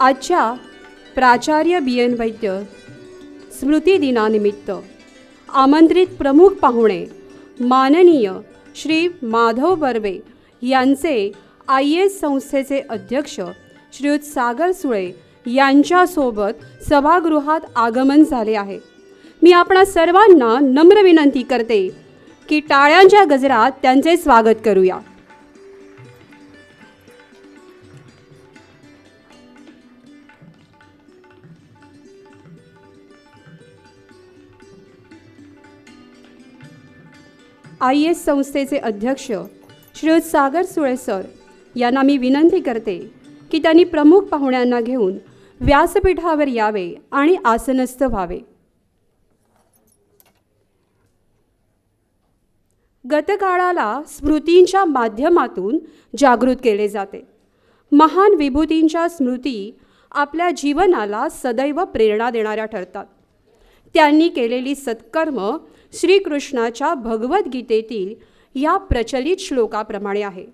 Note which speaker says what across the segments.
Speaker 1: आजच्या प्राचार्य बी एन वैद्य स्मृती दिनानिमित्त आमंत्रित प्रमुख पाहुणे माननीय श्री माधव बर्वे यांचे IAS संस्थेचे अध्यक्ष श्रीयुत सागर सुळे यांच्यासोबत सभागृहात आगमन झाले आहे. मी आपणा सर्वांना नम्र विनंती करते की टाळ्यांच्या गजरात त्यांचे स्वागत करूया. IAS संस्थेचे अध्यक्ष श्रीयुत सागर सुळे सर यांना मी विनंती करते की त्यांनी प्रमुख पाहुण्यांना घेऊन व्यासपीठावर यावे आणि आसनस्थ व्हावे. गतकाळाला स्मृतींच्या माध्यमातून जागृत केले जाते. महान विभूतींच्या स्मृती आपल्या जीवनाला सदैव प्रेरणा देणाऱ्या ठरतात. त्यांनी केलेली सत्कर्म श्रीकृष्णाच्या भगवद्गीतेतील या प्रचलित श्लोकाप्रमाणे आहे.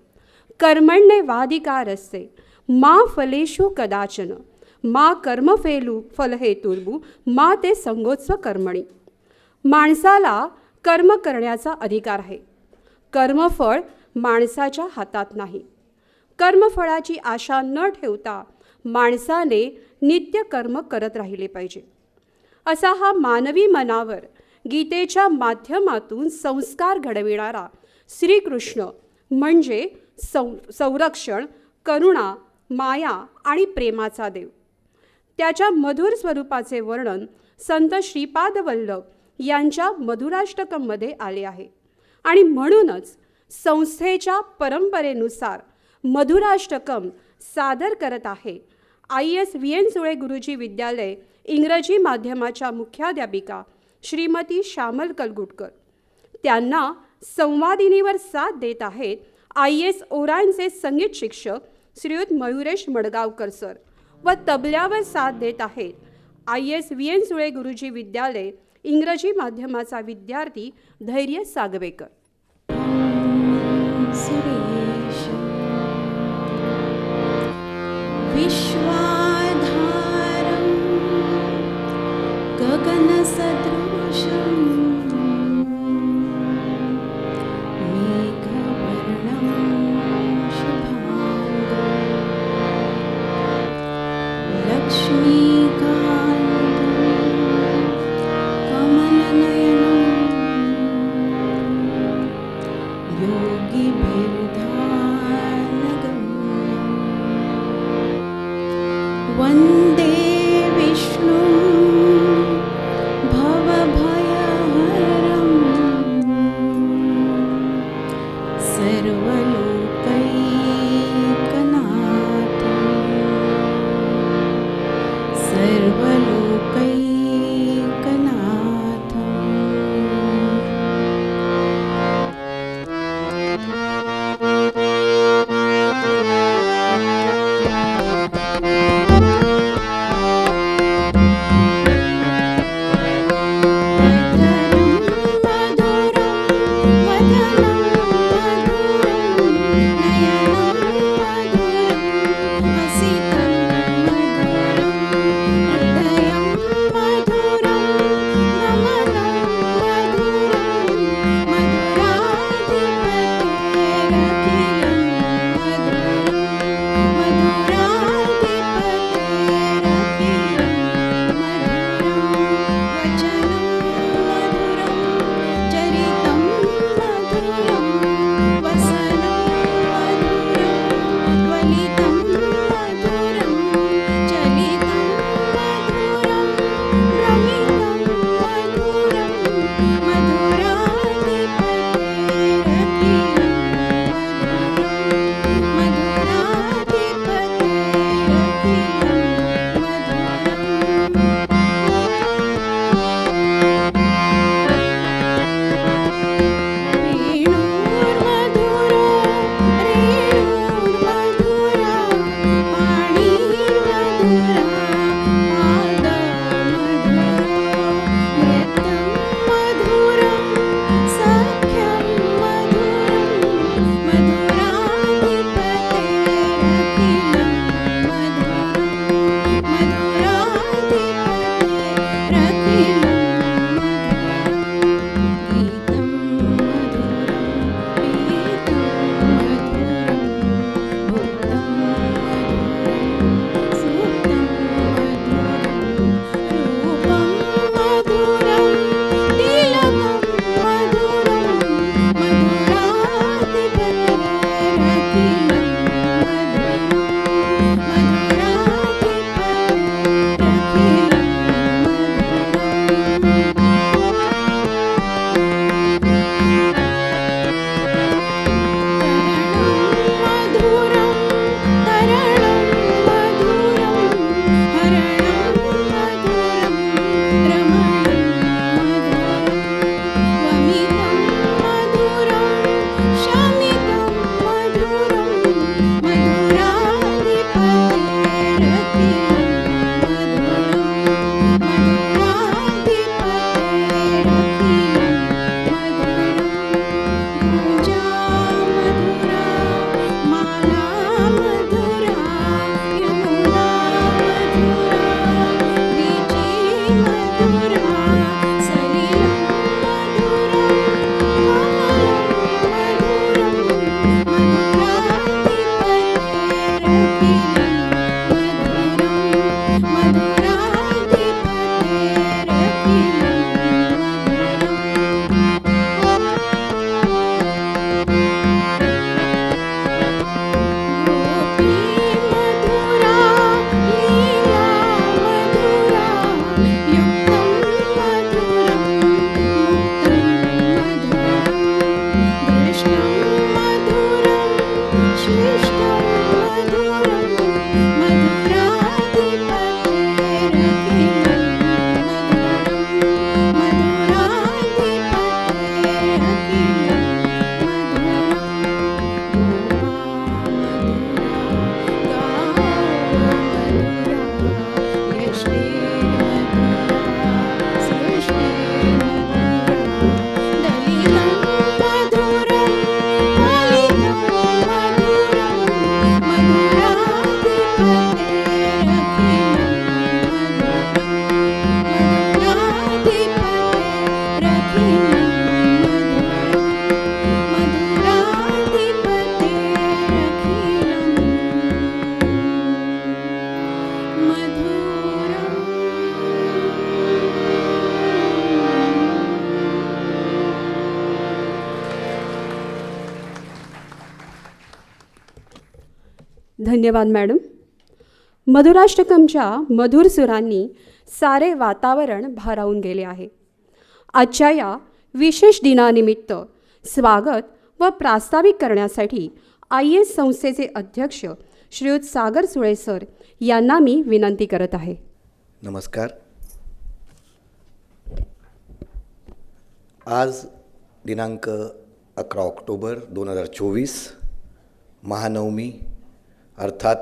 Speaker 1: कर्मण्येवाधिकारस्ते मा फलेषु कदाचन मा कर्मफेलु फलहेतुर्भु मा ते संगोत्स्व कर्मणी. माणसाला कर्म करण्याचा अधिकार आहे. कर्मफळ माणसाच्या हातात नाही. कर्मफळाची आशा न ठेवता माणसाने नित्य कर्म करत राहिले पाहिजे. असा हा मानवी मनावर गीतेच्या माध्यमातून संस्कार घडविणारा श्रीकृष्ण म्हणजे संरक्षण, करुणा, माया आणि प्रेमाचा देव. त्याच्या मधुर स्वरूपाचे वर्णन संत श्रीपाद वल्लभ यांच्या मधुराष्टकमध्ये आले आहे आणि म्हणूनच संस्थेच्या परंपरेनुसार मधुराष्टकम सादर करत आहे IAS VN सुळे गुरुजी विद्यालय इंग्रजी माध्यमाच्या मुख्याध्यापिका श्रीमती श्यामल कलगुटकर. त्यांना संवादिनीवर साथ देत आहेत IAS ओरांचे संगीत शिक्षक श्रीयुत मयुरेश मडगावकर सर व तबल्यावर साथ देत आहेत IAS VN सुळे गुरुजी विद्यालय इंग्रजी माध्यमाचा विद्यार्थी धैर्य सागवेकर.
Speaker 2: विश्वाधारं गगनसदृशं मेघवर्णं शुभांगं लक्ष्मीकान्तं कमलनयनं योगिभिर्ध्यानगम्यं वन्दे विष्णुं भवभयहरं
Speaker 1: धन्यवाद मॅडम. मधुराष्टकमच्या मधुर सुरांनी सारे वातावरण भारावून गेले आहे. आजच्या या विशेष दिनानिमित्त स्वागत व प्रास्ताविक करण्यासाठी IAS संस्थेचे अध्यक्ष श्रीयुत सागर सुळे सर यांना मी विनंती करत आहे.
Speaker 3: नमस्कार. आज दिनांक 11 ऑक्टोबर 2024 महानवमी अर्थात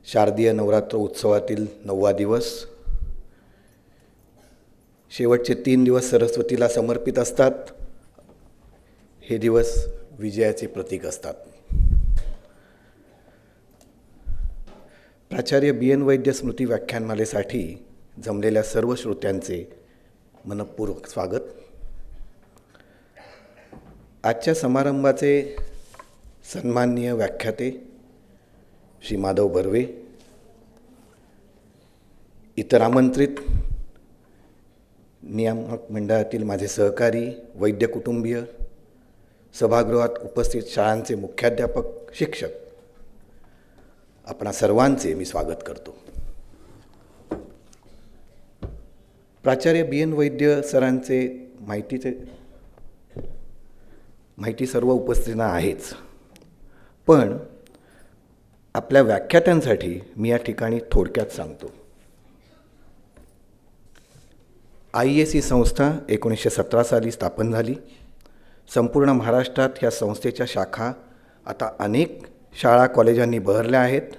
Speaker 3: शारदीय नवरात्र उत्सवातील 9वा दिवस. शेवटचे 3 दिवस सरस्वतीला समर्पित असतात. हे दिवस विजयाचे प्रतीक असतात. प्राचार्य BN वैद्य स्मृती व्याख्यानमालेसाठी जमलेल्या सर्व श्रोत्यांचे मनपूर्वक स्वागत. आजच्या समारंभाचे सन्माननीय व्याख्याते श्री माधव बर्वे, इतर आमंत्रित नियामक मंडळातील माझे सहकारी, वैद्य कुटुंबीय, सभागृहात उपस्थित शाळांचे मुख्याध्यापक, शिक्षक, आपणा सर्वांचे मी स्वागत करतो. प्राचार्य BN वैद्य सरांचे माहिती सर्व उपस्थितांना आहेच, पण आपल्या व्याख्यात्यांसाठी मी या ठिकाणी थोडक्यात सांगतो. IAS ही संस्था 1917 साली स्थापन झाली. संपूर्ण महाराष्ट्रात ह्या संस्थेच्या शाखा आता अनेक शाळा कॉलेजांनी बहरल्या आहेत.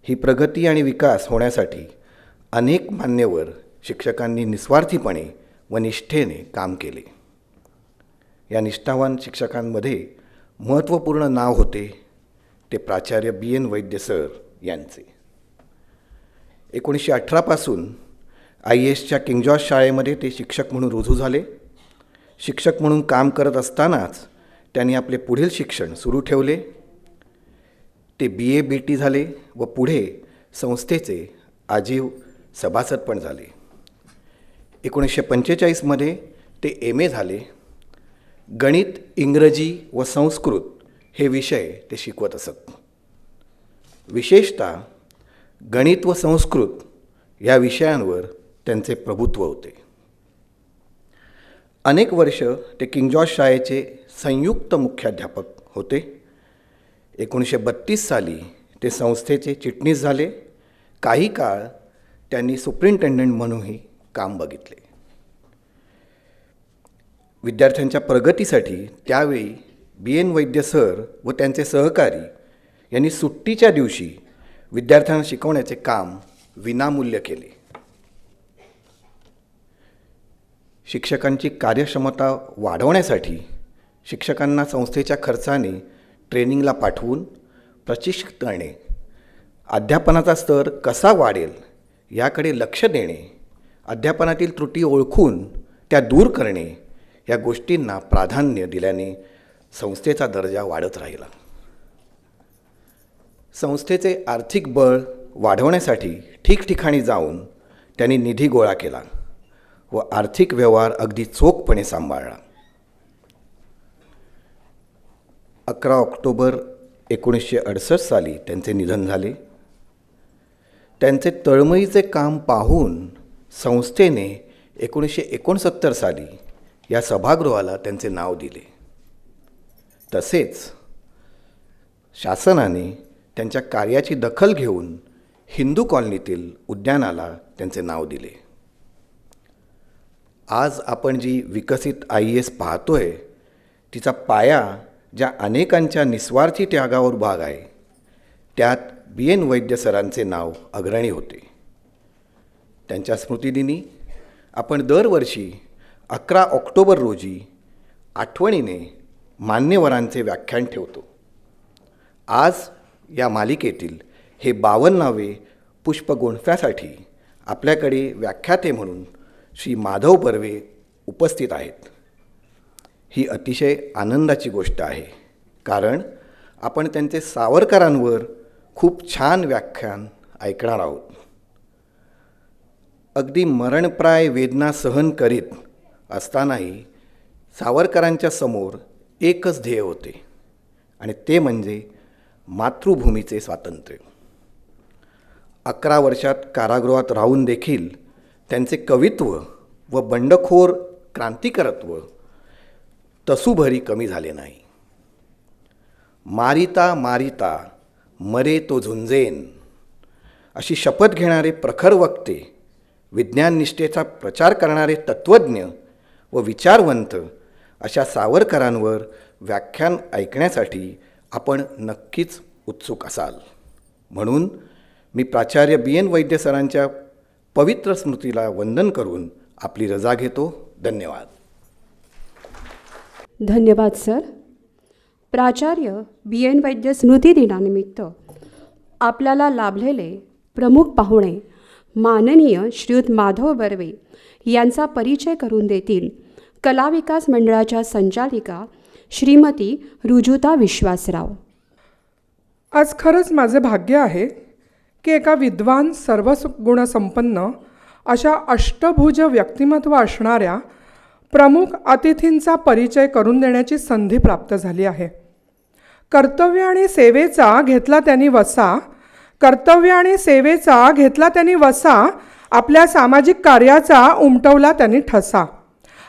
Speaker 3: ही प्रगती आणि विकास होण्यासाठी अनेक मान्यवर शिक्षकांनी निस्वार्थीपणे व निष्ठेने काम केले. या निष्ठावान शिक्षकांमध्ये महत्त्वपूर्ण नाव होते ते प्राचार्य BN वैद्य सर यांचे. 1918 पासून IASच्या किंग जॉर्ज शाळेमध्ये ते शिक्षक म्हणून रुजू झाले. शिक्षक म्हणून काम करत असतानाच त्यांनी आपले पुढील शिक्षण सुरू ठेवले. ते BA BT झाले व पुढे संस्थेचे आजीव सभासद पण झाले. 1945 मध्ये ते MA झाले. गणित, इंग्रजी व संस्कृत हे विषय ते शिकवत असत. विशेषतः गणित व संस्कृत या विषयांवर त्यांचे प्रभुत्व होते. अनेक वर्ष ते किंग जॉर्ज शाळेचे संयुक्त मुख्याध्यापक होते. 1932 साली ते संस्थेचे चिटणीस झाले. काही काळ त्यांनी सुप्रिंटेंडंट म्हणूनही काम बघितले. विद्यार्थ्यांच्या प्रगतीसाठी त्यावेळी BN वैद्य सर व त्यांचे सहकारी यांनी सुट्टीच्या दिवशी विद्यार्थ्यांना शिकवण्याचे काम विनामूल्य केले. शिक्षकांची कार्यक्षमता वाढवण्यासाठी शिक्षकांना संस्थेच्या खर्चाने ट्रेनिंगला पाठवून प्रशिक्षित करणे, अध्यापनाचा स्तर कसा वाढेल याकडे लक्ष देणे, अध्यापनातील त्रुटी ओळखून त्या दूर करणे या गोष्टींना प्राधान्य दिल्याने संस्थेचा दर्जा वाढत राहिला. संस्थेचे आर्थिक बळ वाढवण्यासाठी ठिकठिकाणी जाऊन त्यांनी निधी गोळा केला व आर्थिक व्यवहार अगदी चोखपणे सांभाळला. 11 ऑक्टोबर 1968 साली त्यांचे निधन झाले. त्यांचे तळमळीचे काम पाहून संस्थेने 1969 साली या सभागृहाला त्यांचे नाव दिले. तसेच शासनाने त्यांच्या कार्याची दखल घेऊन हिंदू कॉलनीतील उद्यानाला त्यांचे नाव दिले. आज आपण जी विकसित IAS पाहतोय तिचा पाया ज्या अनेकांच्या निस्वार्थी त्यागावर भाग आहे त्यात BN वैद्य सरांचे नाव अग्रणी होते. त्यांच्या स्मृतिदिनी आपण दरवर्षी 11 ऑक्टोबर रोजी आठवणीने मान्यवरांचे व्याख्यान ठेवतो. आज या मालिकेतील हे 52वे पुष्प गुंफण्यासाठी आपल्याकडे व्याख्याते म्हणून श्री माधव बर्वे उपस्थित आहेत. ही अतिशय आनंदाची गोष्ट आहे, कारण आपण त्यांचे सावरकरांवर खूप छान व्याख्यान ऐकणार आहोत. अगदी मरणप्राय वेदना सहन करीत असतानाही सावरकरांच्या समोर एकच ध्येय होते आणि ते म्हणजे मातृभूमीचे स्वातंत्र्य. 11 वर्षात कारागृहात राहून देखील त्यांचे कवित्व व बंडखोर क्रांतिकारत्व तसूभरी कमी झाले नाही. मारिता मारिता मरे तो झुंजेन अशी शपथ घेणारे प्रखर वक्ते, विज्ञान निष्ठेचा प्रचार करणारे तत्त्वज्ञ व विचारवंत अशा सावरकरांवर व्याख्यान ऐकण्यासाठी आपण नक्कीच उत्सुक असाल. म्हणून मी प्राचार्य BN वैद्य सरांच्या पवित्र स्मृतीला वंदन करून आपली रजा घेतो. धन्यवाद.
Speaker 1: धन्यवाद सर. प्राचार्य BN वैद्य स्मृती दिनानिमित्त आपल्याला लाभलेले प्रमुख पाहुणे माननीय श्रीयुत माधव बर्वे यांचा परिचय करून देतील कला विकास मंडळाच्या संचालिका श्रीमती रुजुता विश्वासराव.
Speaker 4: आज खरंच माझे भाग्य आहे की एका विद्वान सर्वगुणसंपन्न अशा अष्टभुज व्यक्तिमत्व असणाऱ्या प्रमुख अतिथींचा परिचय करून देण्याची संधी प्राप्त झाली आहे. कर्तव्य आणि सेवेचा घेतला त्यांनी वसा, कर्तव्य आणि सेवेचा घेतला त्यांनी वसा, आपल्या सामाजिक कार्याचा उमटवला त्यांनी ठसा.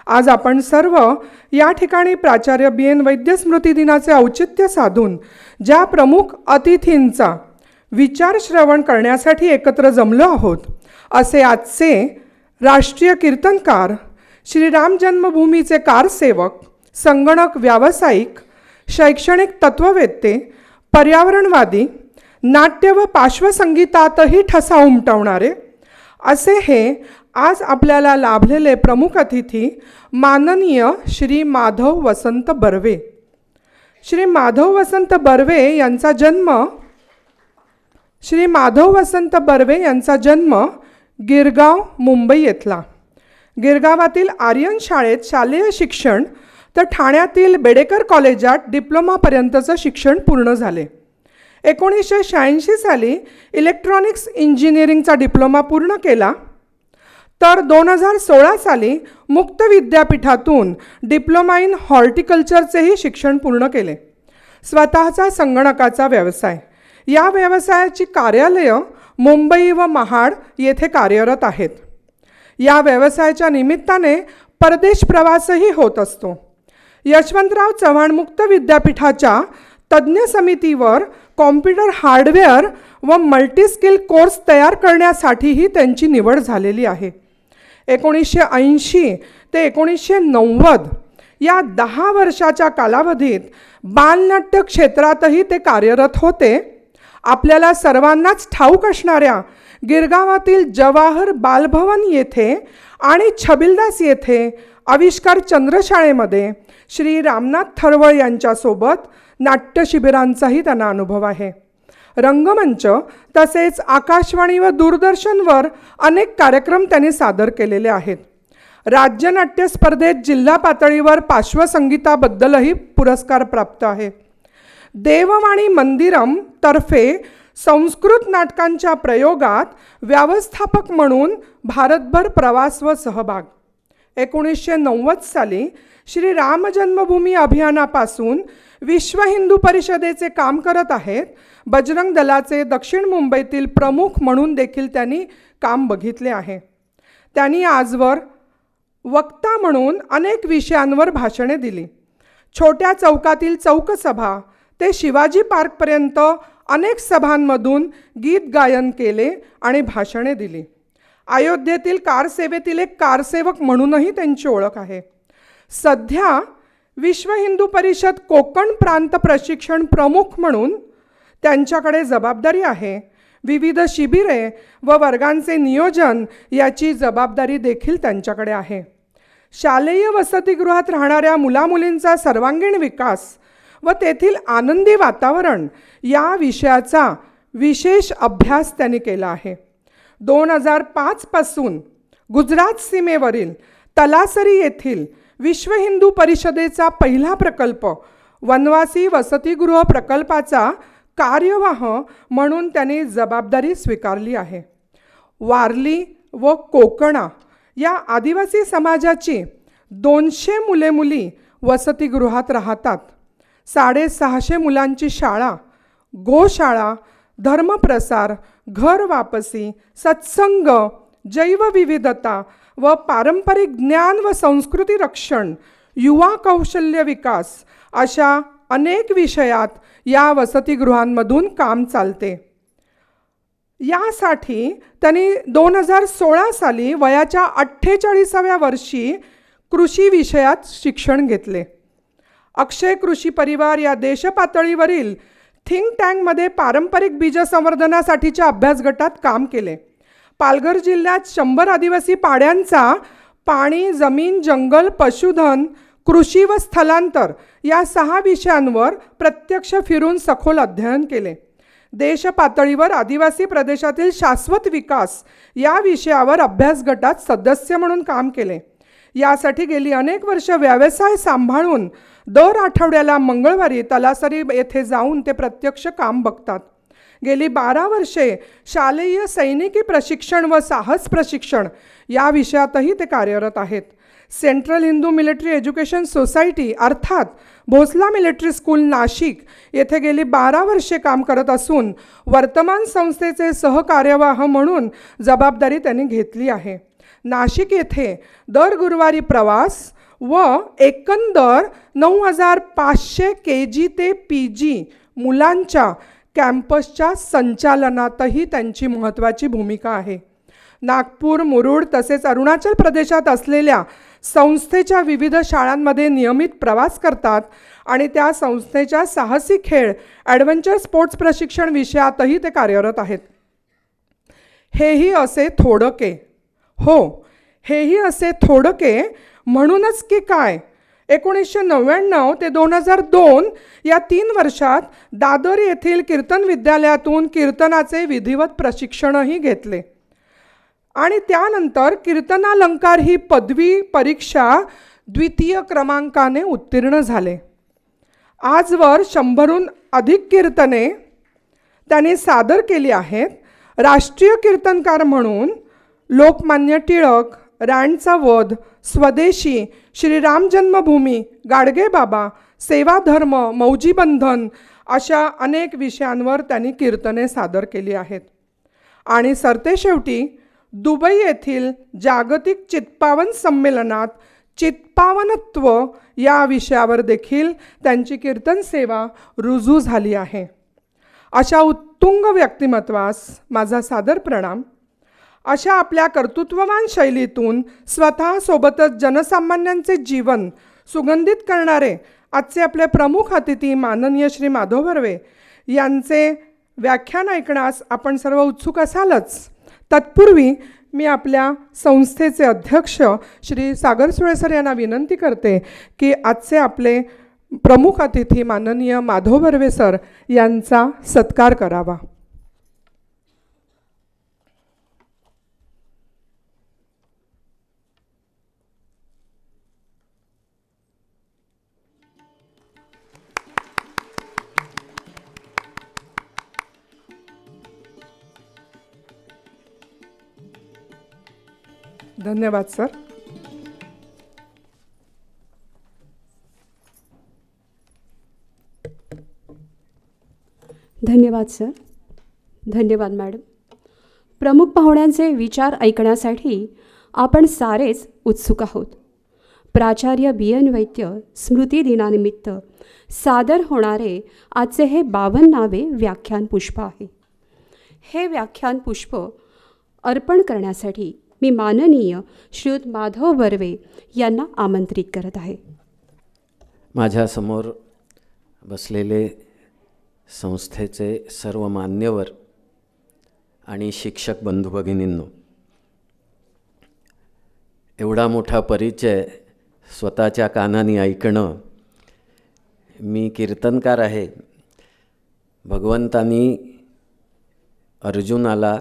Speaker 4: आज आपण सर्व या ठिकाणी प्राचार्य BN वैद्य स्मृती दिनाचे औचित्य साधून ज्या प्रमुख अतिथींचा विचार श्रवण करण्यासाठी एकत्र जमलो आहोत, असे आजचे राष्ट्रीय कीर्तनकार, श्रीराम जन्मभूमीचे कारसेवक, संगणक व्यावसायिक, शैक्षणिक तत्त्ववेत्ते, पर्यावरणवादी, नाट्य व पार्श्वसंगीतातही ठसा उमटवणारे असे हे आज आपल्याला लाभलेले प्रमुख अतिथी माननीय श्री माधव वसंत बर्वे. श्री माधव वसंत बर्वे यांचा जन्म गिरगाव मुंबई येथला. गिरगावातील आर्यन शाळेत शालेय शिक्षण तर ठाण्यातील बेडेकर कॉलेजात डिप्लोमापर्यंतचं शिक्षण पूर्ण झाले. 1986 साली इलेक्ट्रॉनिक्स इंजिनिअरिंगचा डिप्लोमा पूर्ण केला. तर 2016 साली मुक्त विद्यापीठातून डिप्लोमा इन हॉर्टिकल्चरचेही शिक्षण पूर्ण केले. स्वतःचा संगणकाचा व्यवसाय, या व्यवसायाची कार्यालयं मुंबई व महाड येथे कार्यरत आहेत. या व्यवसायाच्या निमित्ताने परदेश प्रवासही होत असतो. यशवंतराव चव्हाण मुक्त विद्यापीठाच्या तज्ज्ञ समितीवर कॉम्प्युटर हार्डवेअर व मल्टीस्किल कोर्स तयार करण्यासाठीही त्यांची निवड झालेली आहे. 1980 ते 1990 या 10 वर्षाच्या कालावधीत बालनाट्य क्षेत्रातही ते कार्यरत होते. आपल्याला सर्वांनाच ठाऊक असणाऱ्या गिरगावातील जवाहर बालभवन येथे आणि छबिलदास येथे आविष्कार चंद्रशाळेमध्ये श्री रामनाथ थरवळ यांच्यासोबत नाट्य शिबिरांचाही त्यांना अनुभव आहे. रंगमंच तसेच आकाशवाणी व दूरदर्शनवर अनेक कार्यक्रम त्यांनी सादर केलेले आहेत. राज्य नाट्य स्पर्धेत जिल्हा पातळीवर पार्श्वसंगीताबद्दलही पुरस्कार प्राप्त आहे. देववाणी मंदिरम तर्फे संस्कृत नाटकांच्या प्रयोगात व्यवस्थापक म्हणून भारतभर प्रवास व सहभाग. 1990 साली श्री राम जन्मभूमी अभियानापासून विश्व हिंदू परिषदेचे काम करत आहेत. बजरंग दलाचे दक्षिण मुंबईतील प्रमुख म्हणून देखील त्यांनी काम बघितले आहे. त्यांनी आजवर वक्ता म्हणून अनेक विषयांवर भाषणे दिली. छोट्या चौकातील चौकसभा ते शिवाजी पार्कपर्यंत अनेक सभांमधून गीत गायन केले आणि भाषणे दिली. अयोध्येतील कारसेवेतील एक कारसेवक म्हणूनही त्यांची ओळख आहे. सध्या विश्व हिंदू परिषद कोकण प्रांत प्रशिक्षण प्रमुख म्हणून त्यांच्याकडे जबाबदारी आहे. विविध शिबिरे व वर्गांचे नियोजन याची जबाबदारी देखील त्यांच्याकडे आहे. शालेय वसतिगृहात राहणाऱ्या मुलामुलींचा सर्वांगीण विकास व तेथील आनंदी वातावरण या विषयाचा विशेष अभ्यास त्यांनी केला आहे. 2005 पासून गुजरात सीमेवरील तलासरी येथील विश्व हिंदू परिषदेचा पहिला प्रकल्प वनवासी वसतिगृह प्रकल्पाचा कार्यवाह म्हणून त्यांनी जबाबदारी स्वीकारली आहे. वारली व कोकणा या आदिवासी समाजाची 200 मुले मुली वसतिगृहात राहतात. 650 मुलांची शाळा गोशाळा, धर्मप्रसार, घर वापसी, सत्संग, जैवविविधता व पारंपरिक ज्ञान व संस्कृती रक्षण, युवा कौशल्य विकास अशा अनेक विषयात या वसतिगृहांमधून काम चालते. यासाठी त्यांनी 2016 साली वयाच्या 48व्या वर्षी कृषी विषयात शिक्षण घेतले. अक्षय कृषी परिवार या देशपातळीवरील थिंक टँकमध्ये पारंपरिक बीज संवर्धनासाठीच्या अभ्यास गटात काम केले. पालघर जिल्ह्यात 100 आदिवासी पाड्यांचा पाणी, जमीन, जंगल, पशुधन, कृषी व स्थलांतर या 6 विषयांवर प्रत्यक्ष फिरून सखोल अध्ययन केले. देशपातळीवर आदिवासी प्रदेशातील शाश्वत विकास या विषयावर अभ्यास गटात सदस्य म्हणून काम केले. यासाठी गेली अनेक वर्ष व्यवसाय सांभाळून दर आठवड्याला मंगळवारी तलासरी येथे जाऊन ते प्रत्यक्ष काम बघतात. गेली 12 वर्षे शालेय सैनिकी प्रशिक्षण व साहस प्रशिक्षण या विषयातही ते कार्यरत आहेत. Central Hindu military education society अर्थात भोसला मिलिटरी स्कूल नाशिक येथे गेली 12 वर्षे काम करत असून वर्तमान संस्थेचे सहकार्यवाह म्हणून जबाबदारी त्यांनी घेतली आहे. नाशिक येथे दर गुरुवारी प्रवास व एकंदर 9500 KG ते PG मुलांच्या कॅम्पसच्या संचालनातही त्यांची महत्त्वाची भूमिका आहे. नागपूर, मुरुड तसेच अरुणाचल प्रदेशात असलेल्या संस्थेच्या विविध शाळांमध्ये नियमित प्रवास करतात आणि त्या संस्थेच्या साहसी खेळ, ॲडव्हेंचर स्पोर्ट्स प्रशिक्षण विषयातही ते कार्यरत आहेत. हेही असे थोडके, हो हेही असे थोडके म्हणूनच की काय, 1999 ते 2002 या 3 वर्षात दादर येथील कीर्तन विद्यालयातून कीर्तनाचे विधिवत प्रशिक्षणही घेतले आणि त्यानंतर कीर्तनालंकार ही पदवी परीक्षा 2य क्रमांकाने उत्तीर्ण झाले. आजवर 100हून अधिक कीर्तने त्यांनी सादर केली आहेत. राष्ट्रीय कीर्तनकार म्हणून लोकमान्य टिळक, राणचा वध, स्वदेशी, श्रीराम जन्मभूमी, गाडगे बाबा, सेवाधर्म, मौजी बंधन अशा अनेक विषयांवर त्यांनी कीर्तने सादर केली आहेत. आणि सरतेशेवटी दुबई येथील जागतिक चित्पावन संमेलनात चित्पावनत्व या विषयावर देखील त्यांची कीर्तन सेवा रुजू झाली आहे. अशा उत्तुंग व्यक्तिमत्वास माझा सादर प्रणाम. अशा आपल्या कर्तृत्ववान शैलीतून स्वतःसोबतच जनसामान्यांचे जीवन सुगंधित करणारे आजचे आपले प्रमुख अतिथी माननीय श्री माधव बर्वे यांचे व्याख्यान ऐकण्यास आपण सर्व उत्सुक असालच. तत्पूर्वी मी आपल्या संस्थेचे अध्यक्ष श्री सागर सुळे सर यांना विनंती करते की आजचे आपले प्रमुख अतिथी माननीय माधव बर्वे सर यांचा सत्कार करावा. धन्यवाद सर.
Speaker 1: धन्यवाद सर. धन्यवाद मॅडम. प्रमुख पाहुण्यांचे विचार ऐकण्यासाठी आपण सारेच उत्सुक आहोत. प्राचार्य BN वैद्य स्मृती दिनानिमित्त सादर होणारे आजचे हे 52वे व्याख्यान पुष्प आहे. हे व्याख्यान पुष्प अर्पण करण्यासाठी मी माननीय श्रीयुत माधव बर्वे यांना आमंत्रित करत आहे.
Speaker 5: माझ्यासमोर बसलेले संस्थेचे सर्व मान्यवर आणि शिक्षक बंधू भगिनींनो, एवढा मोठा परिचय स्वतःच्या कानाने ऐकणं. मी कीर्तनकार आहे. भगवंतानी अर्जुनाला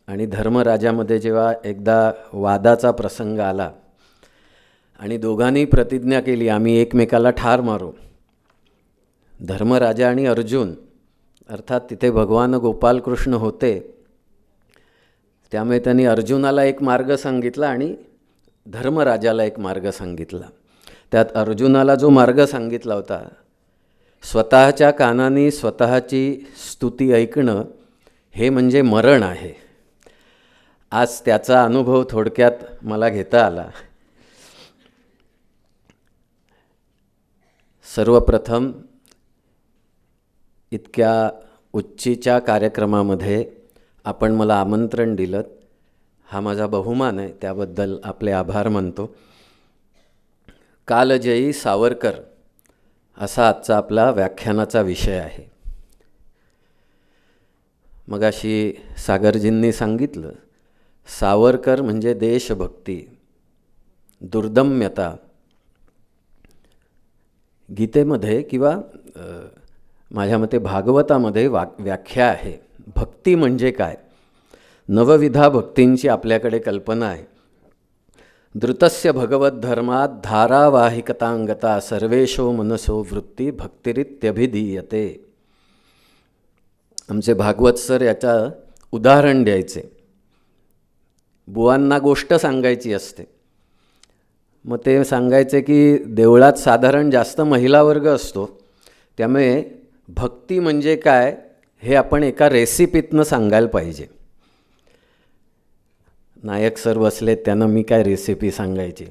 Speaker 5: आणि धर्मराजामध्ये जेव्हा एकदा वादाचा प्रसंग आला आणि दोघांनी प्रतिज्ञा केली आम्ही एकमेकाला ठार मारू, धर्मराजा आणि अर्जुन अर्थात तिथे भगवान गोपालकृष्ण होते, त्यामुळे त्यांनी अर्जुनाला एक मार्ग सांगितला आणि धर्मराजाला एक मार्ग सांगितला. त्यात अर्जुनाला जो मार्ग सांगितला होता स्वतःच्या कानाने स्वतःची स्तुती ऐकणं हे म्हणजे मरण आहे. आज त्याचा अनुभव थोडक्यात मला घेता आला. सर्वप्रथम इतक्या उच्चीच्या कार्यक्रमामध्ये आपण मला आमंत्रण दिलं, हा माझा बहुमान आहे, त्याबद्दल आपले आभार मानतो. कालजयी सावरकर असा आजचा आपला व्याख्यानाचा विषय आहे. मगाशी सागरजींनी सांगितलं, सावरकर म्हणजे देशभक्ती, दुर्दम्यता. गीतेमध्ये किंवा माझ्या मते भागवतामध्ये व्याख्या आहे. भक्ती म्हणजे काय? नवविधा भक्तींची आपल्याकडे कल्पना आहे. धृतस्य भगवत धर्मात धारावाहिकतांगता सर्वेशो मनसो वृत्ती भक्तिरित्यभिधीयते. आमचे भागवत सर याचा उदाहरण द्यायचे. बुवांना गोष्ट सांगायची असते, मग ते सांगायचे की देवळात साधारण जास्त महिला वर्ग असतो, त्यामुळे भक्ती म्हणजे काय हे आपण एका रेसिपीतनं सांगायला पाहिजे. नायक सर बसलेत, त्यांना मी काय रेसिपी सांगायची.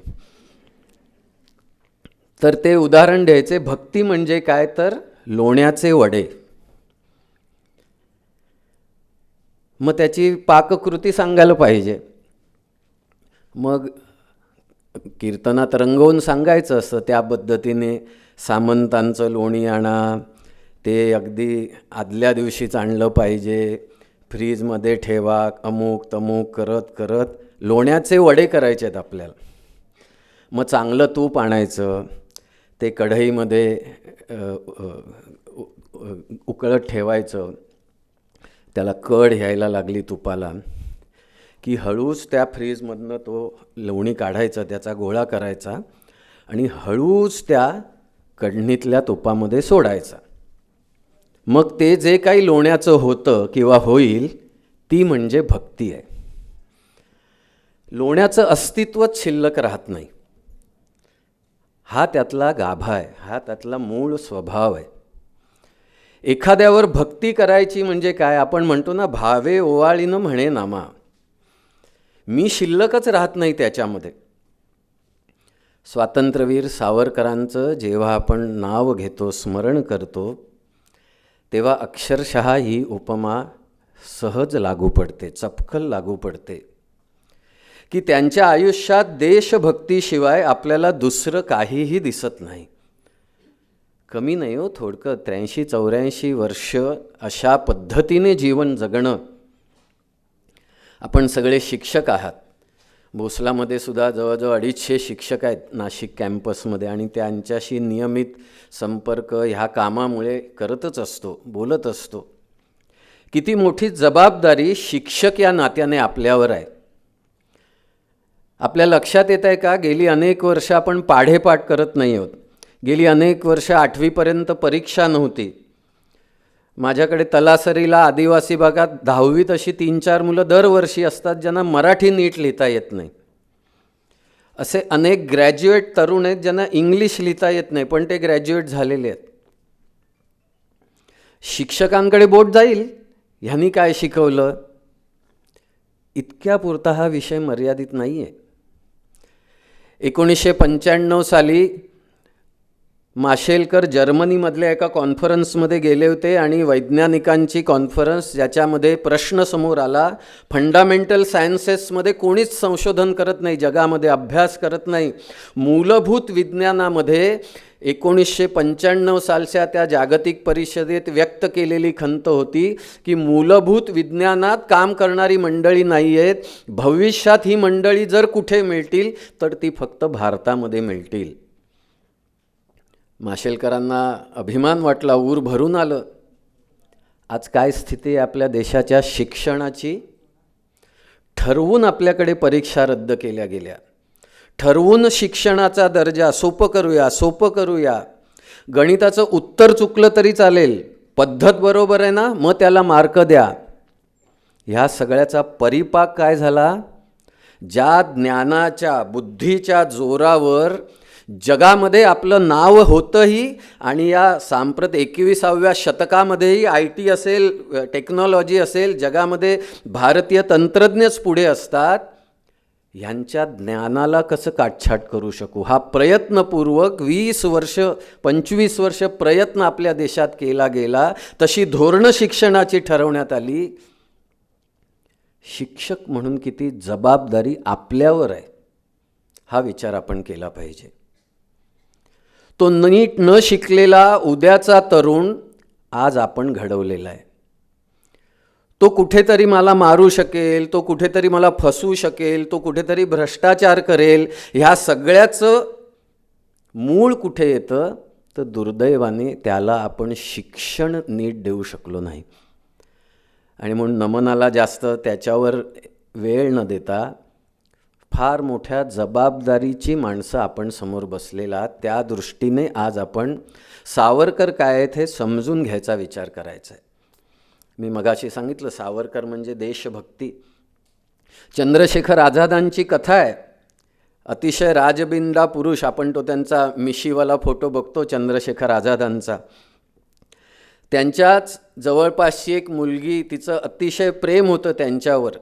Speaker 5: तर ते उदाहरण द्यायचे, भक्ती म्हणजे काय तर लोण्याचे वडे. मग त्याची पाककृती सांगायला पाहिजे. मग कीर्तनात रंगवून सांगायचं असतं, त्या पद्धतीने सामंतांचं लोणी आणा, ते अगदी आदल्या दिवशीच आणलं पाहिजे, फ्रीजमध्ये ठेवा, अमुक तमुक करत करत लोण्याचे वडे करायचे आहेत आपल्याला. मग चांगलं तूप आणायचं, ते कढईमध्ये उकळत ठेवायचं. त्याला कढ यायला लागली तुपाला की हळूच त्या फ्रीजमधनं तो लोणी काढायचा, त्याचा गोळा करायचा आणि हळूच त्या कढणीतल्या तुपामध्ये सोडायचा. मग ते जे काही लोण्याचं होतं किंवा होईल ती म्हणजे भक्ती आहे. लोण्याचं अस्तित्वच शिल्लक राहत नाही. हा त्यातला गाभा आहे, हा त्यातला मूळ स्वभाव आहे. एखाद्यावर भक्ती करायची म्हणजे काय? आपण म्हणतो ना, भावे ओवाळीनं म्हणे नामा. मी शिल्लकच राहत नाही त्याच्यामध्ये. स्वातंत्र्यवीर सावरकरांचं जेव्हा आपण नाव घेतो, स्मरण करतो, तेव्हा अक्षरशः ही उपमा सहज लागू पडते, चपखल लागू पडते की त्यांच्या आयुष्यात देशभक्तीशिवाय आपल्याला दुसरं काहीही दिसत नाही. कमी नाही हो, थोडकं 83-84 वर्ष अशा पद्धतीने जीवन जगणं. आपण सगळे शिक्षक आहात. भोसलामध्ये सुद्धा जवळजवळ 250 शिक्षक आहेत नाशिक कॅम्पसमध्ये, आणि त्यांच्याशी नियमित संपर्क ह्या कामामुळे करतच असतो, बोलत असतो. किती मोठी जबाबदारी शिक्षक या नात्याने आपल्यावर आहे. आपल्या लक्षात येत आहे का, गेली अनेक वर्ष आपण पाढेपाठ करत नाही आहोत. गेली अनेक वर्ष 8वीपर्यंत परीक्षा नव्हती. माझ्याकडे तलासरीला आदिवासी भागात 10वीत अशी 3-4 मुलं दरवर्षी असतात ज्यांना मराठी नीट लिहिता येत नाही. असे अनेक ग्रॅज्युएट तरुण आहेत ज्यांना इंग्लिश लिहिता येत नाही, पण ते ग्रॅज्युएट झालेले आहेत. शिक्षकांकडे बोट जाईल, ह्यांनी काय शिकवलं, इतक्यापुरता हा विषय मर्यादित नाही आहे. 1995 साली माशेलकर जर्मनीमधल्या एका कॉन्फरन्समध्ये गेले होते, आणि वैज्ञानिकांची कॉन्फरन्स, ज्याच्यामध्ये प्रश्न समोर आला, फंडामेंटल सायन्सेसमध्ये कोणीच संशोधन करत नाही, जगामध्ये अभ्यास करत नाही. मूलभूत विज्ञानामध्ये 1995 सालच्या त्या जागतिक परिषदेत व्यक्त केलेली खंत होती की मूलभूत विज्ञानात काम करणारी मंडळी नाही आहेत. भविष्यात ही मंडळी जर कुठे मिळतील तर ती फक्त भारतामध्ये मिळतील. माशेलकरांना अभिमान वाटला, ऊर भरून आलं. आज काय स्थिती आहे आपल्या देशाच्या शिक्षणाची? ठरवून आपल्याकडे परीक्षा रद्द केल्या गेल्या, ठरवून शिक्षणाचा दर्जा सोपं करूया. गणिताचं उत्तर चुकलं तरी चालेल, पद्धत बरोबर आहे ना, मग त्याला मार्क द्या. ह्या सगळ्याचा परिपाक काय झाला? ज्या ज्ञानाच्या, बुद्धीच्या जोरावर जगामध्ये आपलं नाव होतंही आणि या सांप्रत 21व्या शतकामध्येही IT असेल, टेक्नॉलॉजी असेल, जगामध्ये भारतीय तंत्रज्ञच पुढे असतात. ह्यांच्या ज्ञानाला कसं काटछाट करू शकू, हा प्रयत्नपूर्वक 20 वर्ष 25 वर्ष प्रयत्न आपल्या देशात केला गेला. तशी धोरणं शिक्षणाची ठरवण्यात आली. शिक्षक म्हणून किती जबाबदारी आपल्यावर आहे हा विचार आपण केला पाहिजे. तो नीट न शिकलेला उद्याचा तरुण आज आपण घडवलेला आहे. तो कुठेतरी मला मारू शकेल, तो कुठेतरी मला फसवू शकेल, तो कुठेतरी भ्रष्टाचार करेल. ह्या सगळ्याचं मूळ कुठे येतं तर दुर्दैवाने त्याला आपण शिक्षण नीट देऊ शकलो नाही. आणि म्हणून नमनाला जास्त त्याच्यावर वेळ न देता फार मोठ्या जबाबदारीची माणसं आपण समोर बसलेला, त्या दृष्टीने आज आपण सावरकर काय आहेत हे समजून घ्यायचा विचार करायचा आहे. मी मगाशी सांगितलं सावरकर म्हणजे देशभक्ती. चंद्रशेखर आझादांची कथा आहे. अतिशय राजबिंदा पुरुष. आपण तो त्यांचा मिशीवाला फोटो बघतो चंद्रशेखर आझादांचा. त्यांच्याच जवळपासची एक मुलगी, तिचं अतिशय प्रेम होतं त्यांच्यावर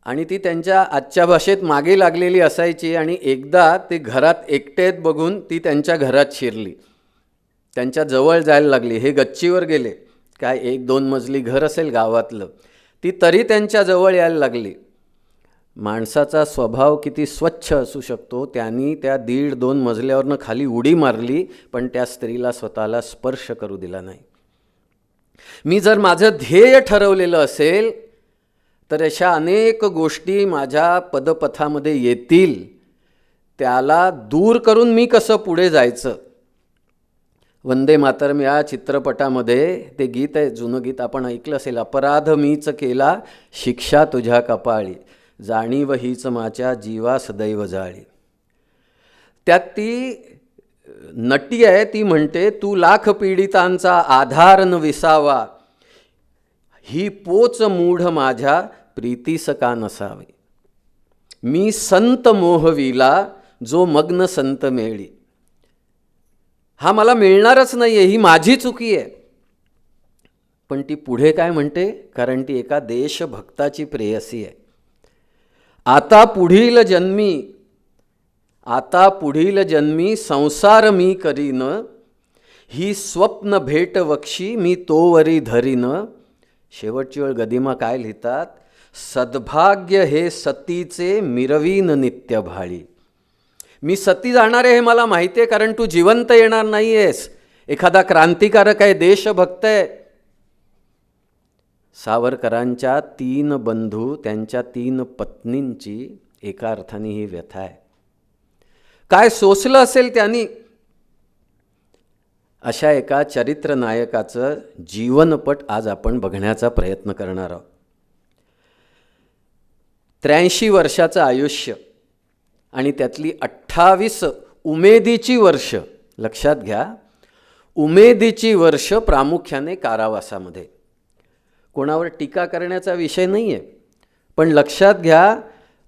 Speaker 5: आणि ती त्यांच्या आजच्या भाषेत मागे लागलेली असायची. आणि एकदा ते घरात एकटेत बघून ती त्यांच्या घरात शिरली, त्यांच्या जवळ जायला लागली. हे गच्चीवर गेले, काय 1-2 मजली घर असेल गावातलं, ती तरी त्यांच्या जवळ यायला लागली. माणसाचा स्वभाव किती स्वच्छ असू शकतो. त्यांनी त्या 1.5-2 मजल्यावरनं खाली उडी मारली, पण त्या स्त्रीला स्वतःला स्पर्श करू दिला नाही. मी जर माझं ध्येय ठरवलेलं असेल तर अशा अनेक गोष्टी माझ्या पदपथामध्ये येतील, त्याला दूर करून मी कसं पुढे जायचं. वंदे मातरम या चित्रपटामध्ये ते गीत आहे, जुनं गीत आपण ऐकलं असेल. अपराध मीच केला, शिक्षा तुझ्या कपाळी, जाणीव हीच माझ्या जीवा सदैव जाळी. त्यात ती नटी आहे, ती म्हणते, तू लाख पीडितांचा आधार न विसावा, ही पोच मूढ माझ्या प्रीतीस का नसावी. मी संत मोहविला, जो मग्न संत मेळी. हा मला मिळणारच नाही आहे, ही माझी चुकी आहे. पण ती पुढे काय म्हणते, कारण ती एका देशभक्ताची प्रेयसी आहे. आता पुढील जन्मी संसार मी करीन, ही स्वप्न भेट वक्षी मी तोवरी धरीन. शेवटची वेळ गदिमा काय लिहितात, सद्भाग्य हे सतीचे मिरवीन नित्य भाळी. मी सती जाणार आहे हे मला माहिती आहे, कारण तू जिवंत येणार नाही आहेस. एखादा क्रांतिकारक आहे, देशभक्त आहे. सावरकरांच्या 3 बंधू, त्यांच्या 3 पत्नींची एका अर्थाने ही व्यथा आहे. काय सोसलं असेल त्यांनी. अशा एका चरित्र नायकाचं जीवनपट आज आपण बघण्याचा प्रयत्न करणार आहोत. 83 वर्षाचं आयुष्य आणि त्यातली 28 उमेदीची वर्ष. लक्षात घ्या, उमेदीची वर्ष प्रामुख्याने कारावासामध्ये. कोणावर टीका करण्याचा विषय नाही आहे, पण लक्षात घ्या,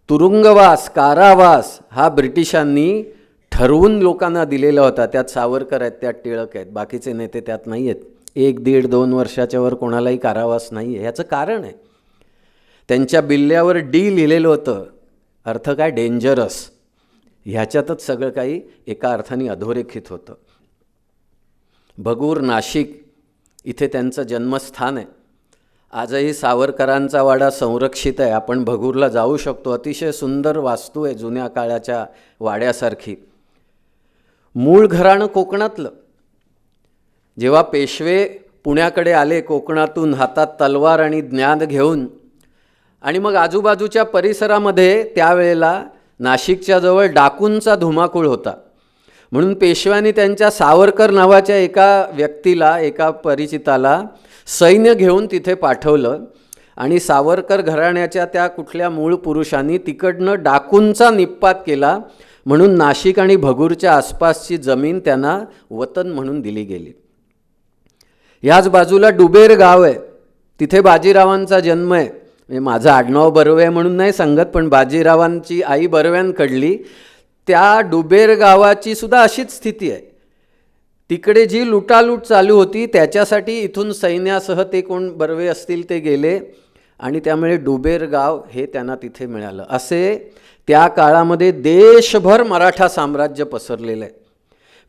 Speaker 5: तुरुंगवास, कारावास हा ब्रिटिशांनी ठरवून लोकांना दिलेला होता. त्यात सावरकर आहेत, त्यात टिळक आहेत, बाकीचे नेते त्यात नाही आहेत. 1-1.5-2 वर्षाच्या वर कोणालाही कारावास नाही आहे. ह्याचं कारण आहे, त्यांच्या बिल्ल्यावर डी लिहिलेलं होतं. अर्थ काय, डेंजरस. ह्याच्यातच सगळं काही एका अर्थाने अधोरेखित होतं. भगूर, नाशिक इथे त्यांचं जन्मस्थान आहे. आजही सावरकरांचा वाडा संरक्षित आहे. आपण भगूरला जाऊ शकतो. अतिशय सुंदर वास्तू आहे, जुन्या काळाच्या वाड्यासारखी. मूळ घराणं कोकणातलं. जेव्हा पेशवे पुण्याकडे आले कोकणातून हातात तलवार आणि ज्ञान घेऊन, आणि मग आजूबाजूच्या परिसरामध्ये त्यावेळेला नाशिकच्या जवळ डाकूंचा धुमाकूळ होता. म्हणून पेशव्यांनी त्यांच्या सावरकर नावाच्या एका व्यक्तीला, एका परिचिताला सैन्य घेऊन तिथे पाठवलं. आणि सावरकर घराण्याच्या त्या कुठल्या मूळ पुरुषांनी तिकडनं डाकूंचा निप्पात केला. म्हणून नाशिक आणि भगूरच्या आसपासची जमीन त्यांना वतन म्हणून दिली गेली. ह्याच बाजूला डुबेर गाव आहे, तिथे बाजीरावांचा जन्म आहे. म्हणजे माझं आडनाव बर्वे म्हणून नाही सांगत, पण बाजीरावांची आई बर्व्यांकडली. त्या डुबेर गावाची सुद्धा अशीच स्थिती आहे. तिकडे जी लुटालूट चालू होती त्याच्यासाठी इथून सैन्यासह ते कोण बर्वे असतील ते गेले आणि त्यामुळे डुबेर गाव हे त्यांना तिथे मिळालं. असे त्या काळामध्ये देशभर मराठा साम्राज्य पसरलेलं आहे.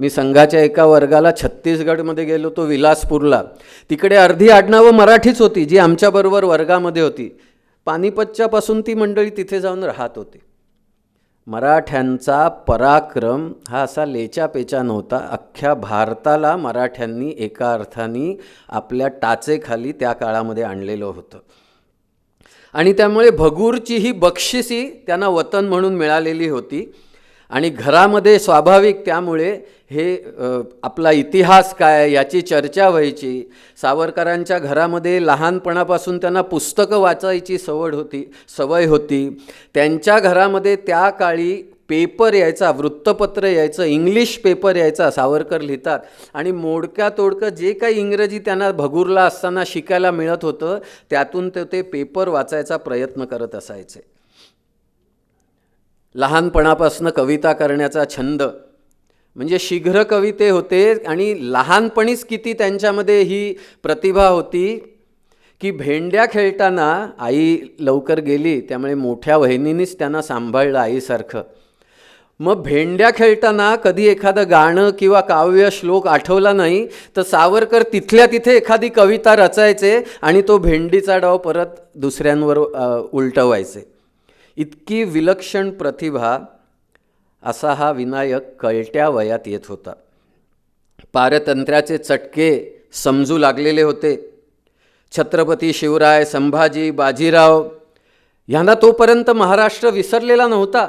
Speaker 5: मी संघाच्या एका वर्गाला छत्तीसगडमध्ये गेलो, तो विलासपूरला. तिकडे अर्धी आडनावं मराठीच होती जी आमच्याबरोबर वर्गामध्ये होती. पानिपतच्यापासून ती मंडळी तिथे जाऊन राहत होती. मराठ्यांचा पराक्रम हा असा लेचापेचा नव्हता. अख्ख्या भारताला मराठ्यांनी एका अर्थाने आपल्या टाचेखाली त्या काळामध्ये आणलेलं होतं. आणि त्यामुळे भगूरची ही बक्षिसी त्यांना वतन म्हणून मिळालेली होती. आणि घरामध्ये स्वाभाविक त्यामुळे हे आपला इतिहास काय याची चर्चा व्हायची. सावरकरांच्या घरामध्ये लहानपणापासून त्यांना पुस्तकं वाचायची सवय होती. त्यांच्या घरामध्ये त्या काळी पेपर यायचा, वृत्तपत्र यायचं, इंग्लिश पेपर यायचा, सावरकर लिहितात. आणि मोडक्या तोडकं जे काही इंग्रजी त्यांना भगूरला असताना शिकायला मिळत होतं त्यातून ते पेपर वाचायचा प्रयत्न करत असायचे. लहानपणापासून कविता करण्याचा छंद, म्हणजे शीघ्र कविते होते. आणि लहानपणीच किती त्यांच्यामध्ये ही प्रतिभा होती की भेंड्या खेळताना आई लवकर गेली त्यामुळे मोठ्या वहिनीनीच त्यांना सांभाळलं आईसारखं. मग भेंड्या खेळताना कधी एखादं गाणं किंवा काव्य श्लोक आठवला नाही तर सावरकर तिथल्या तिथे एखादी कविता रचायचे आणि तो भेंडीचा डाव परत दुसऱ्यांवर उलटवायचे. इतकी विलक्षण प्रतिभा असा हा विनायक कळत्या वयात येत होता. पारतंत्र्याचे चटके समजू लागलेले होते. छत्रपती शिवराय, संभाजी, बाजीराव यांना तोपर्यंत महाराष्ट्र विसरलेला नव्हता.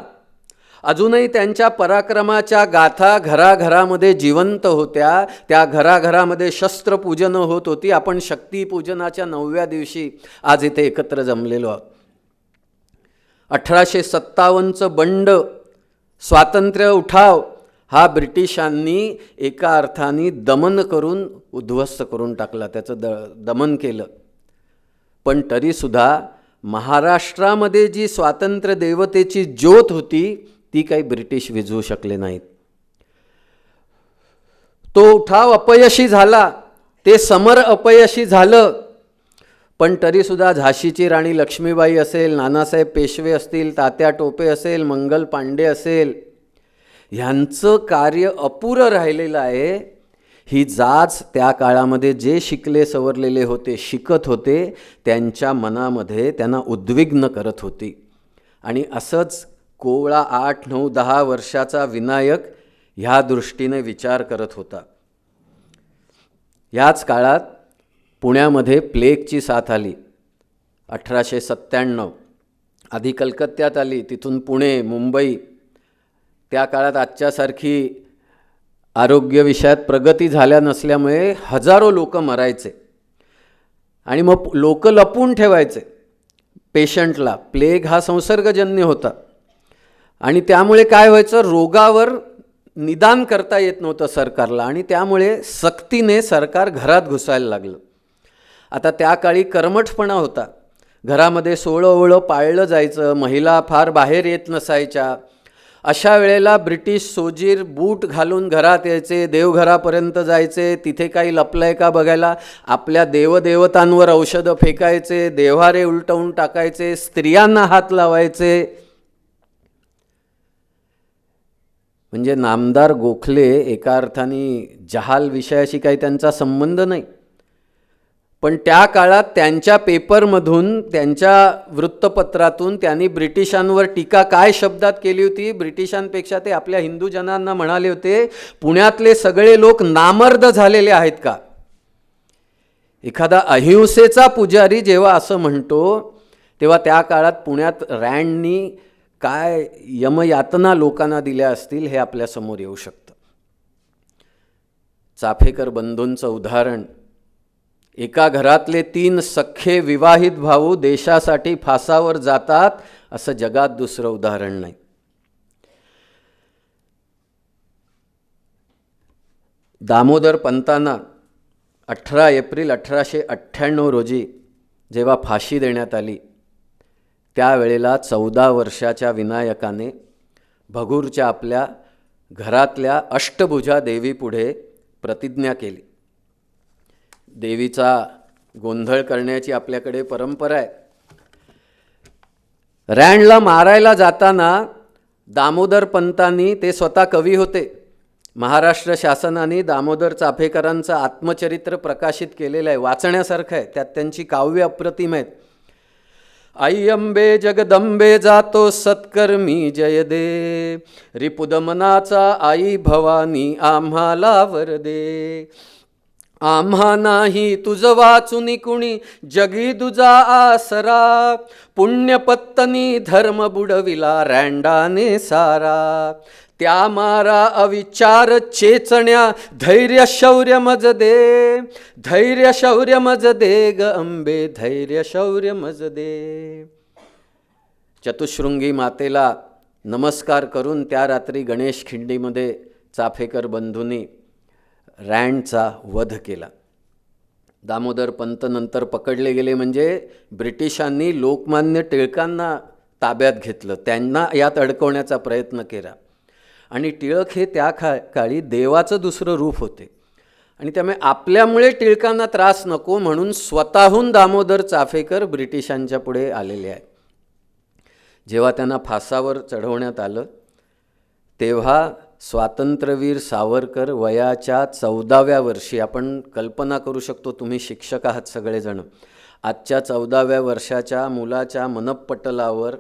Speaker 5: अजूनही त्यांच्या पराक्रमाच्या गाथा घराघरामध्ये जिवंत होत्या. त्या घराघरामध्ये शस्त्रपूजनं होत होती. आपण शक्तीपूजनाच्या 9व्या दिवशी आज इथे एकत्र जमलेलो आहोत. 1857चं बंड, स्वातंत्र्य उठाव हा ब्रिटिशांनी एका अर्थाने दमन करून उद्ध्वस्त करून टाकला, त्याचं दमन केलं. पण तरीसुद्धा महाराष्ट्रामध्ये जी स्वातंत्र्य देवतेची ज्योत होती ती काही ब्रिटिश विझवू शकले नाहीत. तो उठाव अपयशी झाला, ते समर अपयशी झालं. पण तरीसुद्धा झाशीची राणी लक्ष्मीबाई असेल, नानासाहेब पेशवे असतील, तात्या टोपे असेल, मंगल पांडे असेल, ह्यांचं कार्य अपुरं राहिलेलं आहे. ही जाच त्या काळामध्ये जे शिकले सवरलेले होते, शिकत होते, त्यांच्या मनामध्ये त्यांना उद्विग्न करत होती. आणि असंच कोवळा 8, 9, 10 वर्षाचा विनायक ह्या दृष्टीने विचार करत होता. याच काळात पुण्यामध्ये प्लेगची साथ आली 1897. आधी कलकत्त्यात आली, तिथून पुणे, मुंबई. त्या काळात आजच्यासारखी आरोग्य विषयात प्रगती झाल्या नसल्यामुळे हजारो लोक मरायचे आणि मग लोक लपून ठेवायचे पेशंटला. प्लेग हा संसर्गजन्य होता आणि त्यामुळे काय व्हायचं, रोगावर निदान करता येत नव्हतं सरकारला आणि त्यामुळे सक्तीने सरकार घरात घुसायला लागलं. आता त्या काळी कर्मठपणा होता. घरामध्ये सोळं पाळलं जायचं, महिला फार बाहेर येत नसायच्या. अशा वेळेला ब्रिटिश सोजीर बूट घालून घरात यायचे, देवघरापर्यंत जायचे, तिथे काही लपलंय का बघायला, आपल्या देवदेवतांवर औषधं फेकायचे, देव्हारे उलटवून टाकायचे, स्त्रियांना हात लावायचे. म्हणजे नामदार गोखले एका अर्थाने जहाल विषयाशी काही त्यांचा संबंध नाही, पण त्या काळात त्यांच्या पेपरमधून, त्यांच्या वृत्तपत्रातून त्यांनी ब्रिटिशांवर टीका काय शब्दात केली होती. ब्रिटिशांपेक्षा ते आपल्या हिंदू जनांना म्हणाले होते, पुण्यातले सगळे लोक नामर्द झालेले आहेत का. एखादा अहिंसेचा पुजारी जेव्हा असं म्हणतो तेव्हा त्या काळात पुण्यात रँडनी काय यमयातना लोकांना दिल्या असतील हे आपल्यासमोर येऊ शकतं. चाफेकर बंधूंचं उदाहरण, एका घरातले 3 सख्खे विवाहित भाऊ देशासाठी फासावर जातात असं जगात दुसरं उदाहरण नाही. दामोदर पंतांना 18 एप्रिल 1898 रोजी जेव्हा फाशी देण्यात आली त्यावेळेला 14 वर्षाच्या विनायकाने भगूरच्या आपल्या घरातल्या अष्टभुजा देवीपुढे प्रतिज्ञा केली. देवीचा गोंधळ करण्याची आपल्याकडे परंपरा आहे. रँडला मारायला जाताना दामोदर पंतांनी, ते स्वतः कवी होते, महाराष्ट्र शासनाने दामोदर चाफेकरांचं आत्मचरित्र प्रकाशित केलेलं आहे, वाचण्यासारखं आहे. त्यात त्यांची काव्य अप्रतिम आहेत. आई अंबे जगदंबे जातो सत्कर्मी जय दे, रिपुदमनाचा आई भवानी आम्हाला वर दे. आम्हा नाही तुझ वाचुनी कुणी जगी तुझा आसरा, पुण्यपत्तनी धर्म बुडविला रँडाने सारा. त्या मारा अविचार चेचण्या धैर्य शौर्य मज दे, धैर्य शौर्य मज दे ग अंबे, धैर्य शौर्य मज दे. चतुशृंगी मातेला नमस्कार करून त्या रात्री गणेश खिंडीमध्ये चाफेकर बंधूंनी रँडचा वध केला. दामोदर पंत नंतर पकडले गेले, म्हणजे ब्रिटिशांनी लोकमान्य टिळकांना ताब्यात घेतलं, त्यांना यात अडकवण्याचा प्रयत्न केला. आणि टिळक हे त्या काळी देवाचं दुसरं रूप होते, आणि त्यामुळे आपल्यामुळे टिळकांना त्रास नको म्हणून स्वतःहून दामोदर चाफेकर ब्रिटिशांच्या पुढे आलेले आहे. जेव्हा त्यांना फासावर चढवण्यात आलं तेव्हा स्वातंत्र्यवीर सावरकर वयाच्या 14व्या वर्षी, आपण कल्पना करू शकतो, तुम्ही शिक्षक आहात सगळेजण, आजच्या 14व्या वर्षाच्या मुलाच्या मनपटलावर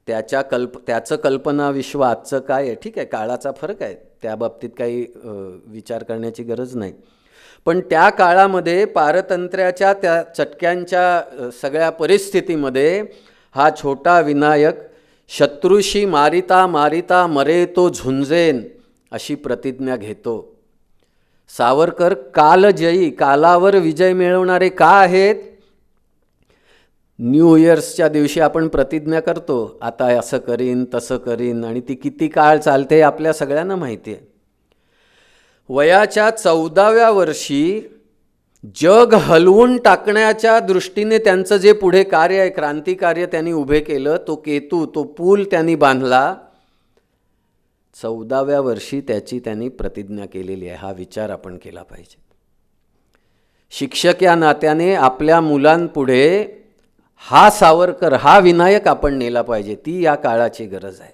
Speaker 5: त्याचं कल्पना विश्व आजचं काय आहे, ठीक आहे, काळाचा फरक आहे, त्या बाबतीत काही विचार करण्याची गरज नाही. पण त्या काळामध्ये पारतंत्र्याच्या त्या चटक्यांच्या सगळ्या परिस्थितीमध्ये हा छोटा विनायक शत्रूशी मारिता मारिता मरे तो झुंजेन अशी प्रतिज्ञा घेतो. सावरकर कालजयी, कालावर विजय मिळवणारे का आहेत? न्यू इयर्सच्या दिवशी आपण प्रतिज्ञा करतो, आता असं करीन तसं करीन, आणि ती किती काळ चालते आपल्या सगळ्यांना माहिती आहे. वयाच्या 14व्या वर्षी जग हलवून टाकण्याच्या दृष्टीने त्यांचं जे पुढे कार्य आहे, क्रांतिकार्य त्यांनी उभे केलं, तो केतू, तो पूल त्यांनी बांधला. 14व्या वर्षी त्याची त्यांनी प्रतिज्ञा केलेली आहे. हा विचार आपण केला पाहिजे. शिक्षक या नात्याने आपल्या मुलांपुढे हा सावरकर, हा विनायक आपण नेला पाहिजे. ती या काळाची गरज आहे.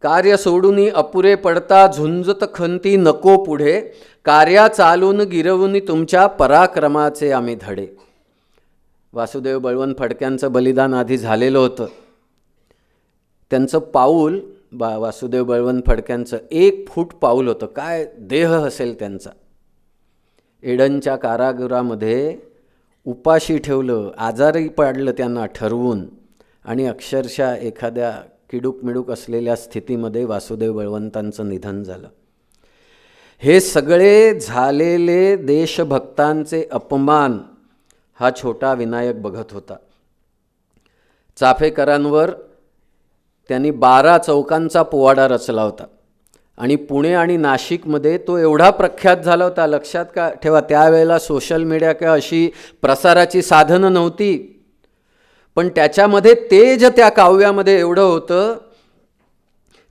Speaker 5: कार्य सोडून अपुरे पडता झुंजत खंती नको पुढे, कार्या चालून गिरवून तुमच्या पराक्रमाचे आम्ही धडे. वासुदेव बळवंत फडक्यांचं बलिदान आधी झालेलं होतं. त्यांचं पाऊल, वासुदेव बळवंत फडक्यांचं 1 फूट पाऊल होतं. काय देह असेल त्यांचा. एडनच्या कारागृहामध्ये उपाशी ठेवलं, आजारी पाडलं त्यांना ठरवून, आणि अक्षरशः एखाद्या किडूक मिडूक असलेल्या स्थितीमध्ये वासुदेव बळवंतांचं निधन झालं. हे सगळे झालेले देशभक्तांचे अपमान हा छोटा विनायक बघत होता. चाफेकरांवर त्यांनी 12 चौकांचा पोवाडा रचला होता, आणि पुणे आणि नाशिकमध्ये तो एवढा प्रख्यात झाला होता. लक्षात का ठेवा, त्यावेळेला सोशल मीडिया किंवा अशी प्रसाराची साधनं नव्हती, पण त्याच्यामध्ये तेज त्या काव्यामध्ये एवढं होतं.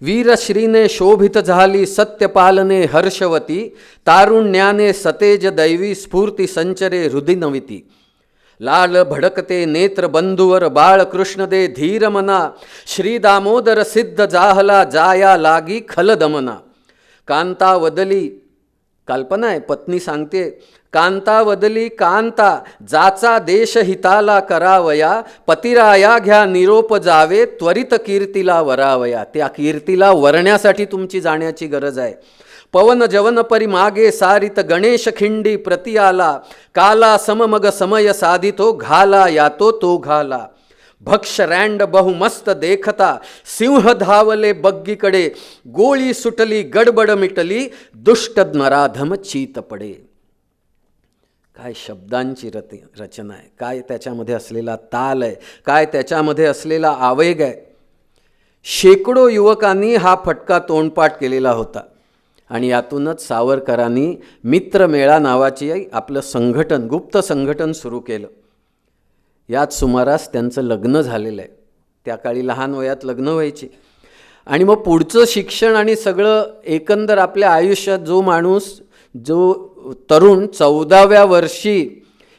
Speaker 5: वीरश्रीने शोभित झाली सत्यपालने हर्षवती, तारुण्याने सतेज दैवी स्फूर्ती संचरे हृदय नविती. लाल भडकते नेत्र बंधुवर बाळ कृष्ण दे धीर मना, श्री दामोदर सिद्ध जाहला जाया लागी खलदमना. कांता वदली, कल्पना आहे, पत्नी सांगते, कांता वदली कांता जाचा देश हिताला करावया, पतिराया घ्या निरोप जावे त्वरित कीर्तीला वरावया. त्या कीर्तीला वरण्यासाठी तुमची जाण्याची गरज आहे. पवन जवन परी मागे सारित गणेश खिंडी प्रति आला, काला सममग समय साधितो घाला यातो तो घाला. भक्ष रँड बहुमस्त देखता सिंह धावले बग्गीकडे, गोळी सुटली गडबड मिटली दुष्ट नराधम चीत पडे. काय शब्दांची रचना आहे, काय त्याच्यामध्ये असलेला ताल आहे, काय त्याच्यामध्ये असलेला आवेग आहे. शेकडो युवकांनी हा फटका तोंडपाठ केलेला होता, आणि यातूनच सावरकरांनी मित्रमेळा नावाची आपलं संघटन, गुप्त संघटन सुरू केलं. याच सुमारास त्यांचं लग्न झालेलं आहे. त्या काळी लहान वयात लग्न व्हायची. आणि मग पुढचं शिक्षण आणि सगळं एकंदर आपल्या आयुष्यात जो तरुण 14व्या वर्षी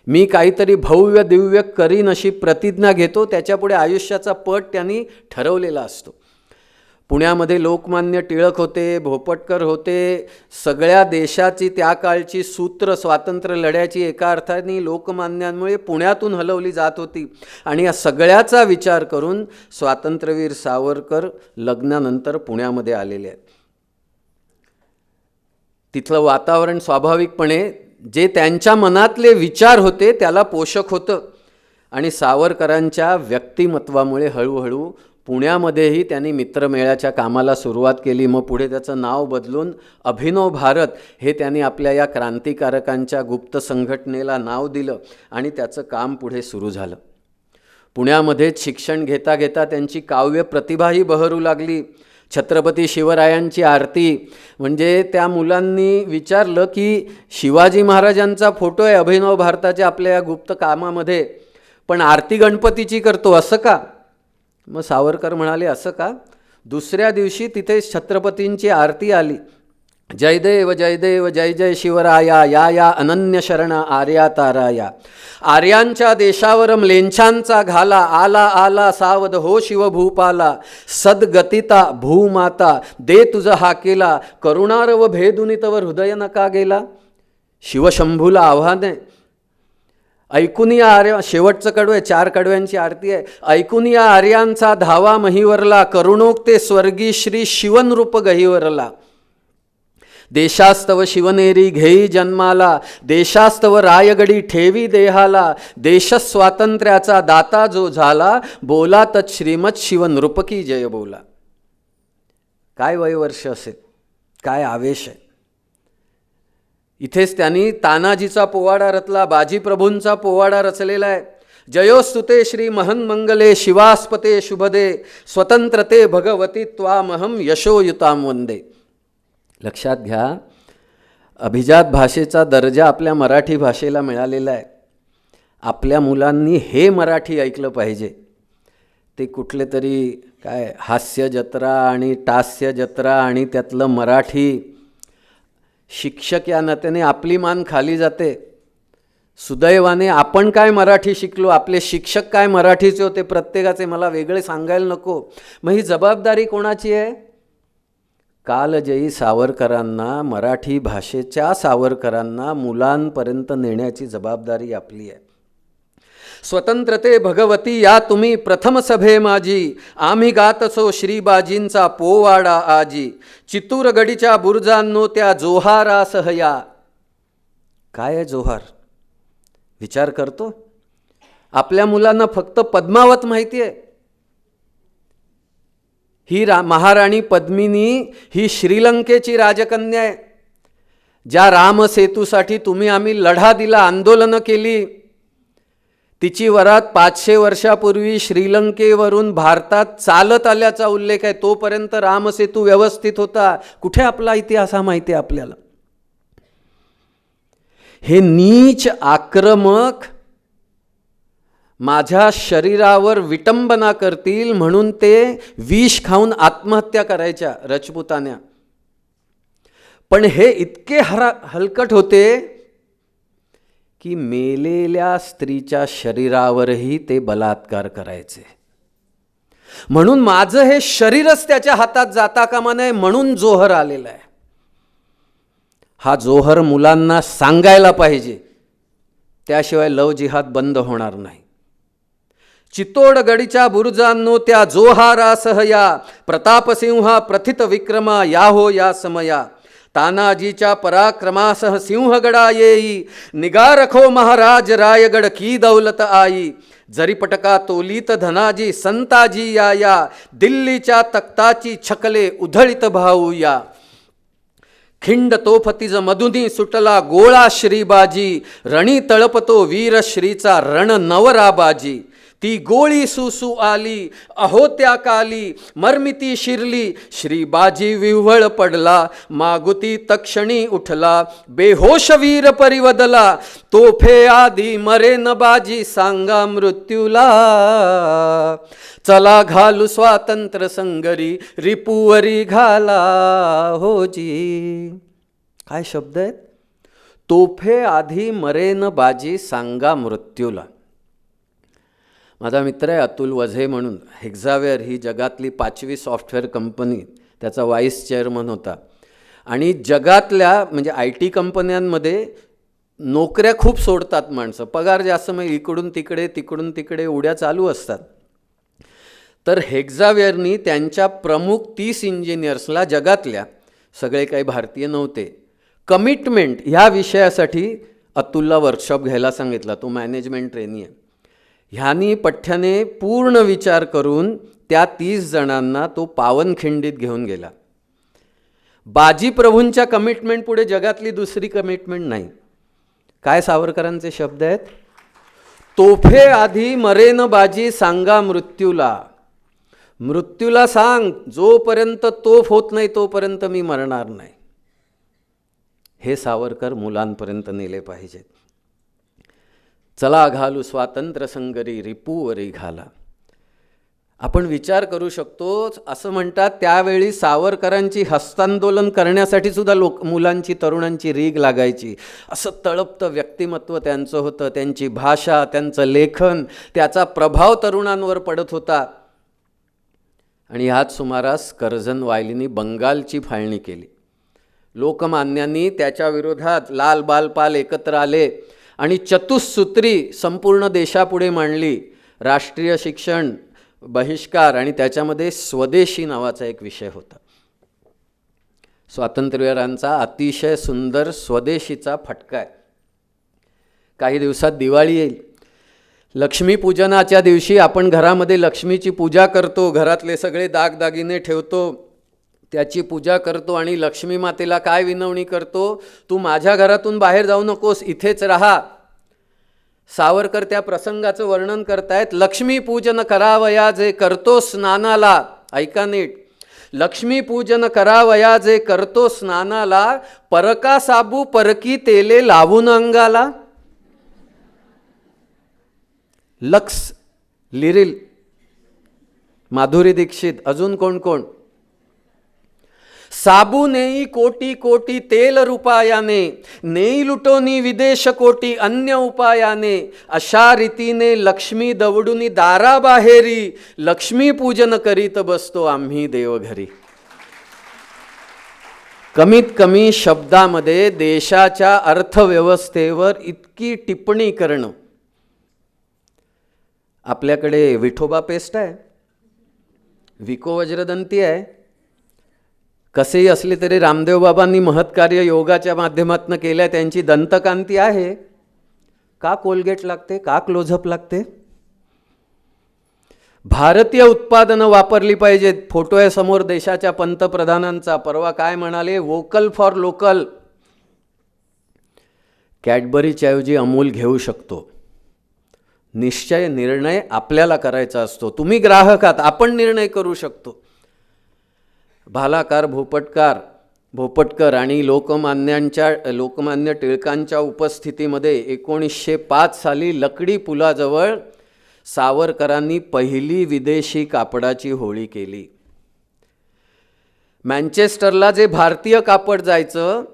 Speaker 5: मी काहीतरी भव्य दिव्य करीन अशी प्रतिज्ञा घेतो, त्याच्यापुढे आयुष्याचा पट त्यांनी ठरवलेला असतो. पुण्यामध्ये लोकमान्य टिळक होते, भोपटकर होते. सगळ्या देशाची त्या काळची सूत्र स्वातंत्र्य लढ्याची एका अर्थाने लोकमान्यांमुळे पुण्यातून हलवली जात होती. आणि या सगळ्याचा विचार करून स्वातंत्र्यवीर सावरकर लग्नानंतर पुण्यामध्ये आलेले आहेत. तिथलं वातावरण स्वाभाविकपणे जे त्यांच्या मनातले विचार होते त्याला पोषक होतं. आणि सावरकरांच्या व्यक्तिमत्वामुळे हळूहळू पुण्यामध्येही त्यांनी मित्रमेळ्याच्या कामाला सुरुवात केली. मग पुढे त्याचं नाव बदलून अभिनव भारत हे त्यांनी आपल्या या क्रांतिकारकांच्या गुप्त संघटनेला नाव दिलं आणि त्याचं काम पुढे सुरू झालं. पुण्यामध्येच शिक्षण घेता घेता त्यांची काव्य प्रतिभाही बहरू लागली. छत्रपती शिवरायांची आरती, म्हणजे त्या मुलांनी विचारलं की शिवाजी महाराजांचा फोटो आहे अभिनव भारताच्या आपल्या या गुप्त कामामध्ये, पण आरती गणपतीची करतो असं का? मग सावरकर म्हणाले असं का? दुसऱ्या दिवशी तिथे छत्रपतींची आरती आली. जयदेव जयदेव जय जय शिवराया, या या अनन्य शरण आर्या ताराया. आर्यांच्या देशावर म्लेच्छांचा घाला, आला आला सावध हो शिवभूपाला. सद्गतिता भूमाता दे तुझ हाकेला, करुणारव भेदुनी तव हृदय नका गेला. शिवशंभूला आव्हान आहे, ऐकून या आर्या, शेवटचं कडवं आहे, 4 कडव्यांची आरती आहे. ऐकून या आर्यांचा धावा महिवरला, करुणोक्ते स्वर्गी श्री शिवनरूप गहिवरला. देशास्तव शिवनेरी घेई जन्माला, देशास्तव रायगडी ठेवी देहाला. देश स्वातंत्र्याचा दाता जो झाला, बोला तत् श्रीमत शिवनृपकी जय बोला. काय वयवर्ष असेल, काय आवेश आहे. इथेच त्यांनी तानाजीचा पोवाडा रचला, बाजीप्रभूंचा पोवाडा रचलेला आहे. जयोस्तुते श्री महन मंगले शिवास्पते शुभदे, स्वतंत्रते भगवती त्वामहम यशोयुताम वंदे. लक्षात घ्या, अभिजात भाषेचा दर्जा आपल्या मराठी भाषेला मिळालेला आहे. आपल्या मुलांनी हे मराठी ऐकलं पाहिजे. ते कुठले तरी काय हास्य जत्रा आणि टास्य जत्रा आणि त्यातलं मराठी, शिक्षक या नात्याने आपली मान खाली जाते. सुदैवाने आपण काय मराठी शिकलो, आपले शिक्षक काय मराठीचे होते प्रत्येकाचे, मला वेगळे सांगायला नको. मग ही जबाबदारी कोणाची आहे? कालजयी सावरकरांना, मराठी भाषेच्या सावरकरांना मुलांपर्यंत नेण्याची जबाबदारी आपली आहे. स्वतंत्रते भगवती या तुम्ही प्रथम सभे माझी, आम्ही गातसो श्रीबाजींचा पोवाडा आजी. चित्तूरगडीच्या बुरुजांनो त्या जोहारासह या. काय आहे जोहार? विचार करतो. आपल्या मुलांना फक्त पद्मावत माहिती आहे. ही महाराणी पद्मिनी ही श्रीलंकेची राजकन्या आहे, ज्या रामसेतूसाठी तुम्ही आम्ही लढा दिला, आंदोलनं केली. तिची वरात 500 वर्षापूर्वी श्रीलंकेवरून भारतात चालत आल्याचा उल्लेख आहे. तोपर्यंत रामसेतू व्यवस्थित होता. कुठे आपला इतिहास हा माहिती आहे आपल्याला. हे नीच आक्रमक माझ्या शरीरावर विटंबना करतील म्हणून ते विष खाऊन आत्महत्या करायच्या रजपुतान्या. पण हे इतके हलकट होते की मेलेल्या स्त्रीच्या शरीरावरही ते बलात्कार करायचे. म्हणून माझं हे शरीरच त्याच्या हातात जाता कामा नये म्हणून जोहर आलेला आहे. हा जोहर मुलांना सांगायला पाहिजे, त्याशिवाय लव जिहाद बंद होणार नाही. चित्तोडगडीच्या बुरुजांनो त्या जोहारासह या, प्रतापसिंहा प्रथित विक्रमा या हो या समया. तानाजीच्या पराक्रमासह सिंहगडा येई, निगा रखो महाराज रायगड की दौलत आई. जरीपटका तोलीत धनाजी संताजी या या, दिल्लीच्या तख्ताची छकले उधळीत भाऊ या. खिंड तोफतीज मधुनी सुटला गोळा श्रीबाजी, रणी तळपतो वीर श्रीचा रण नवराबाजी. ती गोळी सुसू आली, अहो त्या काली मर्मिती शिरली, श्री बाजी विव्हळ पडला, मागुती तक्षणी उठला, बेहोश वीर परिवदला, तोफे आधी मरे न बाजी सांगा मृत्यूला, चला घालू स्वातंत्र्य संगरी, रिपुवरी घाला होजी. काय शब्द आहेत? तोफे आधी मरे न बाजी सांगा मृत्यूला. माझा मित्र आहे अतुल वझे म्हणून, हेक्झावेअर ही जगातली 5वी सॉफ्टवेअर कंपनी, त्याचा व्हाईस चेअरमन होता. आणि जगातल्या म्हणजे IT कंपन्यांमध्ये नोकऱ्या खूप सोडतात माणसं, पगार जास्त, मग इकडून तिकडे उड्या चालू असतात. तर हेक्झावेअरनी त्यांच्या प्रमुख 30 इंजिनियर्सला, जगातल्या, सगळे काही भारतीय नव्हते, कमिटमेंट ह्या विषयासाठी अतुलला वर्कशॉप घ्यायला सांगितला. तो मॅनेजमेंट ट्रेनी आहे. ह्यानी पठ्ठ्याने पूर्ण विचार करून त्या 30 जणांना तो पावनखिंडीत घेऊन गेला. बाजी प्रभूंच्या कमिटमेंट पुढे जगातली दुसरी कमिटमेंट नाही. काय सावरकरांचे शब्द आहेत? तोफे आधी मरे न बाजी सांगा मृत्यूला. मृत्यूला सांग, जोपर्यंत तोफ होत नाही तोपर्यंत मी मरणार नाही. हे सावरकर मुलांपर्यंत नेले पाहिजेत. चला घालू स्वातंत्र्य संगरी, रिपुवरी घाला. आपण विचार करू शकतो. असं म्हणतात त्यावेळी सावरकरांची हस्तांदोलन करण्यासाठी सुद्धा मुलांची, तरुणांची रीग लागायची. असं तळपतं व्यक्तिमत्व त्यांचं होतं, त्यांची भाषा, त्यांचं लेखन, त्याचा प्रभाव तरुणांवर पडत होता. आणि ह्याच सुमारास कर्झन वायलींनी बंगालची फाळणी केली. लोकमान्यांनी त्याच्या विरोधात लाल बाल पाल एकत्र आले आणि चतुसूत्री संपूर्ण देशापुढे मांडली. राष्ट्रीय शिक्षण बहिष्कार, आणि त्याच्यामध्ये स्वदेशी नावाचा एक विषय होता. स्वातंत्र्यवीरांचा अतिशय सुंदर स्वदेशीचा फटका आहे. काही दिवसात दिवाळी येईल. लक्ष्मीपूजनाच्या दिवशी आपण घरामध्ये लक्ष्मीची पूजा करतो, घरातले सगळे दागदागिने ठेवतो, त्याची पूजा करतो आणि लक्ष्मी मातेला काय विनवणी करतो? तू माझ्या घरातून बाहेर जाऊ नकोस, इथेच राहा. सावरकर त्या प्रसंगाचं वर्णन करतायत. लक्ष्मीपूजन करावया जे करतो स्नानाला. ऐका नीट. लक्ष्मीपूजन करावया जे करतो स्नानाला, परका साबू परकी तेले लावून अंगाला. लक्स, लिरिल, माधुरी दीक्षित, अजून कोण कोण? साबू नेई कोटी कोटी तेल रुपायाने, नेई लुटोनी विदेश कोटी अन्य उपायाने, अशा रीतीने लक्ष्मी दवडूनी दाराबाहेरी, लक्ष्मी पूजन करीत बसतो आम्ही देवघरी. कमीत कमी शब्दामध्ये देशाच्या अर्थव्यवस्थेवर इतकी टिप्पणी करणं. आपल्याकडे विठोबा पेस्ट आहे, विको वज्रदंती आहे. कसेही असले तरी रामदेव बाबांनी महत्कार्य योगाच्या माध्यमातून केलं आहे. त्यांची दंतकांती आहे. का कोलगेट लागते? का क्लोजअप लागते? भारतीय उत्पादनं वापरली पाहिजेत. फोटो आहे समोर देशाच्या पंतप्रधानांचा. परवा काय म्हणाले? Vocal for local. कॅडबरीच्या ऐवजी अमूल घेऊ शकतो. निश्चय, निर्णय आपल्याला करायचा असतो. तुम्ही ग्राहक आहात, आपण निर्णय करू शकतो. भालाकार भोपटकर आणि लोकमान्य टिळकांच्या उपस्थितीमध्ये 1905 साली लकडी पुलाजवळ सावरकरांनी पहिली विदेशी कापडाची होळी केली. मँचेस्टरला जे भारतीय कापड जायचं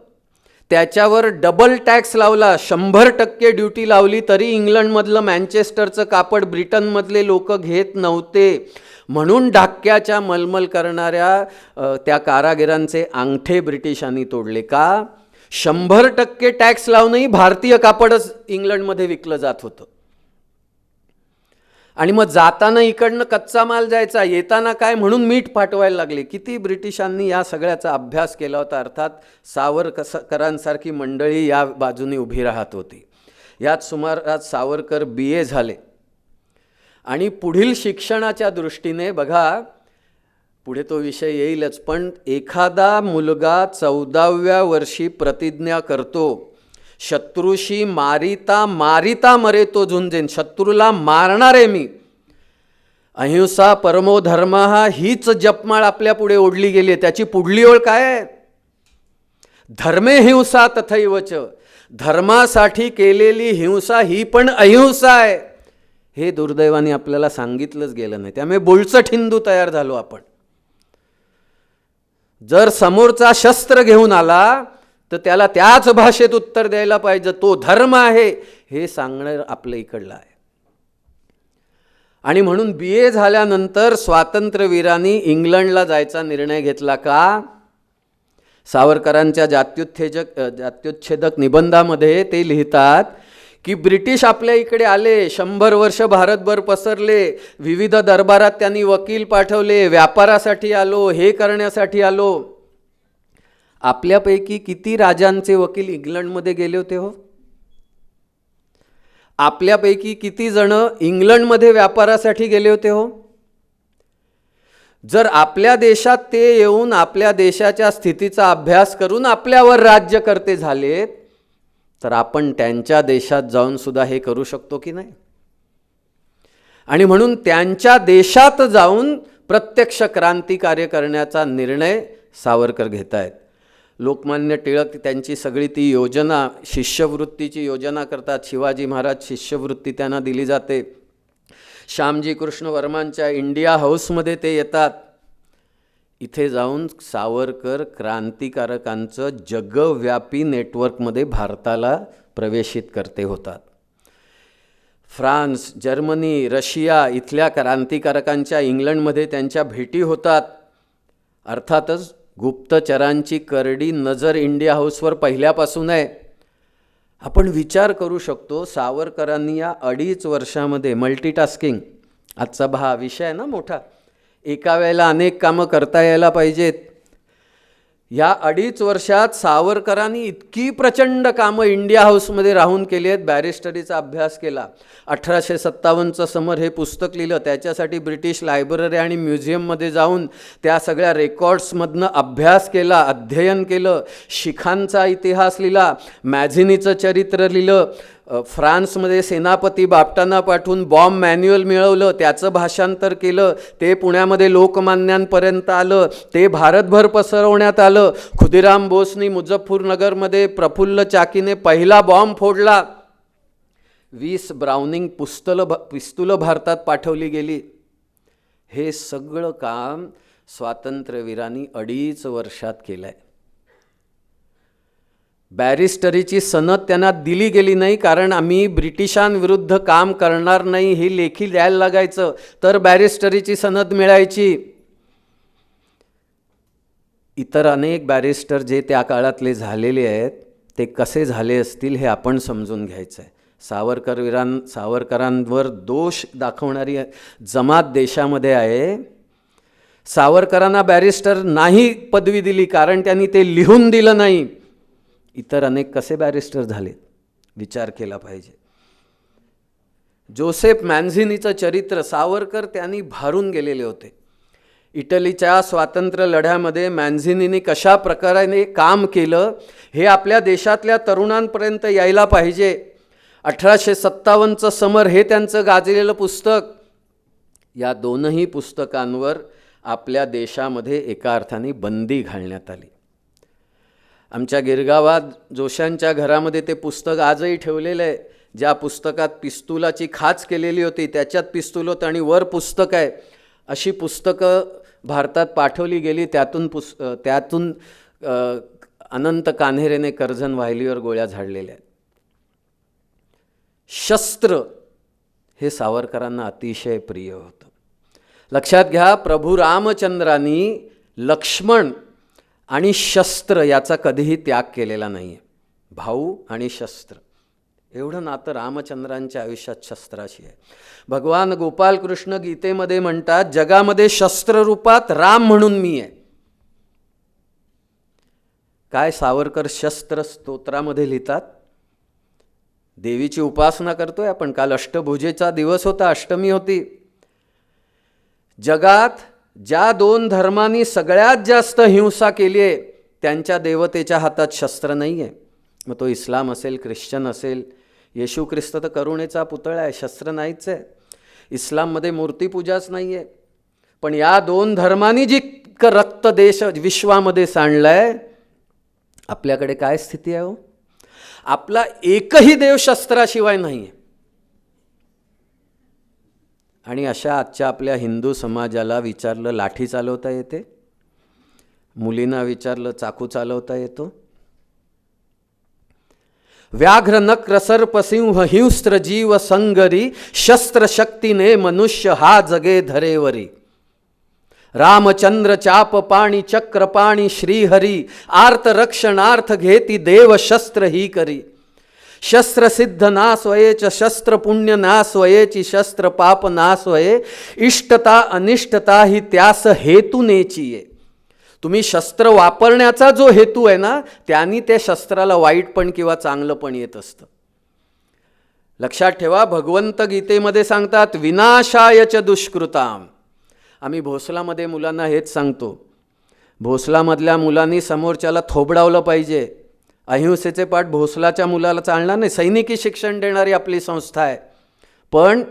Speaker 5: त्याच्यावर डबल टॅक्स लावला. 100% ड्युटी लावली तरी इंग्लंडमधलं मँचेस्टरचं कापड ब्रिटनमधले लोक घेत नव्हते. म्हणून ढाक्याच्या मलमल करणाऱ्या त्या कारागिरांचे अंगठे ब्रिटिशांनी तोडले. का? 100% टॅक्स लावूनही भारतीय कापडच इंग्लंडमध्ये विकलं जात होतं. आणि मग जाताना इकडनं कच्चा माल जायचा, येताना काय? म्हणून मीठ पाठवायला लागले. किती ब्रिटिशांनी या सगळ्याचा अभ्यास केला होता. अर्थात सावरकरांसारखी मंडळी या बाजूने उभी राहत होती. याच सुमारात सावरकर BA झाले. आणि पुढील शिक्षणाच्या दृष्टीने बघा, पुढे तो विषय येईलच, पण एखादा मुलगा 14व्या वर्षी प्रतिज्ञा करतो, शत्रूशी मारिता मारिता मरे तो झुंजेन, शत्रूला मारणार आहे मी, अहिंसा परमो धर्म हीच जपमाळ आपल्या पुढे ओढली गेली आहे. त्याची पुढली ओळ काय आहे? धर्मे हिंसा तथैवच. धर्मासाठी केलेली हिंसा ही पण अहिंसा आहे, हे दुर्दैवाने आपल्याला सांगितलंच गेलं नाही. त्यामुळे बोलचट हिंदू तयार झालो आपण. जर समोरचा शस्त्र घेऊन आला तर त्याला त्याच भाषेत उत्तर द्यायला पाहिजे. तो धर्म आहे हे सांगणं आपल्या इकडलं आहे. आणि म्हणून BA झाल्यानंतर स्वातंत्र्यवीरांनी इंग्लंडला जायचा निर्णय घेतला. का? सावरकरांच्या जात्युच्छेदक निबंधामध्ये ते लिहितात की ब्रिटिश आपल्या इकडे आले, 100 वर्ष भारतभर पसरले, विविध दरबारात त्यांनी वकील पाठवले, व्यापारासाठी आलो, हे करण्यासाठी आलो. आपल्यापैकी किती राजांचे वकील इंग्लंडमध्ये गेले होते हो? आपल्यापैकी किती जण इंग्लंडमध्ये व्यापारासाठी गेले होते हो? जर आपल्या देशात ते येऊन आपल्या देशाच्या स्थितीचा अभ्यास करून आपल्यावर राज्यकर्ते झालेत, तर आपण त्यांच्या देशात जाऊन सुद्धा हे करू शकतो की नाही? आणि म्हणून त्यांच्या देशात जाऊन प्रत्यक्ष क्रांतिकार्य करण्याचा निर्णय सावरकर घेत आहेत. लोकमान्य टिळक त्यांची सगळी ती योजना, शिष्यवृत्तीची योजना करतात. शिवाजी महाराज शिष्यवृत्ती त्यांना दिली जाते. श्यामजी कृष्ण वर्मांच्या इंडिया हाऊसमध्ये ते येतात. इथे जाऊन सावरकर क्रांतिकारकांचं जगव्यापी नेटवर्कमध्ये भारताला प्रवेशित करते होतात. फ्रान्स, जर्मनी, रशिया इथल्या क्रांतिकारकांच्या इंग्लंडमध्ये त्यांच्या भेटी होतात. अर्थातच गुप्तचरांची करडी नजर इंडिया हाऊसवर पहिल्यापासून आहे. आपण विचार करू शकतो, सावरकरांनी या 2.5 वर्षामध्ये मल्टीटास्किंग, आजचा विषय आहे ना मोठा, एका वेळेला अनेक कामं करता यायला पाहिजेत. या 2.5 वर्षात सावरकरांनी इतकी प्रचंड कामं इंडिया हाऊसमध्ये राहून केली आहेत. बॅरिस्टरीचा अभ्यास केला. 1857चं समर हे पुस्तक लिहिलं. त्याच्यासाठी ब्रिटिश लायब्ररी आणि म्युझियममध्ये जाऊन त्या सगळ्या रेकॉर्ड्समधनं अभ्यास केला, अध्ययन केलं. शिखांचा इतिहास लिहिला, मॅझिनीचं चरित्र लिहिलं. फ्रान्समध्ये सेनापती बापटांना पाठवून बॉम्ब मॅन्युअल मिळवलं, त्याचं भाषांतर केलं. ते पुण्यामध्ये लोकमान्यांपर्यंत आलं, ते भारतभर पसरवण्यात आलं. खुदिराम बोसनी मुझफ्फरनगरमध्ये प्रफुल्ल चाकीने पहिला बॉम्ब फोडला. 20 ब्राउनिंग पिस्तुलं भारतात पाठवली गेली. हे सगळं काम स्वातंत्र्यवीरांनी 2.5 वर्षात केलं आहे. बॅरिस्टरीची सनद त्यांना दिली गेली नाही, कारण आम्ही ब्रिटिशांविरुद्ध काम करणार नाही हे लेखी द्यायला लागायचं, तर बॅरिस्टरीची सनद मिळायची. इतर अनेक बॅरिस्टर जे त्या काळातले झालेले आहेत ते कसे झाले असतील हे आपण समजून घ्यायचं आहे. सावरकरांवर दोष दाखवणारी जमात देशामध्ये आहे. सावरकरांना बॅरिस्टर नाही पदवी दिली कारण त्यांनी ते लिहून दिलं नाही. इतर अनेक कसे बॅरिस्टर झालेत विचार केला पाहिजे. जोसेफ मॅन्झिनीचं चरित्र सावरकर त्यांनी भारून गेलेले होते. इटलीच्या स्वातंत्र्य लढ्यामध्ये मॅन्झिनीने कशा प्रकारे काम केलं हे आपल्या देशातल्या तरुणांपर्यंत यायला पाहिजे. 1857चं समर हे त्यांचं गाजलेलं पुस्तक. या दोनही पुस्तकांवर आपल्या देशामध्ये एका अर्थाने बंदी घालण्यात आली. आमच्या गिरगावात जोशांच्या घरामध्ये ते पुस्तक आजही ठेवलेलं आहे. ज्या पुस्तकात पिस्तुलाची खाच केलेली होती त्याच्यात पिस्तूल होतं आणि वर पुस्तक आहे. अशी पुस्तकं भारतात पाठवली गेली. त्यातून अनंत कान्हेरेने कर्झन वाहिलीवर गोळ्या झाडलेल्या आहेत. शस्त्र हे सावरकरांना अतिशय प्रिय होतं. लक्षात घ्या, प्रभू रामचंद्रांनी लक्ष्मण आणि शस्त्र याचा कधीही त्याग केलेला नाही आहे. भाऊ आणि शस्त्र एवढं नातं रामचंद्रांच्या आयुष्यात शस्त्राशी आहे. भगवान गोपालकृष्ण गीतेमध्ये म्हणतात, जगामध्ये शस्त्ररूपात राम म्हणून मी आहे. काय सावरकर शस्त्र स्तोत्रामध्ये लिहितात. देवीची उपासना करतोय आपण. काल अष्टभुजेचा दिवस होता, अष्टमी होती. जगात ज्या 2 धर्मांनी सगळ्यात जास्त हिंसा केली आहे त्यांच्या देवतेच्या हातात शस्त्र नाही आहे. मग तो इस्लाम असेल, ख्रिश्चन असेल. येशू ख्रिस्त तर करुणेचा पुतळा आहे, शस्त्र नाहीच आहे. इस्लाममध्ये मूर्तीपूजाच नाही आहे. पण या दोन धर्मांनी जितकं रक्त देश विश्वामध्ये सांडलंय, आपल्याकडे काय स्थिती आहे हो? आपला एकही देव शस्त्राशिवाय नाही आहे. आणि अशा आजच्या आपल्या हिंदू समाजाला विचारलं लाठी चालवता येते, मुलींना विचारलं चाकू चालवता येतो. व्याघ्र नक्र सर्प सिंह हिंस्त्र जीव संगरी, शस्त्र शक्तीने मनुष्य हा जगे धरेवरी. रामचंद्र चाप पाणी चक्र पाणी श्रीहरी, आर्त रक्षणार्थ घेती देव शस्त्र ही करी. शस्त्र सिद्ध नास वयेच शस्त्र पुण्य नास वयेची, शस्त्र पाप नास वये इष्टता अनिष्टता ही त्यास हेतूनेची आहे. तुम्ही शस्त्र वापरण्याचा जो हेतू आहे ना, त्यांनी त्या शस्त्राला वाईट पण किंवा चांगलं पण येत असतं. लक्षात ठेवा, भगवंत गीतेमध्ये सांगतात विनाशायच दुष्कृताम. आम्ही भोसलामध्ये मुलांना हेच सांगतो. भोसलामधल्या मुलांनी समोरच्याला थोबडावलं पाहिजे. अहिंसेचे पाठ भोसलाच्या मुलाला चालणार नाही. सैनिकी शिक्षण देणारी आपली संस्था आहे. पण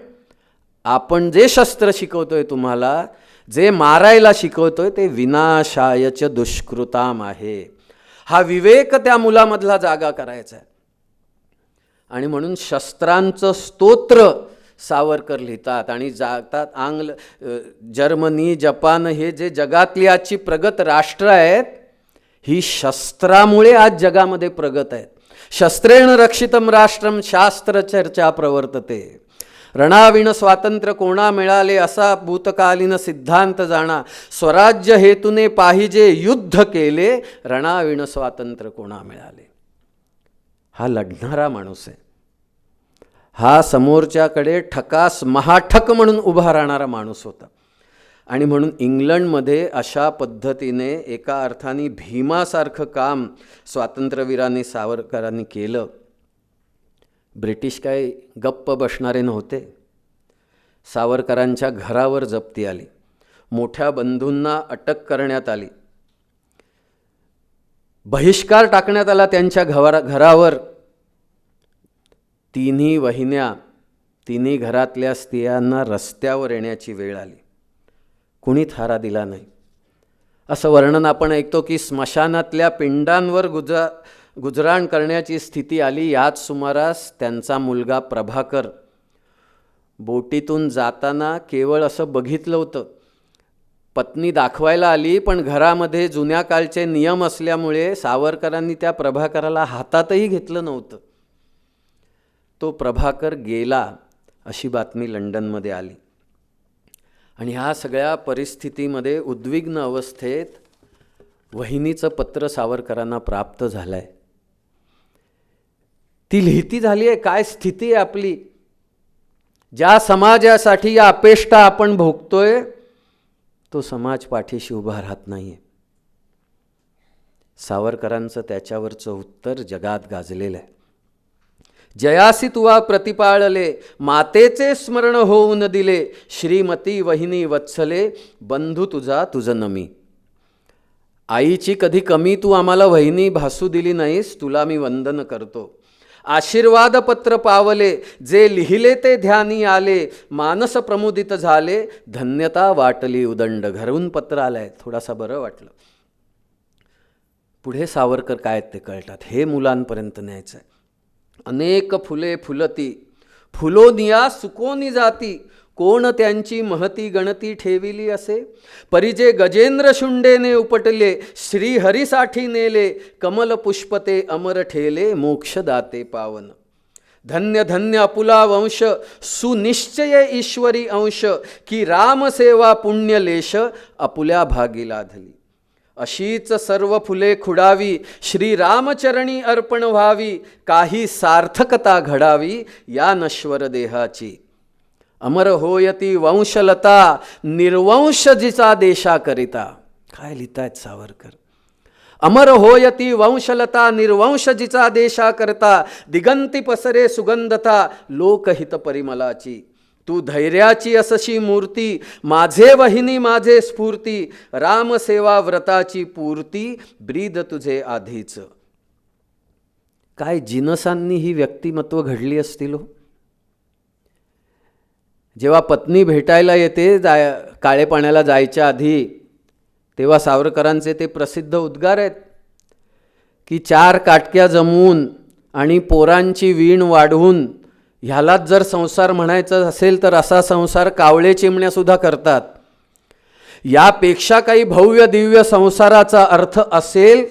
Speaker 5: आपण जे शस्त्र शिकवतोय, तुम्हाला जे मारायला शिकवतोय, ते विनाशायच दुष्कृताम आहे. हा विवेक त्या मुलामधला जागा करायचा आहे. आणि म्हणून शस्त्रांचं स्तोत्र सावरकर लिहितात आणि जातात. जर्मनी, जपान हे जे जगातली आजची प्रगत राष्ट्र आहेत, ही शस्त्रामुळे आज जगामध्ये प्रगत आहेत. शस्त्रेण रक्षितम राष्ट्रम शास्त्र चर्चा प्रवर्तते. रणाविण स्वातंत्र्य कोणा मिळाले असा भूतकालीन सिद्धांत जाणा. स्वराज्य हेतूने पाहिजे युद्ध केले, रणाविण स्वातंत्र्य कोणा मिळाले. हा लढणारा माणूस आहे. हा समोरच्याकडे ठकास महाठक म्हणून उभा राहणारा माणूस होता. आणि म्हणून इंग्लंडमध्ये अशा पद्धतीने एका अर्थाने भीमासारखं काम स्वातंत्र्यवीरांनी सावरकरांनी केलं. ब्रिटिश काय गप्प बसणारे नव्हते. सावरकरांच्या घरावर जप्ती आली, मोठ्या बंधूंना अटक करण्यात आली, बहिष्कार टाकण्यात आला त्यांच्या घरावर. तिन्ही वहिन्या, तिन्ही घरातल्या स्त्रियांना रस्त्यावर येण्याची वेळ आली. कुणी थारा दिला नाही. असं वर्णन आपण ऐकतो की स्मशानातल्या पिंडांवर गुजराण करण्याची स्थिती आली. याच सुमारास त्यांचा मुलगा प्रभाकर बोटीतून जाताना केवळ असं बघितलं होतं. पत्नी दाखवायला आली, पण घरामध्ये जुन्या काळचे नियम असल्यामुळे सावरकरांनी त्या प्रभाकराला हातातही घेतलं नव्हतं. तो प्रभाकर गेला अशी बातमी लंडनमध्ये आली. आणि ह्या सगळ्या परिस्थितीमध्ये उद्विग्न अवस्थेत वहिनीचं पत्र सावरकरांना प्राप्त झालं आहे. ती लिहिती झाली आहे, काय स्थिती आहे आपली. ज्या समाजासाठी या अपेष्टा आपण भोगतोय, तो समाज पाठीशी उभा राहत नाही आहे. सावरकरांचं त्याच्यावरचं उत्तर जगात गाजलेलं आहे. जयासी तुवा प्रतिपाळले, मातेचे स्मरण होऊन दिले, श्रीमती वहिनी वत्सले, बंधू तुझा तुझ नमी. आईची कधी कमी तू आम्हाला वहिनी भासू दिली नाहीस, तुला मी वंदन करतो. आशीर्वाद पत्र पावले, जे लिहिले ते ध्यानी आले, मानस प्रमुदित झाले, धन्यता वाटली उदंड. घरून पत्र आलंय, थोडासा बरं वाटलं. पुढे सावरकर काय ते कळतात, हे मुलांपर्यंत न्यायचं आहे. अनेक फुले फुलती, फुलोनिया सुकोनी जाती, कोण त्यांची महती गणती ठेविली असे. परिजे गजेंद्र शुंडेने उपटले, श्रीहरीसाठी नेले, कमल पुष्पते अमर ठेले, मोक्षदाते पावन. धन्य धन्य अपुला वंश, सुनिश्चय ईश्वरी अंश, की रामसेवा पुण्यलेश अपुल्या भागी लाधली. अशीच सर्व फुले खुडावी, श्रीरामचरणी अर्पण व्हावी, काही सार्थकता घडावी या नश्वर देहाची. अमर होयती वंशलता, निर्वंश जिचा देशाकरिता. काय लिहितायत सावरकर. अमर होयती वंशलता, निर्वंश जिचा देशाकरता, दिगंती पसरे सुगंधता, लोकहित परिमलाची. तू धैर्याची असशी मूर्ती, माझे वहिनी माझे स्फूर्ती, रामसेवा व्रताची पूर्ती, ब्रीद तुझे आधीच. काय जिनसांनी ही व्यक्तिमत्व घडली असतील हो. जेव्हा पत्नी भेटायला येते काळे पाण्याला जायच्या आधी, तेव्हा सावरकरांचे ते प्रसिद्ध उद्गार आहेत की 4 काटक्या जमवून आणि पोरांची वीण वाढवून ह्यालाच जर संसार म्हणायचं असेल तर असा संसार कावळे चिमण्यासुद्धा करतात. यापेक्षा काही भव्य दिव्य संसाराचा अर्थ असेल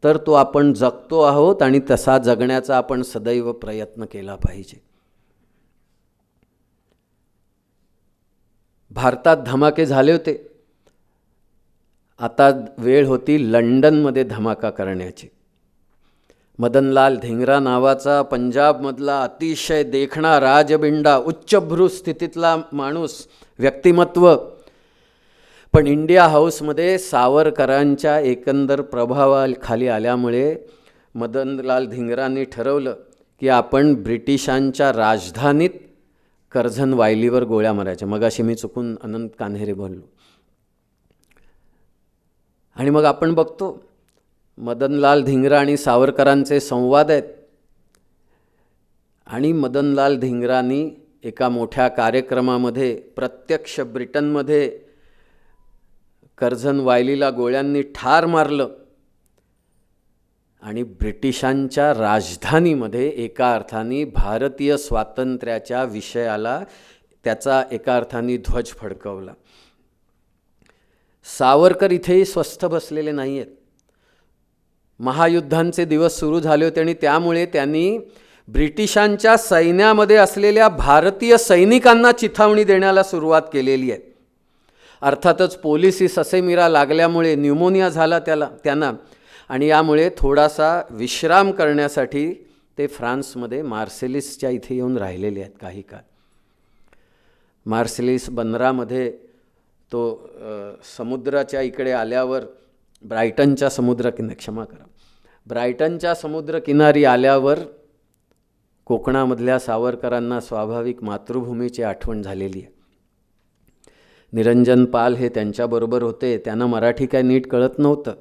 Speaker 5: तर तो आपण जगतो आहोत आणि तसा जगण्याचा आपण सदैव प्रयत्न केला पाहिजे. भारतात धमाके झाले होते, आता वेळ होती लंडनमध्ये धमाका करण्याची. मदनलाल धिंगरा नावाचा पंजाबमधला अतिशय देखणा राजबिंडा, उच्चभ्रू स्थितीतला माणूस, व्यक्तिमत्व, पण इंडिया हाऊसमध्ये सावरकरांच्या एकंदर प्रभावाखाली आल्यामुळे मदनलाल धिंगरांनी ठरवलं की आपण ब्रिटिशांच्या राजधानीत कर्झन वायलीवर गोळ्या मारायच्या. मगाशी मी चुकून अनंत कान्हेरे बोललो. आणि मग आपण बघतो मदनलाल धिंगरा आणि सावरकरांचे संवाद आहेत. आणि मदनलाल धिंगरांनी एका मोठ्या कार्यक्रमामध्ये प्रत्यक्ष ब्रिटनमध्ये कर्झन वायलीला गोळ्यांनी ठार मारलं आणि ब्रिटिशांच्या राजधानीमध्ये एका अर्थाने भारतीय स्वातंत्र्याच्या विषयाला त्याचा एका अर्थाने ध्वज फडकवला. सावरकर इथेही स्वस्थ बसलेले नाही आहेत. महायुद्धांचे दिवस सुरू झाले होते आणि त्यामुळे त्यांनी ब्रिटिशांच्या सैन्यामध्ये असलेल्या भारतीय सैनिकांना चिथावणी देण्याला सुरुवात केलेली आहे. अर्थातच पोलिसी ससेमिरा लागल्यामुळे न्यूमोनिया झाला त्यांना आणि यामुळे थोडासा विश्राम करण्यासाठी ते फ्रान्समध्ये मार्सेलिसच्या इथे येऊन राहिलेले आहेत काही काळ. मार्सेलिस बंदरामध्ये तो समुद्राच्या इकडे आल्यावर ब्रायटनच्या समुद्रकिनारी आल्यावर कोकणामधल्या सावरकरांना स्वाभाविक मातृभूमीची आठवण झालेली आहे. निरंजन पाल हे त्यांच्याबरोबर होते. त्यांना मराठी काय नीट कळत नव्हतं,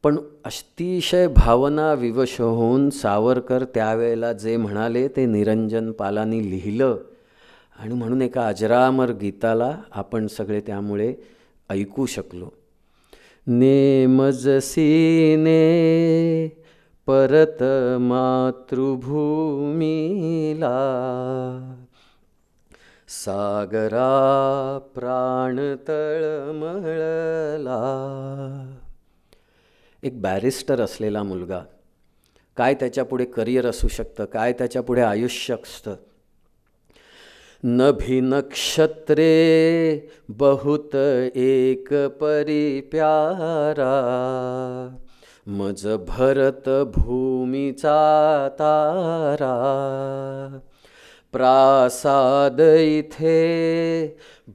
Speaker 5: पण अतिशय भावना विवश होऊन सावरकर त्यावेळेला जे म्हणाले ते निरंजन पालांनी लिहिलं आणि म्हणून एका अजरामर गीताला आपण सगळे त्यामुळे ऐकू शकलो. नेमजसीने परत मातृभूमीला, सागरा प्राण तळमळला. एक बॅरिस्टर असलेला मुलगा, काय त्याच्यापुढे करिअर असू शकतं, काय त्याच्यापुढे आयुष्य असतं. नभी नक्षत्रे बहुत एक परी प्यारा, मज भरत भूमीचा तारा. प्रासाद इथे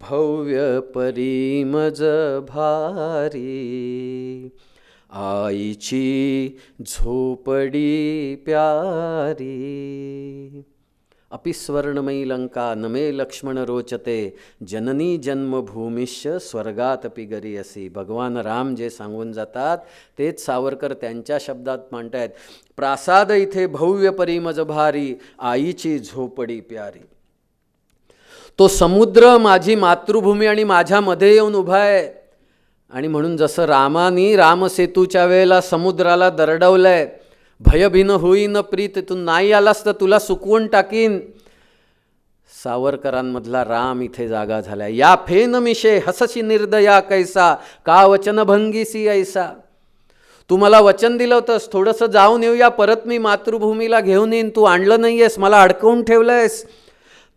Speaker 5: भव्य परी मज भारी, आईची झोपडी प्यारी. अपि स्वर्णमयी लंका नमे लक्ष्मण रोचते, जननी जन्मभूमिश्च स्वर्गातपि गरीयसी. भगवान राम जे सांगून जातात तेच सावरकर त्यांच्या शब्दात मांडतायत. प्रासाद इथे भव्य परी मज भारी, आईची झोपडी प्यारी. तो समुद्र माझी मातृभूमी आणि माझ्यामध्ये येऊन उभा आहे. आणि म्हणून जसं रामानी रामसेतूच्या वेळेला समुद्राला दरडवलंय, भयभीन होईन प्रीत, तू नाही आलास तर तुला सुकवून टाकीन, सावरकरांमधला राम इथे जागा झाला. या फेन मिशे हसशी निर्दया कैसा, का वचन भंगीसी ऐसा. तू मला वचन दिलं होतंस थोडंसं जाऊन येऊया, परत मी मातृभूमीला घेऊन येईन, तू आणलं नाही आहेस, मला अडकवून ठेवलंयस.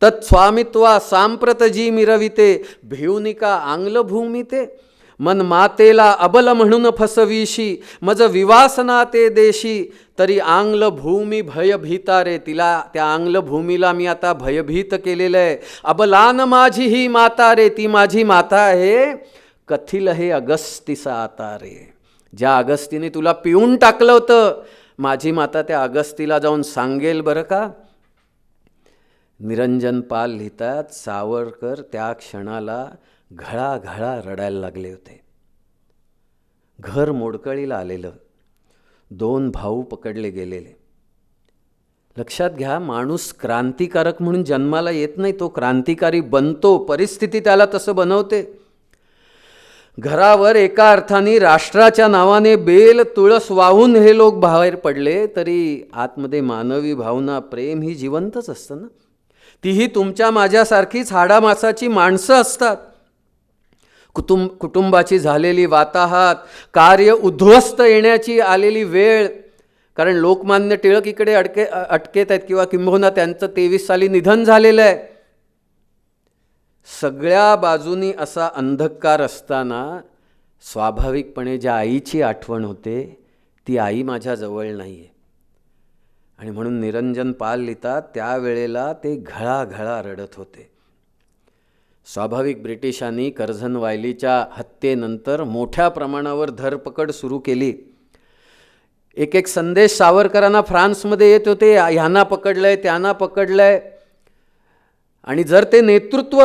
Speaker 5: तत् स्वामित्वा सांप्रत जी मिरविते, भिवनिका आंग्ल भूमी ते. मन मातेला अबल म्हणून फसवीशी, मज विवासना ते देशी. तरी आंग्ल भूमी भयभीता रे, तिला त्या आंग्ल भूमीला मी आता भयभीत केलेलं आहे. अबलान माझी ही माता रे, ती माझी माता आहे. कथिल हे अगस्तीसा आता रे, ज्या अगस्तीने तुला पिऊन टाकलं होतं, माझी माता त्या अगस्तीला जाऊन सांगेल बरं का. निरंजन पाल लिहितात, सावरकर त्या क्षणाला घळाघळा रडायला लागले होते. घर मोडकळीला आलेलं, 2 भाऊ पकडले गेलेले. लक्षात घ्या, माणूस क्रांतिकारक म्हणून जन्माला येत नाही, तो क्रांतिकारी बनतो, परिस्थिती त्याला तसं बनवते. घरावर एका अर्थाने राष्ट्राच्या नावाने बेल तुळस वाहून हे लोक बाहेर पडले, तरी आतमध्ये मानवी भावना, प्रेम ही जिवंतच असतं ना. तीही तुमच्या माझ्यासारखीच हाडामासाची माणसं असतात. कुटुंबाची झालेली वाताहात, कार्य उद्ध्वस्त येण्याची आलेली वेळ, कारण लोकमान्य टिळक इकडे अटकेत आहेत किंवा किंबहुना त्यांचं 23 साली निधन झालेलं आहे. सगळ्या बाजूनी असा अंधकार असताना स्वाभाविकपणे ज्या आईची आठवण होते, ती आई माझ्याजवळ नाही आहे. आणि म्हणून निरंजन पाल लिहितात, त्यावेळेला ते घळाघळा रडत होते. स्वाभाविक ब्रिटिशांनी कर्झन वायलीच्या हत्येनंतर मोठ्या प्रमाणावर धरपकड सुरू केली. एक एक संदेश सावरकरांना फ्रान्समध्ये येत होते, ह्यांना पकडलंय, त्यांना पकडलंय. आणि जर ते नेतृत्व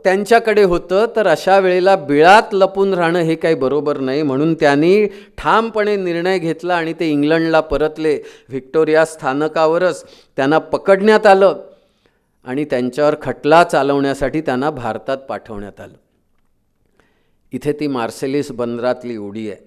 Speaker 5: त्यांच्याकडे होतं, तर अशा वेळेला बिळात लपून राहणं हे काही बरोबर नाही. म्हणून त्यांनी ठामपणे निर्णय घेतला आणि ते इंग्लंडला परतले. व्हिक्टोरिया स्थानकावरच त्यांना पकडण्यात आलं आणि त्यांच्यावर खटला चालवण्यासाठी त्यांना भारतात पाठवण्यात आलं. इथे ती मार्सेलिस बंदरातली उडी आहे.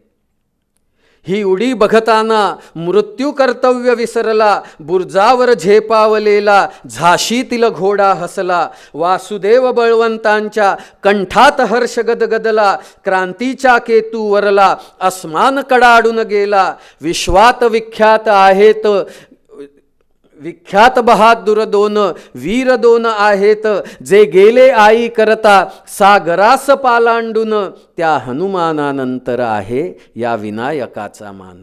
Speaker 5: ही उडी बघताना मृत्यू कर्तव्य विसरला, बुर्जावर झेपावलेला झाशीतील घोडा हसला. वासुदेव बळवंतांच्या कंठात हर्ष गदगदला, क्रांतीच्या केतू वरला, अस्मान कडाडून गेला. विश्वात विख्यात आहेत विख्यात बहादूर दोन, वीर दोन आहेत, जे गेले आई करता सागरास पालांडून. त्या हनुमानानंतर आहे या विनायकाचा मान.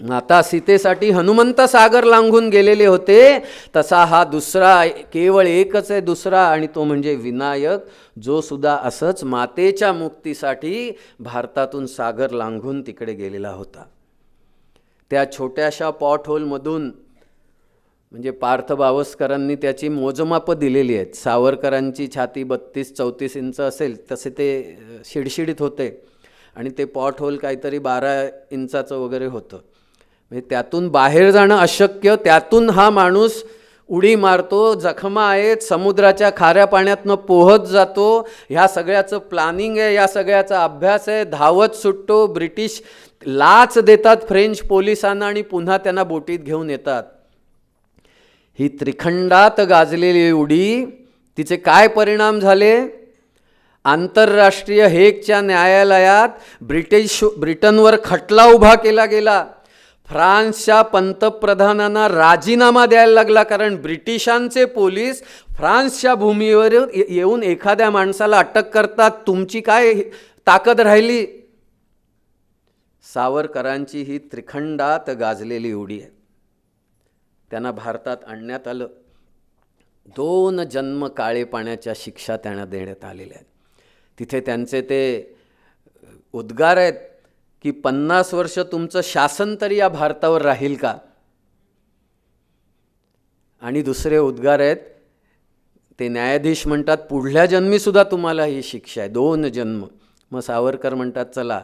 Speaker 5: माता सीतेसाठी हनुमंत सागर लांघून गेलेले होते, तसा हा दुसरा, केवळ एकच आहे दुसरा, आणि तो म्हणजे विनायक, जो सुद्धा असंच मातेच्या मुक्तीसाठी भारतातून सागर लांघून तिकडे गेलेला होता. त्या छोट्याशा पॉटहोलमधून, म्हणजे पार्थ बावस्करांनी त्याची मोजमापं दिलेली आहेत. सावरकरांची छाती 32-34 इंच असेल, तसे ते शिडशिडीत होते, आणि ते पॉट होल काहीतरी 12 इंचाचं वगैरे होतं. म्हणजे त्यातून बाहेर जाणं अशक्य. त्यातून हा माणूस उडी मारतो, जखमा आहेत, समुद्राच्या खाऱ्या पाण्यातनं पोहत जातो. ह्या सगळ्याचं प्लॅनिंग आहे, या सगळ्याचा अभ्यास आहे. धावत सुटतो. ब्रिटिश लाच देतात फ्रेंच पोलिसांना आणि पुन्हा त्यांना बोटीत घेऊन येतात. ही त्रिखंडात गाजलेली उडी, तिचे काय परिणाम झाले? आंतरराष्ट्रीय हेगच्या न्यायालयात ब्रिटनवर खटला उभा केला गेला. फ्रान्सच्या पंतप्रधानांना राजीनामा द्यायला लागला, कारण ब्रिटिशांचे पोलीस फ्रान्सच्या भूमीवर येऊन एखाद्या माणसाला अटक करतात. तुमची काय ताकद राहिली? सावरकरांची ही त्रिखंडात गाजलेली उडी आहे. त्यांना भारतात आणण्यात आलं. 2 जन्म काळे पाण्याच्या शिक्षा त्यांना देण्यात आलेल्या आहेत. तिथे त्यांचे ते उद्गार आहेत की 50 वर्ष तुमचं शासन तरी या भारतावर राहील का? आणि दुसरे उद्गार आहेत, ते न्यायाधीश म्हणतात पुढल्या जन्मीसुद्धा तुम्हाला ही शिक्षा आहे, 2 जन्म. मग सावरकर म्हणतात, चला,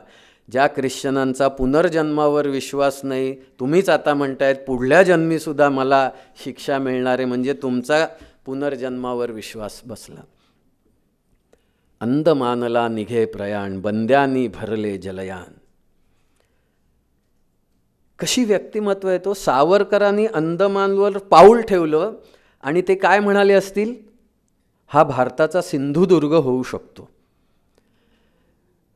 Speaker 5: ज्या ख्रिश्चनांचा पुनर्जन्मावर विश्वास नाही, तुम्हीच आता म्हणतायत पुढल्या जन्मीसुद्धा मला शिक्षा मिळणार आहे, म्हणजे तुमचा पुनर्जन्मावर विश्वास बसला. अंदमानला निघे प्रयाण, बंद्यांनी भरले जलयान. कशी व्यक्तिमत्व आहे तो. सावरकरांनी अंदमानवर पाऊल ठेवलं आणि ते काय म्हणाले असतील, हा भारताचा सिंधुदुर्ग होऊ शकतो.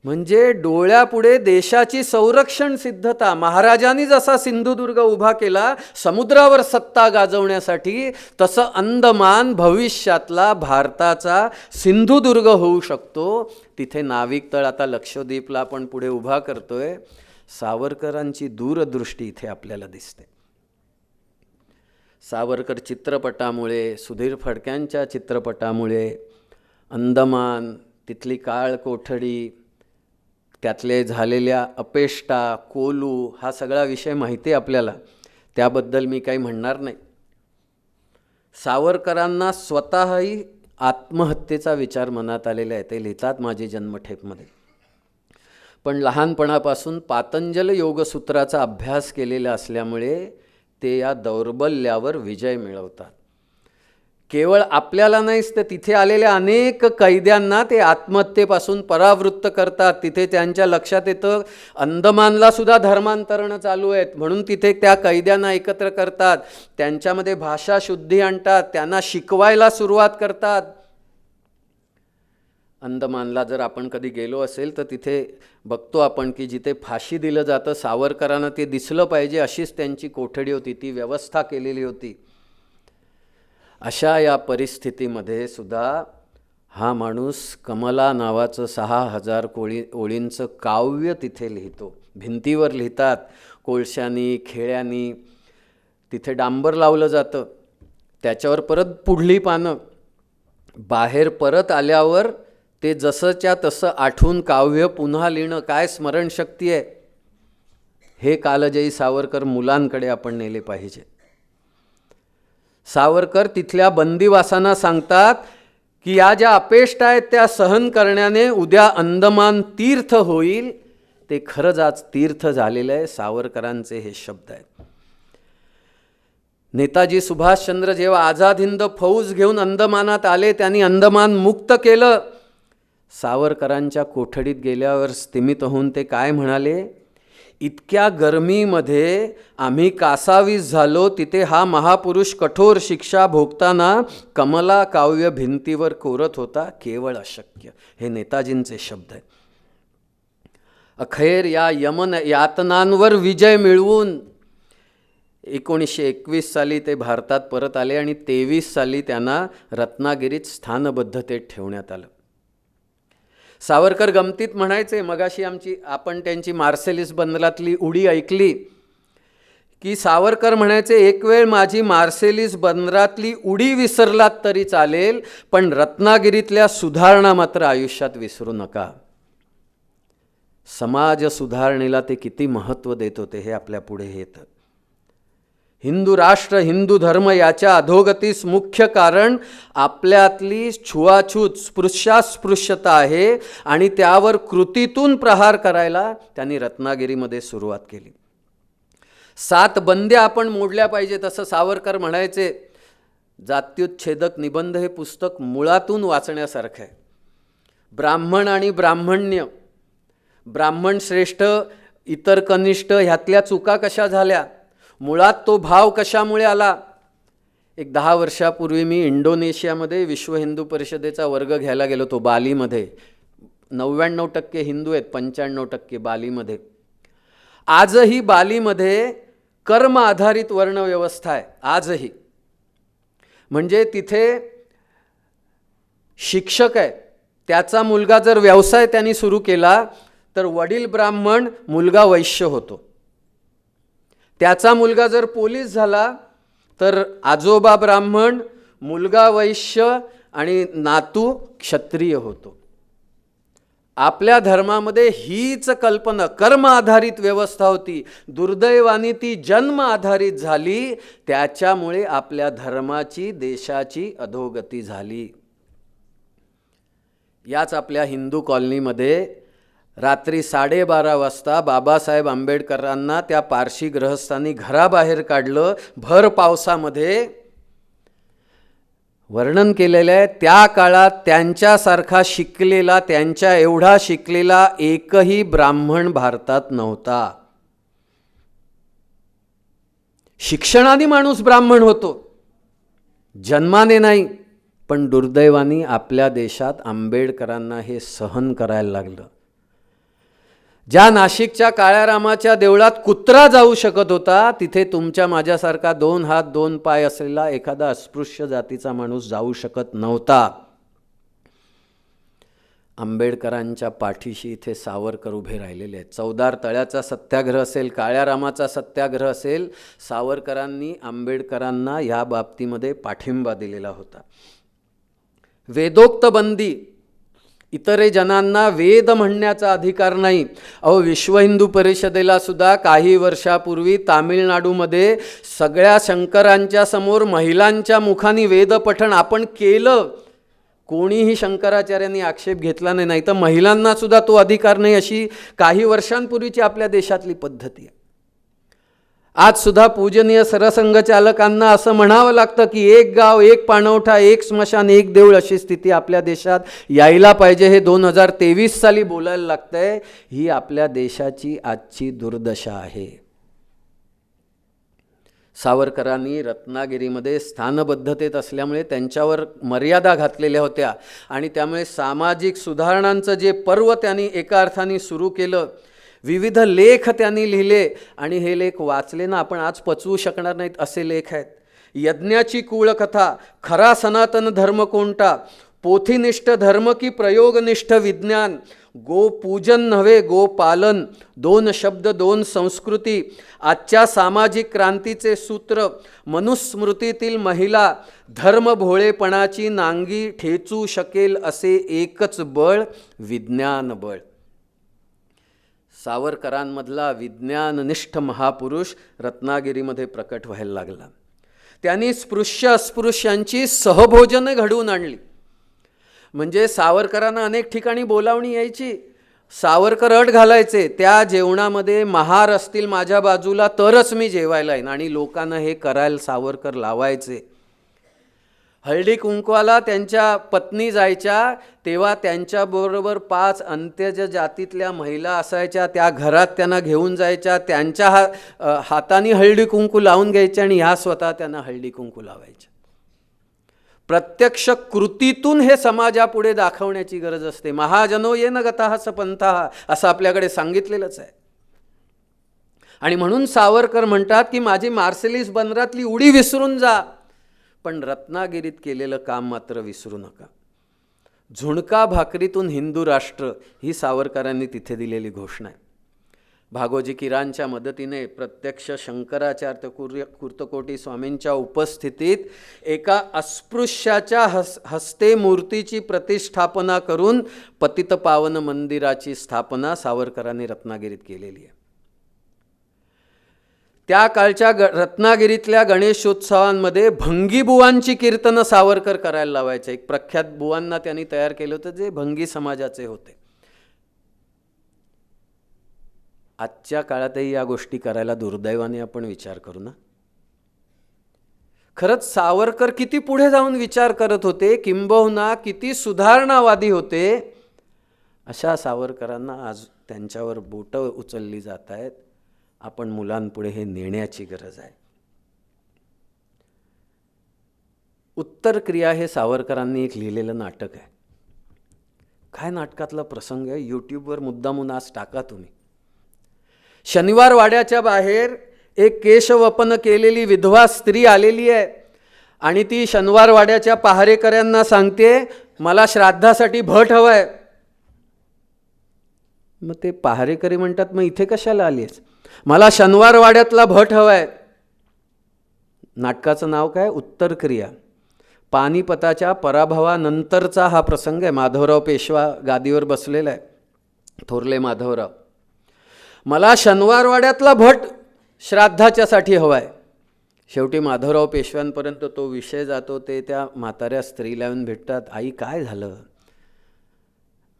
Speaker 5: म्हणजे डोळ्यापुढे देशाची संरक्षण सिद्धता. महाराजांनी जसा सिंधुदुर्ग उभा केला समुद्रावर सत्ता गाजवण्यासाठी, तसं अंदमान भविष्यातला भारताचा सिंधुदुर्ग होऊ शकतो. तिथे नाविक तळ आता लक्षद्वीपला आपण पुढे उभा करतोय. सावरकरांची दूरदृष्टी इथे आपल्याला दिसते. सावरकर चित्रपटामुळे, सुधीर फडक्यांच्या चित्रपटामुळे अंदमान, तिथली काळ कोठडी, त्यातले झालेल्या अपेष्टा, कोलू, हा सगळा विषय माहिती आहे आपल्याला, त्याबद्दल मी काही म्हणणार नाही. सावरकरांना स्वतःही आत्महत्येचा विचार मनात आलेला आहे, ते लिहितात माझी जन्मठेपमध्ये. पण लहानपणापासून पातंजल योगसूत्राचा अभ्यास केलेला असल्यामुळे ते या दौर्बल्यावर विजय मिळवतात. केवळ आपल्याला नाहीच तर तिथे आलेल्या अनेक कैद्यांना ते आत्महत्येपासून परावृत्त करतात. तिथे त्यांच्या लक्षात येतं अंदमानला सुद्धा धर्मांतरणं चालू आहेत, म्हणून तिथे त्या कैद्यांना एकत्र करतात, त्यांच्यामध्ये भाषा शुद्धी आणतात, त्यांना शिकवायला सुरुवात करतात. अंदमानला जर आपण कधी गेलो असेल तर तिथे बघतो आपण की जिथे फाशी दिलं जातं, सावरकरांना ते दिसलं पाहिजे अशीच त्यांची कोठडी होती, ती व्यवस्था केलेली होती. अशा या परिस्थितीमध्ये सुद्धा हा माणूस कमला नावाचं 6000 ओळींचं काव्य तिथे लिहितो. भिंतीवर लिहितात कोळशानी, खेळ्यांनी. तिथे डांबर लावलं जातं, त्याच्यावर परत पुढली पानं. बाहेर परत आल्यावर ते जसंच्या तसं आठवून काव्य पुन्हा लिहिणं. काय स्मरणशक्ती आहे! हे कालजयी सावरकर मुलांकडे आपण नेले पाहिजे. सावरकर तिथल्या बंदिवासांना सांगतात की या ज्या अपेष्ट आहेत त्या सहन करण्याने उद्या अंदमान तीर्थ होईल. ते खरंच आज तीर्थ झालेलं आहे. सावरकरांचे हे शब्द आहेत. नेताजी सुभाषचंद्र जेव्हा आझाद हिंद फौज घेऊन अंदमानात आले, त्यांनी अंदमान मुक्त केलं. सावरकरांच्या कोठडीत गेल्यावर स्तिमित होऊन ते काय म्हणाले, इतक्या गरमीमध्ये आम्ही कासावीस झालो, तिथे हा महापुरुष कठोर शिक्षा भोगताना कमला काव्य भिंतीवर कोरत होता. केवळ अशक्य. हे नेताजींचे शब्द आहेत. अखेर या यमन यातनांवर विजय मिळवून 1921 साली ते भारतात परत आले आणि 23 साली त्यांना रत्नागिरीत स्थानबद्धतेत ठेवण्यात आलं. सावरकर गमतीत म्हणायचे, मगाशी आपण त्यांची मार्सेलिस बंदरातली उडी ऐकली की सावरकर म्हणायचे, एक वेळ माझी मार्सेलिस बंदरातली उडी विसरलात तरी चालेल, पण रत्नागिरीतल्या सुधारणा मात्र आयुष्यात विसरू नका. समाज सुधारणेला ते किती महत्त्व देत होते हे आपल्या पुढे येतं. हिंदू राष्ट्र, हिंदू धर्म याच्या अधोगतीस मुख्य कारण आपल्यातली छुआछूत, स्पृश्यास्पृश्यता आहे आणि त्यावर कृतीतून प्रहार करायला त्यांनी रत्नागिरीमध्ये सुरुवात केली. 7 बंद्या आपण मोडल्या पाहिजेत असं सावरकर म्हणायचे. जात्युच्छेदक निबंध हे पुस्तक मुळातून वाचण्यासारखं आहे. ब्राह्मण आणि ब्राह्मण्य, ब्राह्मण श्रेष्ठ, इतर कनिष्ठ, ह्यातल्या चुका कशा झाल्या, मुळात तो भाव कशामुळे आला. एक 10 वर्षापूर्वी मी इंडोनेशियामध्ये विश्व हिंदू परिषदेचा वर्ग घ्यायला गेलो होतो, बालीमध्ये. 99% हिंदू आहेत, 95% बालीमध्ये. आजही बालीमध्ये कर्म आधारित वर्णव्यवस्था आहे. आजही म्हणजे तिथे शिक्षक आहे, त्याचा मुलगा जर व्यवसाय त्यांनी सुरू केला तर वडील ब्राह्मण, मुलगा वैश्य होतो. त्याचा मुलगा जर पोलीस झाला तर आजोबा ब्राह्मण, मुलगा वैश्य आणि नातू क्षत्रिय होतो. आपल्या धर्मामध्ये हीच कल्पना कर्म आधारित व्यवस्था होती. दुर्दैवाने ती जन्म आधारित झाली. त्याच्यामुळे आपल्या धर्माची, देशाची अधोगती झाली. याच आपल्या हिंदू कॉलनीमध्ये रात्री 12:30 वाजता बाबासाहेब आंबेडकरांना त्या पारशी गृहस्थांनी घराबाहेर काढलं. भर पावसामध्ये वर्णन केलेलं आहे, त्या काळात त्यांच्यासारखा शिकलेला, त्यांच्या एवढा शिकलेला एकही ब्राह्मण भारतात नव्हता. शिक्षणाने माणूस ब्राह्मण होतो, जन्माने नाही. पण दुर्दैवाने आपल्या देशात आंबेडकरांना हे सहन करायला लागलं. ज्या नाशिकच्या काळ्यारामाच्या देवळात कुत्रा जाऊ शकत होता, तिथे तुमच्या माझ्यासारखा 2 हात 2 पाय असलेला एखादा अस्पृश्य जातीचा माणूस जाऊ शकत नव्हता. आंबेडकरांच्या पाठीशी इथे सावरकर उभे राहिलेले आहेत. चौदार तळ्याचा सत्याग्रह असेल, काळ्यारामाचा सत्याग्रह असेल, सावरकरांनी आंबेडकरांना या बाबतीमध्ये पाठिंबा दिलेला होता. वेदोक्त बंदी, इतरे जनांना वेद म्हणण्याचा अधिकार नाही. विश्व हिंदू परिषदेला सुद्धा काही वर्षापूर्वी तामिळनाडूमध्ये सगळ्या शंकरांच्या समोर महिलांच्या मुखाने वेदपठण आपण केलं. कोणीही शंकराचार्यांनी आक्षेप घेतला नाही. नाही तर महिलांना सुद्धा तो अधिकार नाही, अशी काही वर्षांपूर्वीची आपल्या देशातली पद्धती आहे. आज सुद्धा पूजनीय सरसंघचालकांना असं म्हणावं लागतं की एक गाव, एक पाणवठा, एक स्मशान, एक देऊळ अशी स्थिती आपल्या देशात यायला पाहिजे. हे 2023 साली बोलायला लागतंय. ही आपल्या देशाची आजची दुर्दशा आहे. सावरकरांनी रत्नागिरीमध्ये स्थानबद्धतेत असल्यामुळे त्यांच्यावर मर्यादा घातलेल्या होत्या आणि त्यामुळे सामाजिक सुधारणांचं जे पर्व त्यांनी एका अर्थाने सुरू केलं. विविध लेख त्यांनी लिहिले आणि हे लेख वाचले ना आपण आज पचवू शकणार नाहीत असे लेख आहेत. यज्ञाची कुळकथा, खरा सनातन धर्म कोणता, पोथीनिष्ठ धर्म की प्रयोगनिष्ठ विज्ञान, गोपूजन नव्हे गोपालन, 2 शब्द 2 संस्कृती, आजच्या सामाजिक क्रांतीचे सूत्र, मनुस्मृतीतील महिला, धर्म भोळेपणाची नांगी ठेचू शकेल असे एकच बळ, विज्ञान बळ. सावरकरांमधला विज्ञाननिष्ठ महापुरुष रत्नागिरीमध्ये प्रकट व्हायला लागला. त्यांनी स्पृश्य अस्पृश्यांची सहभोजने घडवून आणली. म्हणजे सावरकरांना अनेक ठिकाणी बोलावणी यायची. सावरकर अट घालायचे, त्या जेवणामध्ये महार असतील माझ्या बाजूला तरच मी जेवायला येईन, आणि लोकांना हे करायला सावरकर लावायचे. हळदी कुंकवाला त्यांच्या पत्नी जायच्या तेव्हा त्यांच्याबरोबर 5 अंत्यज जातीतल्या महिला असायच्या. त्या घरात त्यांना घेऊन जायच्या, त्यांच्या हाताने हळदी कुंकू लावून घ्यायच्या आणि ह्या स्वतः त्यांना हळदी कुंकू लावायच्या. प्रत्यक्ष कृतीतून हे समाजापुढे दाखवण्याची गरज असते. महाजनो येन गतः सपंथः असं आपल्याकडे सांगितलेलंच आहे. आणि म्हणून सावरकर म्हणतात की माझी मार्सेलिस बंदरातली उडी विसरून जा, पण रत्नागिरीत केलेलं काम मात्र विसरू नका. झुणका भाकरीतून हिंदू राष्ट्र ही सावरकरांनी तिथे दिलेली घोषणा आहे. भागोजी किरांच्या मदतीने प्रत्यक्ष शंकराचार्य कुर्तकोटी स्वामींच्या उपस्थितीत एका अस्पृश्याच्या हस्ते मूर्तीची प्रतिष्ठापना करून पतितपावन मंदिराची स्थापना सावरकरांनी रत्नागिरीत केलेली आहे. त्या काळच्या रत्नागिरीतल्या गणेशोत्सवांमध्ये भंगीबुवांची कीर्तनं सावरकर करायला लावायचे. एक प्रख्यात बुवांना त्यांनी तयार केलं होतं जे भंगी समाजाचे होते. आजच्या काळातही या गोष्टी करायला दुर्दैवाने आपण विचार करू ना. खरंच सावरकर किती पुढे जाऊन विचार करत होते, किंबहुना किती सुधारणावादी होते. अशा सावरकरांना आज त्यांच्यावर बोटं उचलली जात आहेत. आपण मुलांपुढे हे नेण्याची गरज आहे. उत्तर क्रिया हे सावरकरांनी एक लिहिलेलं नाटक आहे. काय नाटकातला प्रसंग आहे, यूट्यूबवर मुद्दामून आज टाका तुम्ही. शनिवार वाड्याच्या बाहेर एक केशवपन केलेली विधवा स्त्री आलेली आहे आणि ती शनिवार वाड्याच्या पहारेकऱ्यांना सांगते मला श्राद्धासाठी भट हवाय. मग ते पहारेकरी म्हणतात मग इथे कशाला आलीस? मला शनिवार वाड्यातला भट हवाय. नाटकाचं नाव काय? उत्तर क्रिया. पानिपताच्या पराभवानंतरचा हा प्रसंग आहे. माधवराव पेशवा गादीवर बसलेला आहे, थोरले माधवराव. मला शनिवारवाड्यातला भट श्राद्धाच्यासाठी हवाय. शेवटी माधवराव पेशव्यांपर्यंत तो विषय जातो. ते त्या म्हाताऱ्या स्त्रीला येऊन भेटतात. आई काय झालं?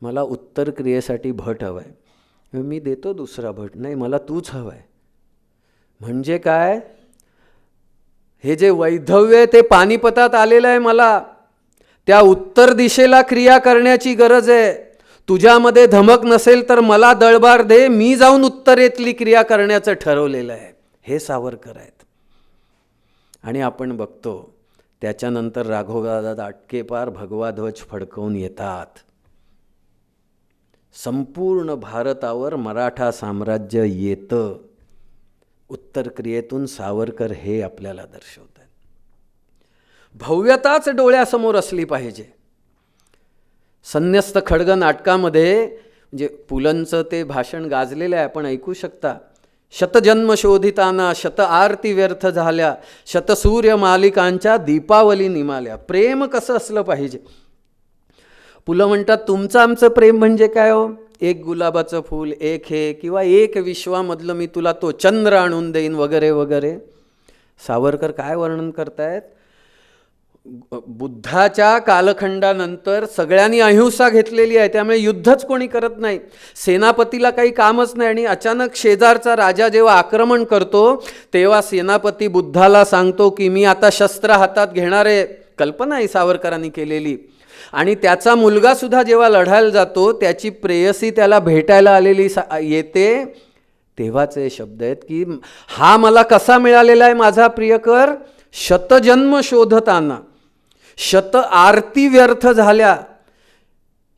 Speaker 5: मला उत्तर क्रियेसाठी भट हवाय. मी देतो दुसरा भट. नाही मला तूच हवाय. म्हणजे काय? हे जे वैधव्य आहे ते पानिपतात आलेलं आहे. मला त्या उत्तर दिशेला क्रिया करण्याची गरज आहे. तुझ्यामध्ये धमक नसेल तर मला दळबार दे, मी जाऊन उत्तरेतली क्रिया करण्याचं ठरवलेलं आहे. हे सावरकर आहेत. आणि आपण बघतो त्याच्यानंतर राघवदादा दाटकेपार भगवा ध्वज फडकवून येतात. संपूर्ण भारतावर मराठा साम्राज्य येतं. उत्तर क्रियेतून सावरकर हे आपल्याला दर्शवतात. भव्यताच डोळ्यासमोर असली पाहिजे. संन्यस्त खड्ग नाटकामध्ये म्हणजे पुलंचं ते भाषण गाजलेलं आहे, आपण ऐकू शकता. शतजन्म शोधिताना शत आरती व्यर्थ झाल्या, शतसूर्य मालिकांच्या दीपावली निमाल्या. प्रेम कसं असलं पाहिजे? पुलं म्हणतात तुमचं आमचं प्रेम म्हणजे काय हो? एक गुलाबाचं फूल, एक हे, किंवा एक विश्वामधलं मी तुला तो चंद्र आणून देईन वगैरे वगैरे. सावरकर काय वर्णन करतायत? बुद्धाच्या कालखंडानंतर सगळ्यांनी अहिंसा घेतलेली आहे, त्यामुळे युद्धच कोणी करत नाही, सेनापतीला काही कामच नाही. आणि अचानक शेजारचा राजा जेव्हा आक्रमण करतो तेव्हा सेनापती बुद्धाला सांगतो की मी आता शस्त्र हातात घेणार आहे. कल्पना आहे सावरकरांनी केलेली. आणि त्याचा मुलगासुद्धा जेव्हा लढायला जातो, त्याची प्रेयसी त्याला भेटायला आलेली येते, तेव्हाच हे शब्द आहेत की हा मला कसा मिळालेला आहे माझा प्रियकर, शतजन्म शोधताना, शत आरती व्यर्थ झाल्या,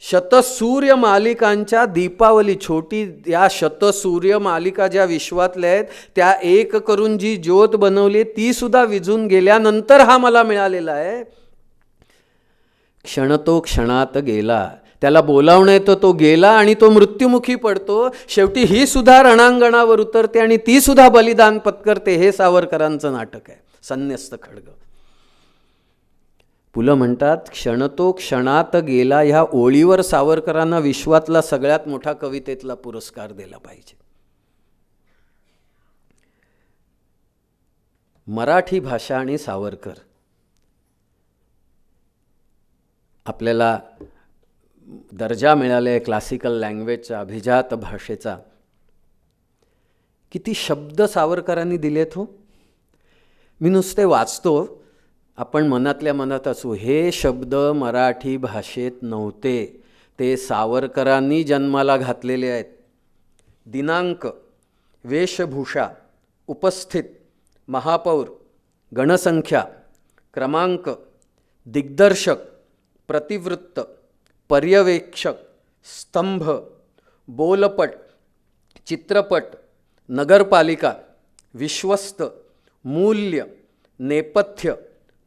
Speaker 5: शत सूर्य मालिकांच्या दीपावली, छोटी या शत सूर्य मालिका ज्या विश्वातल्या आहेत त्या एक करून जी ज्योत बनवली ती सुद्धा विझून गेल्यानंतर हा मला मिळालेला आहे. क्षणतो क्षणात गेला, त्याला बोलावणं येतं, तो गेला आणि तो मृत्युमुखी पडतो. शेवटी ही सुद्धा रणांगणावर उतरते आणि ती सुद्धा बलिदान पत्करते. हे सावरकरांचं नाटक आहे, संन्यस्त खड्ग. पुलं म्हणतात क्षणतो क्षणात गेला ह्या ओळीवर सावरकरांना विश्वातला सगळ्यात मोठा कवितेतला पुरस्कार दिला पाहिजे. मराठी भाषा आणि सावरकर, आपल्याला दर्जा मिळाला आहे क्लासिकल लँग्वेजचा, अभिजात भाषेचा. किती शब्द सावरकरांनी दिलेत हो. मी नुसते वाचतो, आपण मनातल्या मनात असू. हे शब्द मराठी भाषेत नव्हते, ते सावरकरांनी जन्माला घातलेले आहेत. दिनांक, वेशभूषा, उपस्थित, महापौर, गणसंख्या, क्रमांक, दिग्दर्शक, प्रतिवृत्त, पर्यवेक्षक, स्तंभ, बोलपट, चित्रपट, नगरपालिका, विश्वस्त, मूल्य, नेपथ्य,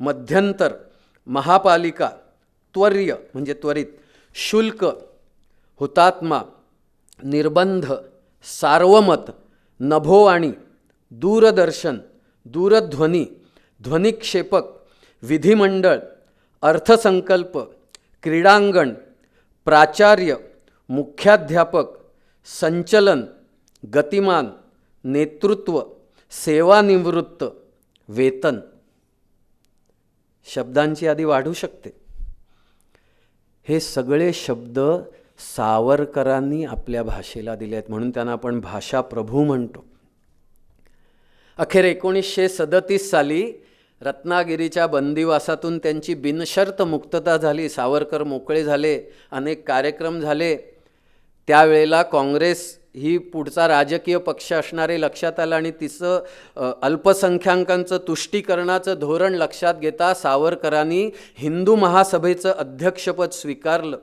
Speaker 5: मध्यंतर, महापालिका, त्वर्य म्हणजे त्वरित, शुल्क, हुतात्मा, निर्बंध, सार्वमत, नभोवाणी, दूरदर्शन, दूरध्वनी, ध्वनिक्षेपक, विधिमंडळ, अर्थसंकल्प, क्रीडांगण, प्राचार्य, मुख्याध्यापक, संचलन, गतिमान, नेतृत्व, सेवानिवृत्त, वेतन. शब्दांची यादी वाढू शकते. हे सगळे शब्द सावरकरांनी आपल्या भाषेला दिले आहेत, म्हणून त्यांना आपण भाषा प्रभू म्हणतो. अखेर 1937 साली रत्नागिरीच्या बंदिवासातून त्यांची बिनशर्त मुक्तता झाली. सावरकर मोकळे झाले, अनेक कार्यक्रम झाले. त्यावेळेला काँग्रेस ही पुढचा राजकीय पक्ष असणारे लक्षात आलं आणि तिचं अल्पसंख्याकांचं तुष्टीकरणाचं धोरण लक्षात घेता सावरकरांनी हिंदू महासभेचं अध्यक्षपद स्वीकारलं.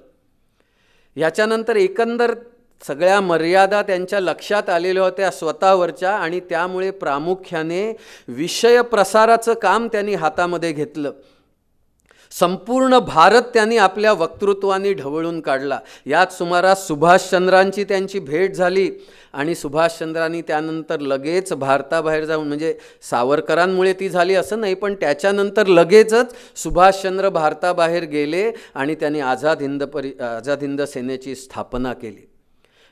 Speaker 5: याच्यानंतर एकंदर सगळ्या मर्यादा त्यांच्या लक्षात आलेल्या होत्या स्वतःवरच्या, आणि त्यामुळे प्रामुख्याने विषय प्रसाराचं काम त्यांनी हातामध्ये घेतलं. संपूर्ण भारत त्यांनी आपल्या वक्तृत्वाने ढवळून काढला. याच सुमारास सुभाषचंद्रांची त्यांची भेट झाली आणि सुभाषचंद्रांनी त्यानंतर लगेच भारताबाहेर जाऊन, म्हणजे सावरकरांमुळे ती झाली असं नाही, पण त्याच्यानंतर लगेचच सुभाषचंद्र भारताबाहेर गेले आणि त्यांनी आझाद हिंद सेनेची स्थापना केली.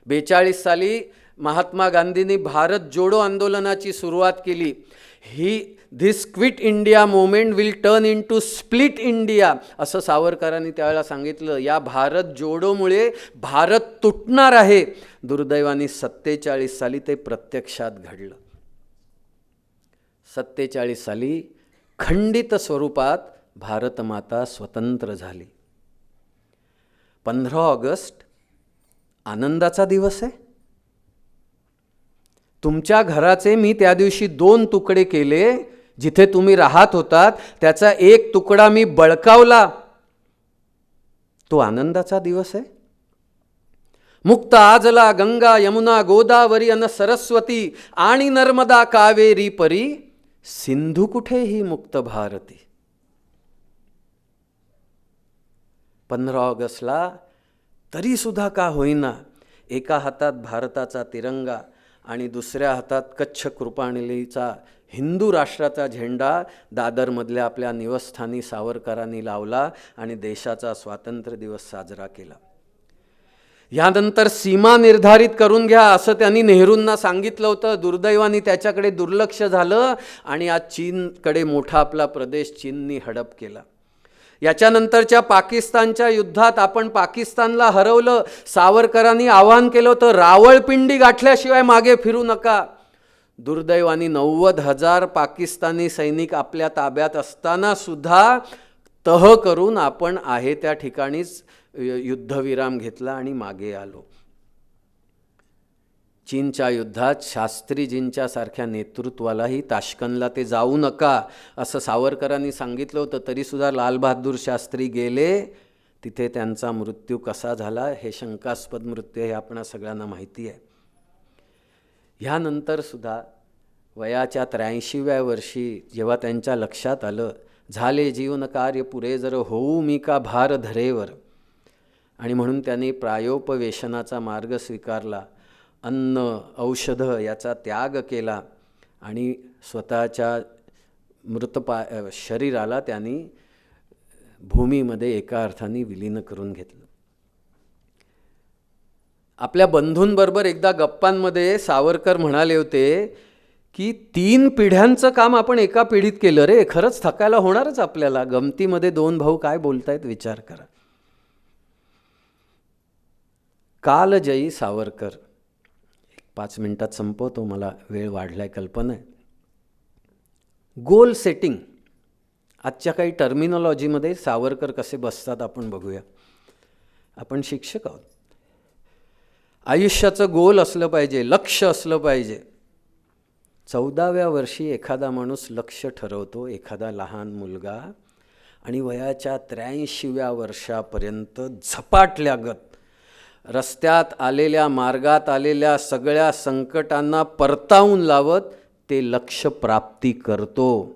Speaker 5: 42 साली महात्मा गांधींनी भारत जोडो आंदोलनाची सुरुवात केली. This Quit India movement will turn into split India असं सावरकरांनी त्यावेळेला सांगितलं. या भारत जोडोमुळे भारत तुटणार आहे. दुर्दैवाने 47 साली ते प्रत्यक्षात घडलं. 47 साली खंडित स्वरूपात भारतमाता स्वतंत्र झाली. 15 ऑगस्ट आनंदाचा दिवस आहे. तुमच्या घराचे मी त्या दिवशी 2 तुकडे केले. जिथे तुम्ही राहत होतात त्याचा एक तुकडा मी बळकावला. तो आनंदाचा दिवस आहे. मुक्त आजला गंगा यमुना गोदावरी अन सरस्वती आणि नर्मदा कावेरी परी, सिंधू कुठे ही मुक्त भारती. 15 ऑगस्टला तरी सुद्धा का होईना एका हातात भारताचा तिरंगा आणि दुसऱ्या हातात कच्छ कृपाणलीचा हिंदू राष्ट्राचा झेंडा दादरमधल्या आपल्या निवस्थानी सावरकरांनी लावला आणि देशाचा स्वातंत्र्य दिवस साजरा केला. यानंतर सीमा निर्धारित करून घ्या असं त्यांनी नेहरूंना सांगितलं होतं. दुर्दैवाने त्याच्याकडे दुर्लक्ष झालं आणि आज चीनकडे मोठा आपला प्रदेश चीननी हडप केला. याच्यानंतरच्या पाकिस्तानच्या युद्धात आपण पाकिस्तानला हरवलं. सावरकरांनी आवाहन केलं होतं, रावळपिंडी गाठल्याशिवाय मागे फिरू नका. दुर्दैवाने 90,000 पाकिस्तानी सैनिक आपल्या ताब्यात असताना सुद्धा तह करून आपण आहे त्या ठिकाणीच युद्धविराम घेतला आणि मागे आलो. चीनच्या युद्धात शास्त्रीजींच्या सारख्या नेतृत्वालाही ताश्कंदला ते जाऊ नका असं सावरकरांनी सांगितलं होतं. तरीसुद्धा लालबहादूर शास्त्री गेले. तिथे त्यांचा मृत्यू कसा झाला हे शंकास्पद मृत्यू हे आपणा सगळ्यांना माहिती आहे. ह्यानंतर सुद्धा वयाच्या 83व्या वर्षी जेव्हा त्यांच्या लक्षात आलं, झाले जीवन कार्य पुरे जर होऊ मी का भार धरेवर, आणि म्हणून त्यांनी प्रायोपवेशनाचा मार्ग स्वीकारला. अन्न औषधं याचा त्याग केला आणि स्वतःच्या शरीराला त्यांनी भूमीमध्ये एका अर्थाने विलीन करून घेतलं. आपल्या बंधूंबरोबर एकदा गप्पांमध्ये सावरकर म्हणाले होते की 3 पिढ्यांचं काम आपण एका पिढीत केलं रे, खरंच थकायला होणारच आपल्याला. गमतीमध्ये 2 भाऊ काय बोलतायत विचार करा. कालजयी सावरकर. 5 मिनिटात संपवतो, मला वेळ वाढलाय कल्पना आहे. गोल सेटिंग, आजच्या काही टर्मिनॉलॉजीमध्ये सावरकर कसे बसतात आपण बघूया. आपण शिक्षक आहोत. आयुष्याचं गोल असलं पाहिजे, लक्ष असलं पाहिजे. 14व्या वर्षी एखादा माणूस लक्ष ठरवतो, एखादा लहान मुलगा, आणि वयाच्या 83व्या वर्षापर्यंत झपाटल्यागत रस्त्यात आलेल्या, मार्गात आलेल्या सगळ्या संकटांना परतावून लावत ते लक्ष प्राप्ती करतो.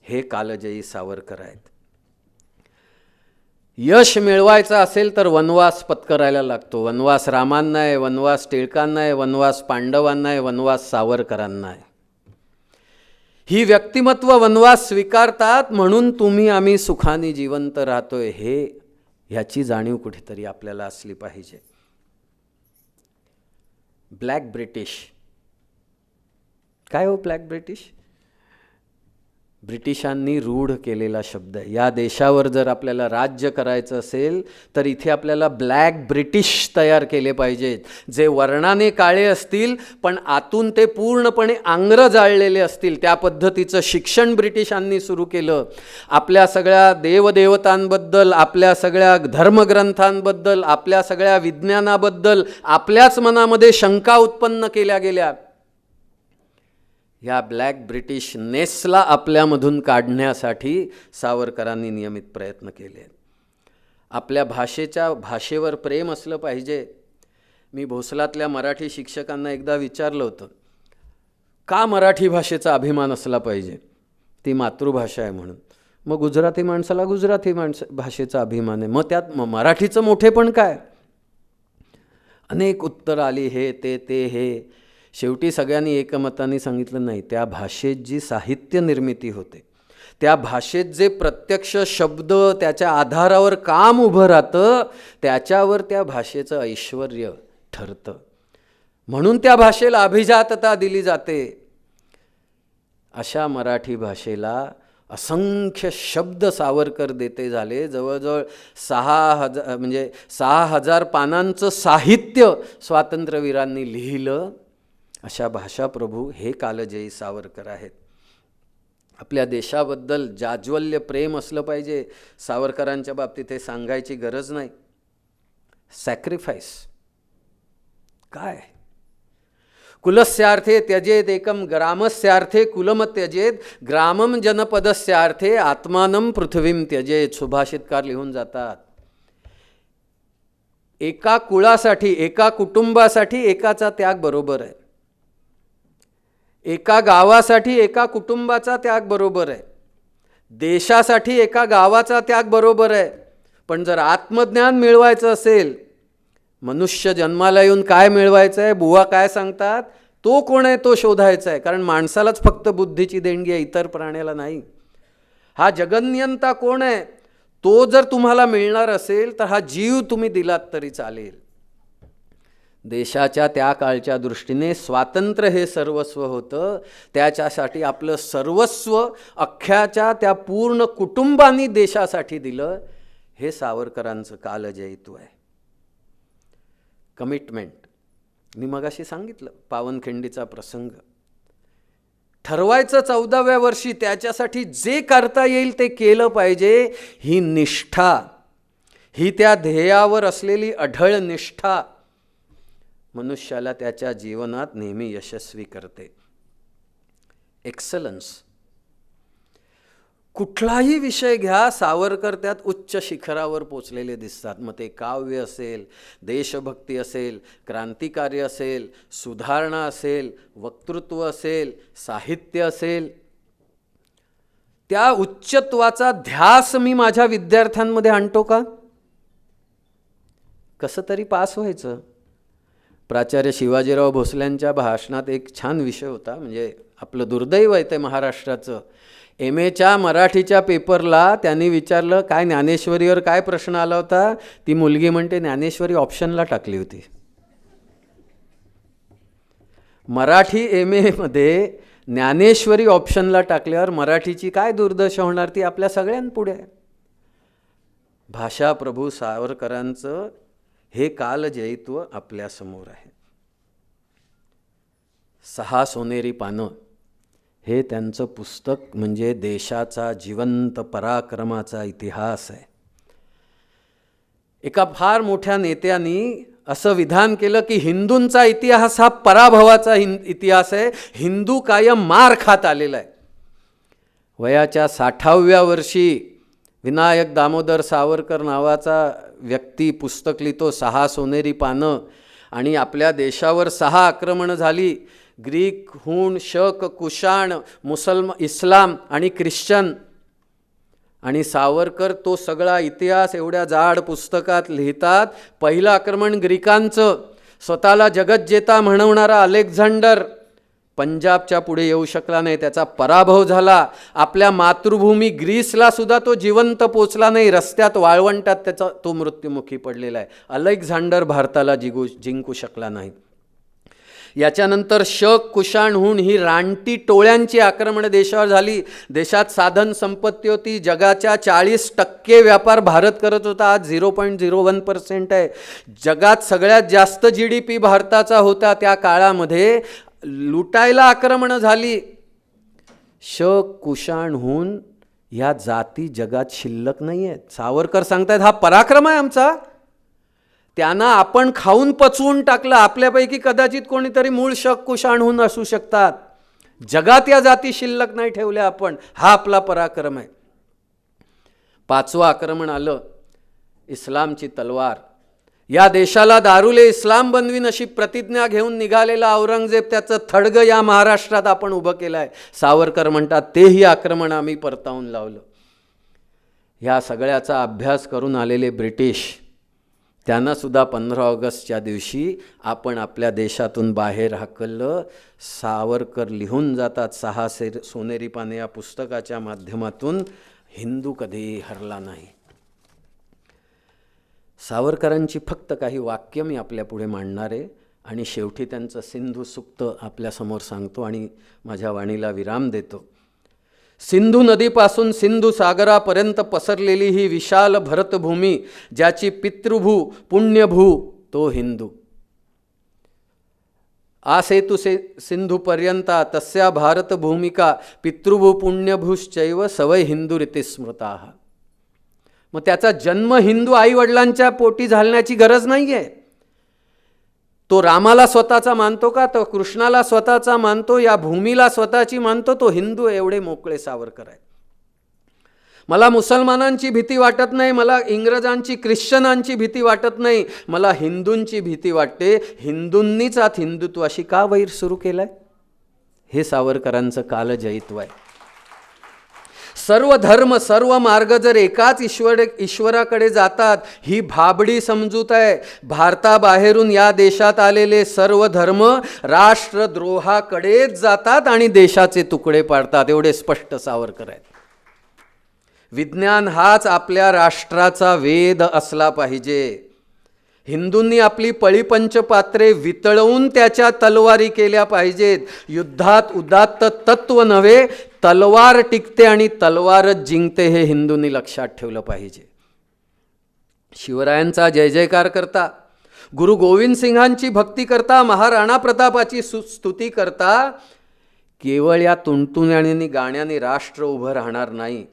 Speaker 5: हे कालजयी सावरकर आहेत. यश मिळवायचं असेल तर वनवास पत्करायला लागतो. वनवास रामांना आहे, वनवास टिळकांना आहे, वनवास पांडवांना आहे, वनवास सावरकरांना आहे. ही व्यक्तिमत्व वनवास स्वीकारतात म्हणून तुम्ही आम्ही सुखाने जिवंत राहतोय, हे ह्याची जाणीव कुठेतरी आपल्याला असली पाहिजे. ब्लॅक ब्रिटिश काय हो? ब्लॅक ब्रिटिश ब्रिटिशांनी रूढ केलेला शब्द आहे. या देशावर जर आपल्याला राज्य करायचं असेल तर इथे आपल्याला ब्लॅक ब्रिटिश तयार केले पाहिजेत, जे वर्णाने काळे असतील पण आतून ते पूर्णपणे आंग्र जाळलेले असतील. त्या पद्धतीचं शिक्षण ब्रिटिशांनी सुरू केलं. आपल्या सगळ्या देवदेवतांबद्दल, आपल्या सगळ्या धर्मग्रंथांबद्दल, आपल्या सगळ्या विज्ञानाबद्दल आपल्याच मनामध्ये शंका उत्पन्न केल्या गेल्या. ह्या ब्लॅक ब्रिटिशनेसला आपल्यामधून काढण्यासाठी सावरकरांनी नियमित प्रयत्न केले. आपल्या भाषेवर प्रेम असलं पाहिजे. मी भोसलातल्या मराठी शिक्षकांना एकदा विचारलं होतं, का मराठी भाषेचा अभिमान असला पाहिजे? ती मातृभाषा आहे म्हणून. मग गुजराती माणसाला गुजराती भाषेचा अभिमान आहे, मग त्यात मराठीचं मोठेपण काय? अनेक उत्तर आली, हे ते हे. शेवटी सगळ्यांनी एकमताने सांगितलं, नाही, त्या भाषेत जी साहित्य निर्मिती होते, त्या भाषेत जे प्रत्यक्ष शब्द, त्याच्या आधारावर काम उभं राहतं, त्याच्यावर त्या भाषेचं ऐश्वर्य ठरतं. म्हणून त्या भाषेला अभिजातता दिली जाते. अशा मराठी भाषेला असंख्य शब्द सावरकर देते झाले. जवळजवळ 6,000 पानांचं साहित्य स्वातंत्र्यवीरांनी लिहिलं. अशा भाषाप्रभू हे कालजयी सावरकर आहेत. आपल्या देशाबद्दल जाज्वल्य प्रेम असलं पाहिजे. सावरकरांच्या बाबतीत हे सांगायची गरज नाही. सॅक्रिफाईस काय? कुलस्यार्थे त्यजेत एकम ग्रामस्यार्थे कुलम त्यजेत ग्रामम जनपदस्यार्थे आत्मानम पृथ्वीम त्यजेत. सुभाषितकार लिहून जातात. एका कुळासाठी, एका कुटुंबासाठी एकाचा त्याग बरोबर आहे. एका गावासाठी एका कुटुंबाचा त्याग बरोबर आहे. देशासाठी एका गावाचा त्याग बरोबर आहे. पण जर आत्मज्ञान मिळवायचं असेल, मनुष्य जन्माला येऊन काय मिळवायचं आहे, बुवा काय सांगतात, तो कोण आहे तो शोधायचा आहे. कारण माणसालाच फक्त बुद्धीची देणगी आहे, इतर प्राण्याला नाही. हा जगन्यंता कोण आहे, तो जर तुम्हाला मिळणार असेल तर हा जीव तुम्ही दिलात तरी चालेल. देशाच्या त्या काळच्या दृष्टीने स्वातंत्र्य हे सर्वस्व होतं. त्याच्यासाठी आपलं सर्वस्व अख्ख्याच्या त्या पूर्ण कुटुंबांनी देशासाठी दिलं. हे सावरकरांचं कालजयित्व आहे. कमिटमेंट. मी मगाशी सांगितलं पावनखिंडीचा प्रसंग. ठरवायचं 14व्या वर्षी त्याच्यासाठी जे करता येईल ते केलं पाहिजे. ही निष्ठा, ही त्या ध्येयावर असलेली अढळ निष्ठा मनुष्याला त्याच्या जीवनात नेहमी यशस्वी करते. एक्सलन्स. कुठलाही विषय घ्या, सावरकर त्यात उच्च शिखरावर पोचलेले दिसतात. मग ते काव्य असेल, देशभक्ती असेल, क्रांतिकार्य असेल, सुधारणा असेल, वक्तृत्व असेल, साहित्य असेल. त्या उच्चत्वाचा ध्यास मी माझ्या विद्यार्थ्यांमध्ये आणतो का? कसं तरी पास व्हायचं. प्राचार्य शिवाजीराव भोसल्यांच्या भाषणात एक छान विषय होता. म्हणजे आपलं दुर्दैव आहे ते महाराष्ट्राचं. MAच्या मराठीच्या पेपरला त्यांनी विचारलं काय ज्ञानेश्वरीवर काय प्रश्न आला होता. ती मुलगी म्हणते ज्ञानेश्वरी ऑप्शनला टाकली होती. मराठी MAमध्ये ज्ञानेश्वरी ऑप्शनला टाकल्यावर मराठीची काय दुर्दशा होणार ती आपल्या सगळ्यांपुढे आहे. भाषाप्रभू सावरकरांचं हे कालजयित्व आपल्यासमोर आहे. 6 सोनेरी पानं हे त्यांचं पुस्तक म्हणजे देशाचा जिवंत पराक्रमाचा इतिहास आहे. एका फार मोठ्या नेत्यांनी असं विधान केलं की हिंदूंचा इतिहास हा पराभवाचा इतिहास आहे. हिंदू कायम मार खात आलेला आहे. वयाच्या 60व्या वर्षी विनायक दामोदर सावरकर नावाचा व्यक्ती पुस्तक लिहितो 6 सोनेरी पानं. आणि आपल्या देशावर 6 आक्रमणं झाली. ग्रीक, हूण, शक, कुशाण, इस्लाम आणि ख्रिश्चन. आणि सावरकर तो सगळा इतिहास एवढ्या जाड पुस्तकात लिहितात. पहिलं आक्रमण ग्रीकांचं. स्वतःला जगज्जेता म्हणवणारा अलेक्झांडर पंजाबच्या पुढे येऊ शकला नाही, त्याचा पराभव झाला. आपल्या मातृभूमी ग्रीसला सुद्धा तो जिवंत पोचला नाही. रस्त्यात वाळवंटात त्याचा तो मृत्युमुखी पडलेला आहे. अलेक्झांडर भारताला जिंकू शकला नाही. याच्यानंतर शक, कुशाण, हूण ही रानटी टोळ्यांची आक्रमणं देशावर झाली. देशात साधन संपत्ती होती. जगाच्या 40% व्यापार भारत करत होता. आज 0.01% आहे. जगात सगळ्यात जास्त GDP भारताचा होता. त्या काळामध्ये लुटायला आक्रमणं झाली. शक, कुशाण, हूण ह्या जाती जगात शिल्लक नाही आहेत. सावरकर सांगतायत हा पराक्रम आहे आमचा. त्यांना आपण खाऊन पचवून टाकलं. आपल्यापैकी कदाचित कोणीतरी मूळ शक, कुशाण, हूण असू शकतात. जगात या जाती शिल्लक नाही ठेवल्या आपण. हा आपला पराक्रम आहे. 5वं आक्रमण आलं, इस्लामची तलवार. या देशाला दारुले इस्लाम बनवीन अशी प्रतिज्ञा घेऊन निघालेला औरंगजेब त्याचं थडगं या महाराष्ट्रात आपण उभं केलं आहे. सावरकर म्हणतात तेही आक्रमण आम्ही परतावून लावलं. ह्या सगळ्याचा अभ्यास करून आलेले ब्रिटिश त्यांनासुद्धा 15 ऑगस्टच्या दिवशी आपण आपल्या देशातून बाहेर हाकललं. सावरकर लिहून जातात 6 सोनेरी पाने या पुस्तकाच्या माध्यमातून, हिंदू कधीही हरला नाही. सावरकरांची फक्त काही वाक्य मी आपल्यापुढे मांडणार आहे आणि शेवटी त्यांचं सिंधू सुक्त आपल्यासमोर सांगतो आणि माझ्या वाणीला विराम देतो. सिंधू नदीपासून सिंधू सागरापर्यंत पसरलेली ही विशाल भरतभूमी, ज्याची पितृभू पुण्यभू तो हिंदू. आसेतु सिंधूपर्यंता तस्या भारतभूमिका पितृभू पुण्यभूश्चैव सवय हिंदुरिती स्मृताः. मग त्याचा जन्म हिंदू आईवडिलांच्या पोटी झाल्याची गरज नाही आहे. तो रामाला स्वतःचा मानतो का? तो कृष्णाला स्वतःचा मानतो, या भूमीला स्वतःची मानतो. तो हिंदू. एवढे मोकळे सावरकर आहेत. मला मुसलमानांची भीती वाटत नाही, मला इंग्रजांची, ख्रिश्चनांची भीती वाटत नाही, मला हिंदूंची भीती वाटते. हिंदूंनीच आत हिंदुत्वाशी का वैर सुरू केलाय? हे सावरकरांचं कालजयित्व आहे. सर्व धर्म सर्व मार्ग जर एकाच ईश्वराकडे जातात ही भाबडी समजूत आहे. भारताबाहेरून या देशात आलेले सर्व धर्म राष्ट्रद्रोहाकडेच जातात आणि देशाचे तुकडे पाडतात. एवढे स्पष्ट सावरकर आहेत. विज्ञान हाच आपल्या राष्ट्राचा वेद असला पाहिजे. हिंदूंनी आपली पळीपंचपात्रे वितळवून त्याच्या तलवारी केल्या पाहिजेत. युद्धात उदात्त तत्व नव्हे, तलवार टिकते आणि तलवारच जिंकते, हे हिंदूंनी लक्षात ठेवलं पाहिजे. शिवरायांचा जय जयकार करता, गुरु गोविंद सिंहांची भक्ती करता, महाराणा प्रतापाची स्तुती करता, केवळ या तुणतुण्याने गाण्याने राष्ट्र उभं राहणार नाही.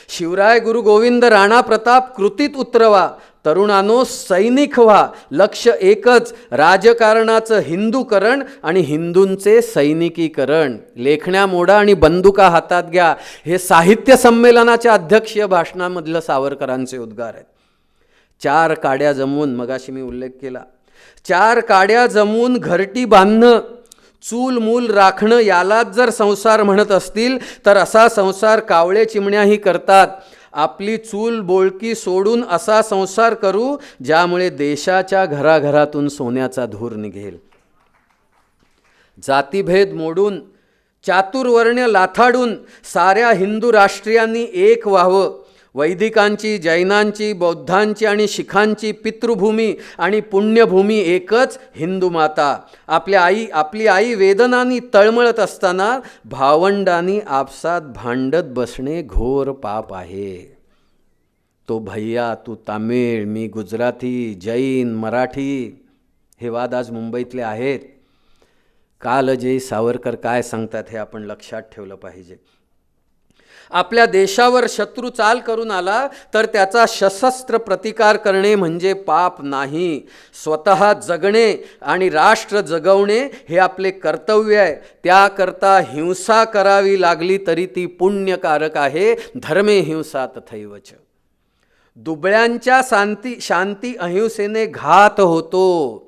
Speaker 5: शिवराय, गुरु गोविंद, राणा प्रताप कृतीत उतरवा. तरुणांनो, सैनिक व्हा. लक्ष एकच, राजकारणाचं हिंदूकरण आणि हिंदूंचे सैनिकीकरण. लेखण्या मोडा आणि बंदुका हातात घ्या, हे साहित्य संमेलनाच्या अध्यक्षीय भाषणामधलं सावरकरांचे उद्गार आहेत. 4 काड्या जमवून, मगाशी मी उल्लेख केला, 4 काड्या जमवून घरटी बांधणं, चूल मूल राखणं, यालाच जर संसार म्हणत असतील तर असा संसार कावळे चिमण्याही करतात. आपली चूल बोळकी सोडून असा संसार करू ज्यामुळे देशाच्या घराघरातून सोन्याचा धूर निघेल. जातीभेद मोडून, चातुर्वर्ण्य लाथाडून साऱ्या हिंदू राष्ट्रीयांनी एक व्हावं. वैदिकांची, जैनांची, बौद्धांची आणि शिखांची पितृभूमी आणि पुण्यभूमी एकच, हिंदू माता. आपली आई वेदनांनी तळमळत असताना भावंडांनी आपसात भांडत बसणे घोर पाप आहे. तो भैया, तू तामिळ, मी गुजराती, जैन, मराठी, हे वाद आज मुंबईतले आहेत. कालजयी सावरकर काय सांगतात हे आपण लक्षात ठेवलं पाहिजे. आपल्या देशावर शत्रू चाल करून आला तर त्याचा सशस्त्र प्रतिकार करणे म्हणजे पाप नाही. स्वतः जगणे आणि राष्ट्र जगवणे हे आपले कर्तव्य आहे. त्याकरता हिंसा करावी लागली तरी ती पुण्यकारक आहे. धर्मे हिंसा तथैवच. दुबळ्यांच्या शांती अहिंसेने घात होतो.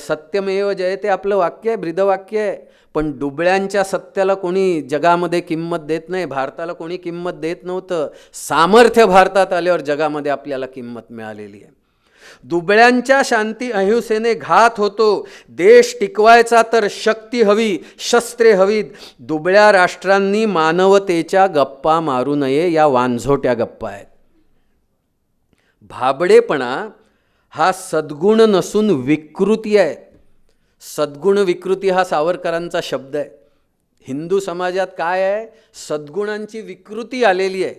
Speaker 5: सत्यमेव जयते आपलं वाक्य आहे, ब्रीदवाक्य आहे. पण दुबळ्यांच्या सत्याला कोणी जगामध्ये किंमत देत नाही. भारताला कोणी किंमत देत नव्हतं. सामर्थ्य भारतात आल्यावर जगामध्ये आपल्याला किंमत मिळालेली आहे. दुबळ्यांच्या शांती अहिंसेने घात होतो. देश टिकवायचा तर शक्ती हवी, शस्त्रे हवीत. दुबळ्या राष्ट्रांनी मानवतेच्या गप्पा मारू नये, या वांझोट्या गप्पा आहेत. भाबडेपणा हा सद्गुण नसून विकृती आहे. सद्गुण विकृती हा सावरकरांचा शब्द आहे. हिंदू समाजात काय आहे? सद्गुणांची विकृती आलेली आहे.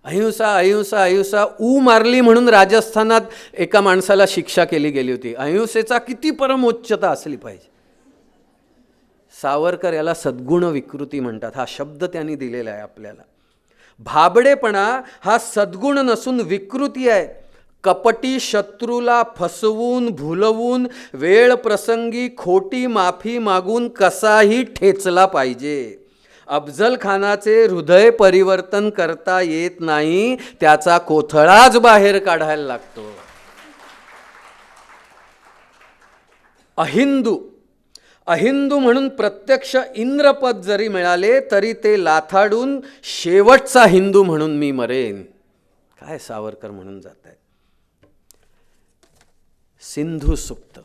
Speaker 5: अहिंसा अहिंसा अहिंसा, ऊ मारली म्हणून राजस्थानात एका माणसाला शिक्षा केली गेली होती. अहिंसेचा किती परमोच्चता असली पाहिजे. सावरकर याला सद्गुण विकृती म्हणतात. हा शब्द त्यांनी दिलेला आहे आपल्याला. भाबडेपणा हा सद्गुण नसून विकृती आहे. कपटी शत्रूला फसवून, भुलवून, वेळ प्रसंगी खोटी माफी मागून कसाही ठेचला पाहिजे. अफजल खानाचे हृदय परिवर्तन करता येत नाही, त्याचा कोथळाच बाहेर काढायला लागतो. अहिंदू म्हणून प्रत्यक्ष इंद्रपद जरी मिळाले तरी ते लाथाडून शेवटचा हिंदू म्हणून मी मरेन. काय सावरकर म्हणून जात आहेत. सिंधू सुक्त.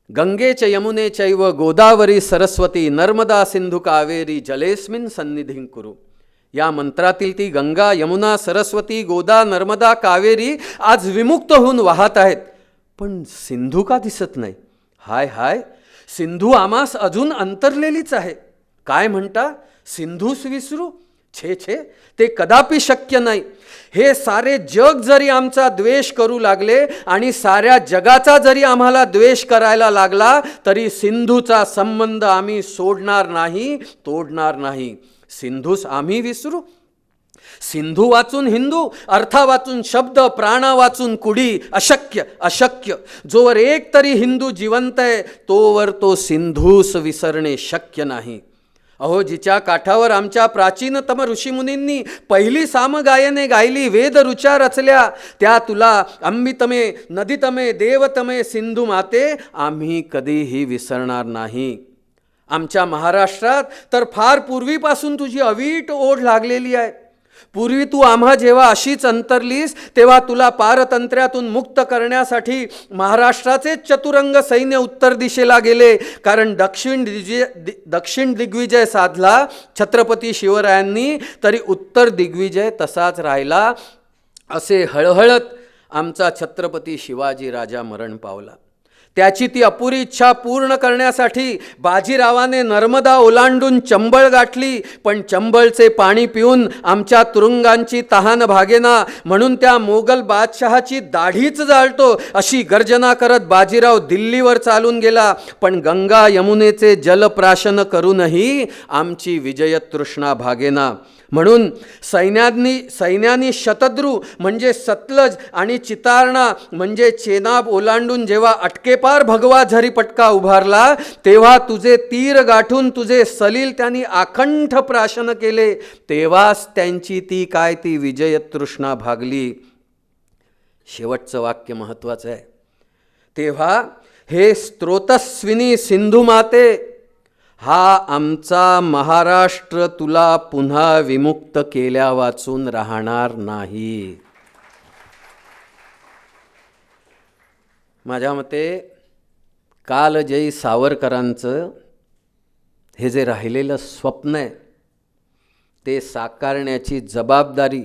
Speaker 5: गंगे च यमुने चैव गोदावरी सरस्वती नर्मदा सिंधू कावेरी जलेस्मिन सन्निधिं कुरु. या मंत्रातील ती गंगा, यमुना, सरस्वती, गोदा, नर्मदा, कावेरी आज विमुक्त होऊन वाहत आहेत. पण सिंधू का दिसत नाही? हाय हाय, सिंधू आमास अजून अंतरलेलीच आहे. काय म्हणता? सिंधूस विसरू? छे छे, ते कदापि शक्य नाही. हे सारे जग जरी आमचा द्वेष करू लागले आणि साऱ्या जगाचा जरी आम्हाला द्वेष करायला लागला तरी सिंधूचा संबंध आम्ही सोडणार नाही, तोडणार नाही. सिंधूस आम्ही विसरू? सिंधू वाचून हिंदू, अर्था वाचून शब्द, प्राणा वाचून कुडी. अशक्य अशक्य. जोवर एक तरी हिंदू जिवंत आहे तोवर तो सिंधूस विसरणे शक्य नाही. अहो, जिच्या काठावर आमच्या प्राचीनतम ऋषीमुनींनी पहिली सामगायने गायली, वेद ऋचा रचल्या, त्या तुला अंबितमे, नदीतमे, देवतमे सिंधू माते आम्ही कधीही विसरणार नाही. आमच्या महाराष्ट्रात तर फार पूर्वीपासून तुझी अवीट ओढ लागलेली आहे. पूर्वी तू आम्हा जेव्हा अशीच अंतरलीस तेव्हा तुला पारतंत्र्यातून मुक्त करण्यासाठी महाराष्ट्राचे चतुरंग सैन्य उत्तर दिशेला गेले. कारण दक्षिण दिग्विजय साधला छत्रपती शिवरायांनी, तरी उत्तर दिग्विजय तसाच राहिला. असे हळहळत आमचा छत्रपती शिवाजी राजा मरण पावला. त्याची ती अपुरी इच्छा पूर्ण करण्यासाठी बाजीरावाने नर्मदा ओलांडून चंबळ गाठली, पण चंबळचे पाणी पिऊन आमच्या तुरुंगांची तहान भागेना, म्हणून त्या मोगल बादशहाची दाढीच जाळतो अशी गर्जना करत बाजीराव दिल्लीवर चालून गेला. पण गंगा यमुनेचे जलप्राशन करूनही आमची विजयतृष्णा भागेना. म्हणून सैन्यानी शतद्रू म्हणजे सतलज आणि चितारणा म्हणजे चेनाब ओलांडून जेव्हा अटकेपार भगवा झरीपटका उभारला, तेव्हा तुझे तीर गाठून तुझे सलील त्यांनी आखंठ प्राशन केले, तेव्हाच त्यांची ती विजयतृष्णा भागली. शेवटचं वाक्य महत्त्वाचं आहे. तेव्हा हे स्त्रोतस्विनी सिंधू माते, हा आमचा महाराष्ट्र तुला पुन्हा विमुक्त केल्या वाचून राहणार नाही. माझ्या मते कालजयी सावरकरांचं हे जे राहिलेलं स्वप्न आहे ते साकारण्याची जबाबदारी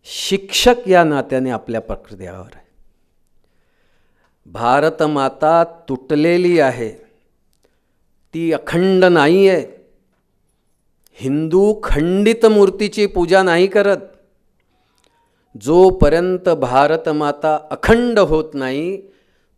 Speaker 5: शिक्षक या नात्याने आपल्या प्रकृतीवर आहे. भारतमाता तुटलेली आहे, ती अखंड नाही आहे. हिंदू खंडित मूर्तीची पूजा नाही करत. जोपर्यंत भारतमाता अखंड होत नाही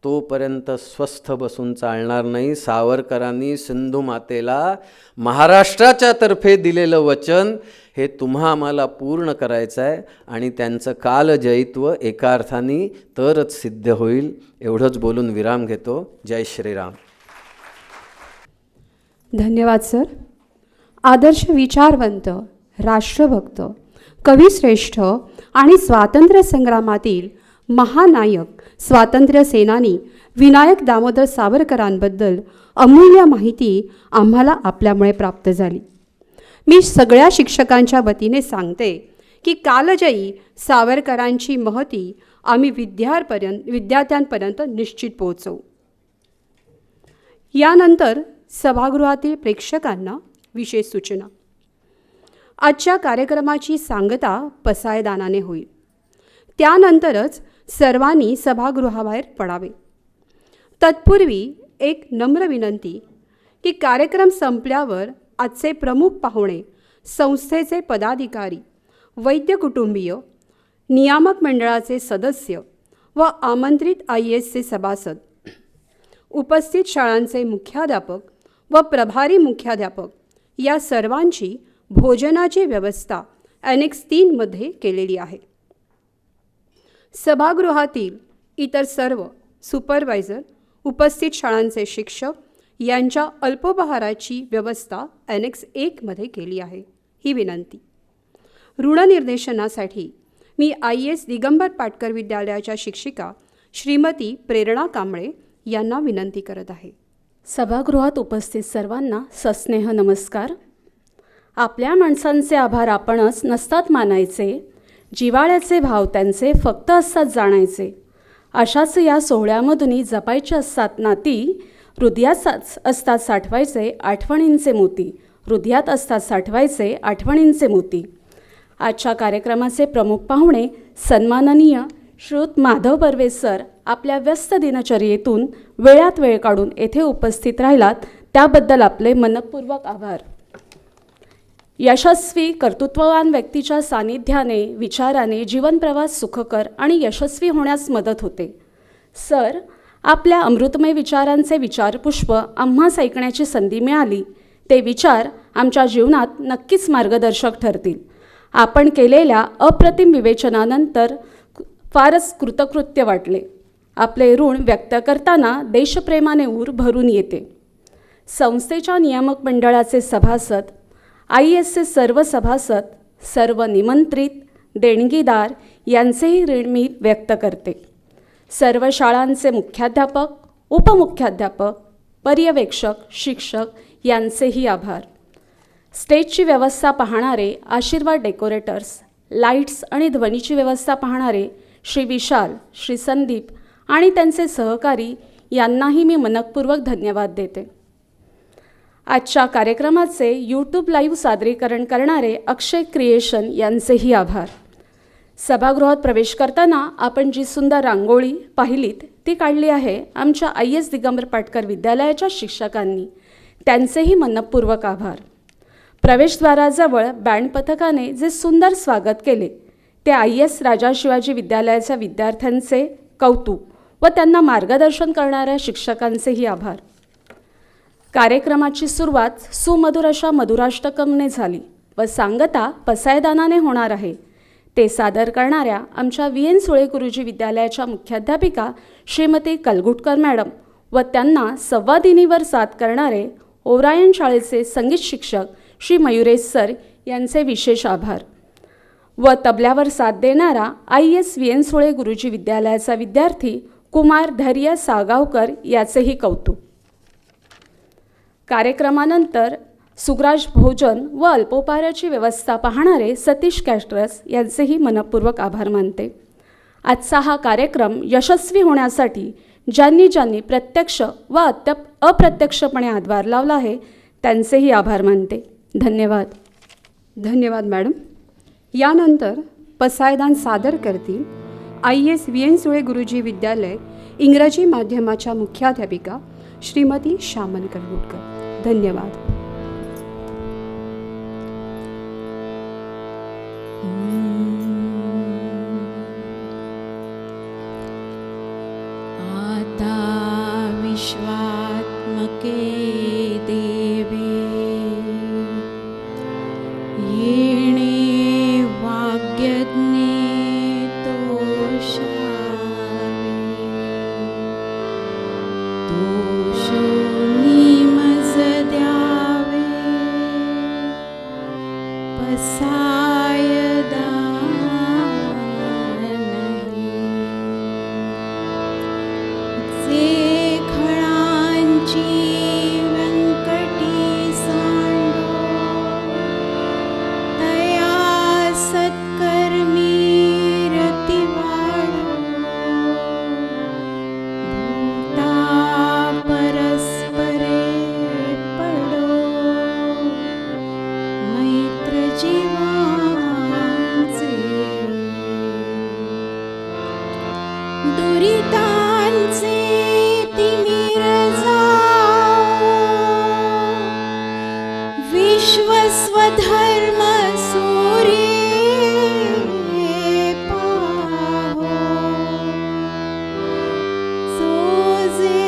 Speaker 5: तोपर्यंत स्वस्थ बसून चालणार नाही. सावरकरांनी सिंधू मातेला महाराष्ट्राच्या तर्फे दिलेलं वचन हे तुम्हा आम्हाला पूर्ण करायचं आहे आणि त्यांचं कालजयित्व एका अर्थाने तरच सिद्ध होईल. एवढंच बोलून विराम घेतो. जय श्रीराम.
Speaker 1: धन्यवाद सर. आदर्श विचारवंत, राष्ट्रभक्त, कविश्रेष्ठ आणि स्वातंत्र्य संग्रामातील महानायक स्वातंत्र्य सेनानी विनायक दामोदर सावरकरांबद्दल अमूल्य माहिती आम्हाला आपल्यामुळे प्राप्त झाली. मी सगळ्या शिक्षकांच्या वतीने सांगते की कालजयी सावरकरांची महती आम्ही विद्यार्थ्यांपर्यंत निश्चित पोहोचवू. यानंतर सभागृहातील प्रेक्षकांना विशेष सूचना. आजच्या कार्यक्रमाची सांगता पसायदानाने होईल. त्यानंतरच सर्वांनी सभागृहाबाहेर पडावे. तत्पूर्वी एक नम्र विनंती की कार्यक्रम संपल्यावर आजचे प्रमुख पाहुणे, संस्थेचे पदाधिकारी, वैद्य कुटुंबीय, नियामक मंडळाचे सदस्य व आमंत्रित IASचे सभासद, उपस्थित शाळांचे मुख्याध्यापक व प्रभारी मुख्याध्यापक या सर्वांची भोजनाची व्यवस्था ॲनेक्स 3 केलेली आहे. सभागृहातील इतर सर्व सुपरवायझर, उपस्थित शाळांचे शिक्षक यांच्या अल्पोपहाराची व्यवस्था ॲनेक्स 1 केली आहे. ही विनंती. ऋणनिर्देशनासाठी मी IAS दिगंबर पाटकर विद्यालयाच्या शिक्षिका श्रीमती प्रेरणा कांबळे यांना विनंती करत आहे.
Speaker 2: सभागृहात उपस्थित सर्वांना सस्नेह नमस्कार. आपल्या माणसांचे आभार आपणच नसतात मानायचे, जिव्हाळ्याचे भाव त्यांचे फक्त असतात जाणायचे. अशाच या सोहळ्यामधून जपायची असतात नाती, हृदयातच असतात साठवायचे आठवणींचे मोती, हृदयात असतात साठवायचे आठवणींचे मोती. आजच्या कार्यक्रमाचे प्रमुख पाहुणे सन्माननीय श्रीयुत माधव बर्वे सर आपल्या व्यस्त दिनचर्येतून वेळात वेळ काढून येथे उपस्थित राहिलात त्याबद्दल आपले मनपूर्वक आभार. यशस्वी कर्तृत्ववान व्यक्तीच्या सानिध्याने, विचाराने जीवनप्रवास सुखकर आणि यशस्वी होण्यास मदत होते. सर, आपल्या अमृतमय विचारांचे विचारपुष्प आम्हास ऐकण्याची संधी मिळाली. ते विचार आमच्या जीवनात नक्कीच मार्गदर्शक ठरतील. आपण केलेल्या अप्रतिम विवेचनानंतर फारच कृतकृत्य वाटले. आपले ऋण व्यक्त करताना देशप्रेमाने ऊर भरून येते. संस्थेच्या नियामक मंडळाचे सभासद, IASचे सर्व सभासद, सर्व निमंत्रित, देणगीदार यांचेही ऋण मी व्यक्त करते. सर्व शाळांचे मुख्याध्यापक, उपमुख्याध्यापक, पर्यवेक्षक, शिक्षक यांचेही आभार. स्टेजची व्यवस्था पाहणारे आशीर्वाद डेकोरेटर्स, लाईट्स आणि ध्वनीची व्यवस्था पाहणारे श्री विशाल, श्री संदीप आणि त्यांचे सहकारी यांनाही मी मनपूर्वक धन्यवाद देते. आजच्या कार्यक्रमाचे YouTube लाईव्ह सादरीकरण करणारे अक्षय क्रिएशन यांचेही आभार. सभागृहात प्रवेश करताना आपण जी सुंदर रांगोळी पाहिलीत ती काढली आहे आमच्या IS दिगंबर पाटकर विद्यालयाच्या शिक्षकांनी. त्यांचेही मनपूर्वक आभार. प्रवेशद्वाराजवळ बँड पथकाने जे सुंदर स्वागत केले ते IS राजा शिवाजी विद्यालयाच्या विद्यार्थ्यांचे कौतुक व त्यांना मार्गदर्शन करणाऱ्या शिक्षकांचेही आभार. कार्यक्रमाची सुरुवात सुमधुर अशा मधुराष्टकमने झाली व सांगता पसायदानाने होणार आहे. ते सादर करणाऱ्या आमच्या VN सुळे गुरुजी विद्यालयाच्या मुख्याध्यापिका श्रीमती कलगुटकर मॅडम व त्यांना संवादिनीवर साथ करणारे ओरायन शाळेचे संगीत शिक्षक श्री मयुरेश सर यांचे विशेष आभार व तबल्यावर साथ देणारा IS VN सुळे गुरुजी विद्यालयाचा विद्यार्थी कुमार धैर्य सागावकर याचेही कौतुक. कार्यक्रमानंतर सुग्राज भोजन व अल्पोपहाराची व्यवस्था पाहणारे सतीश कॅस्ट्रस यांचेही मनपूर्वक आभार मानते. आजचा हा कार्यक्रम यशस्वी होण्यासाठी ज्यांनी प्रत्यक्ष व अप्रत्यक्षपणे हातभार लावला आहे त्यांचेही आभार मानते. धन्यवाद.
Speaker 1: धन्यवाद मॅडम. यानंतर पसायदान सादर करतील IS VN सुळे गुरुजी विद्यालय इंग्रजी माध्यमाच्या मुख्याध्यापिका श्रीमती श्यामल कलगुटकर. धन्यवाद.
Speaker 6: आता विश्वात्मके देवे येणे वाग्यज्ञे तोषावे तोषोनी मज द्यावे जे खळांची व्यंकटी सांडो तया सत्कर्मी रती वाढो भूता परस्परे पडो मैत्र जीवांचे दुरितांचे तिमिर जाओ विश्व स्वधर्म सूर्ये पाहो जो जे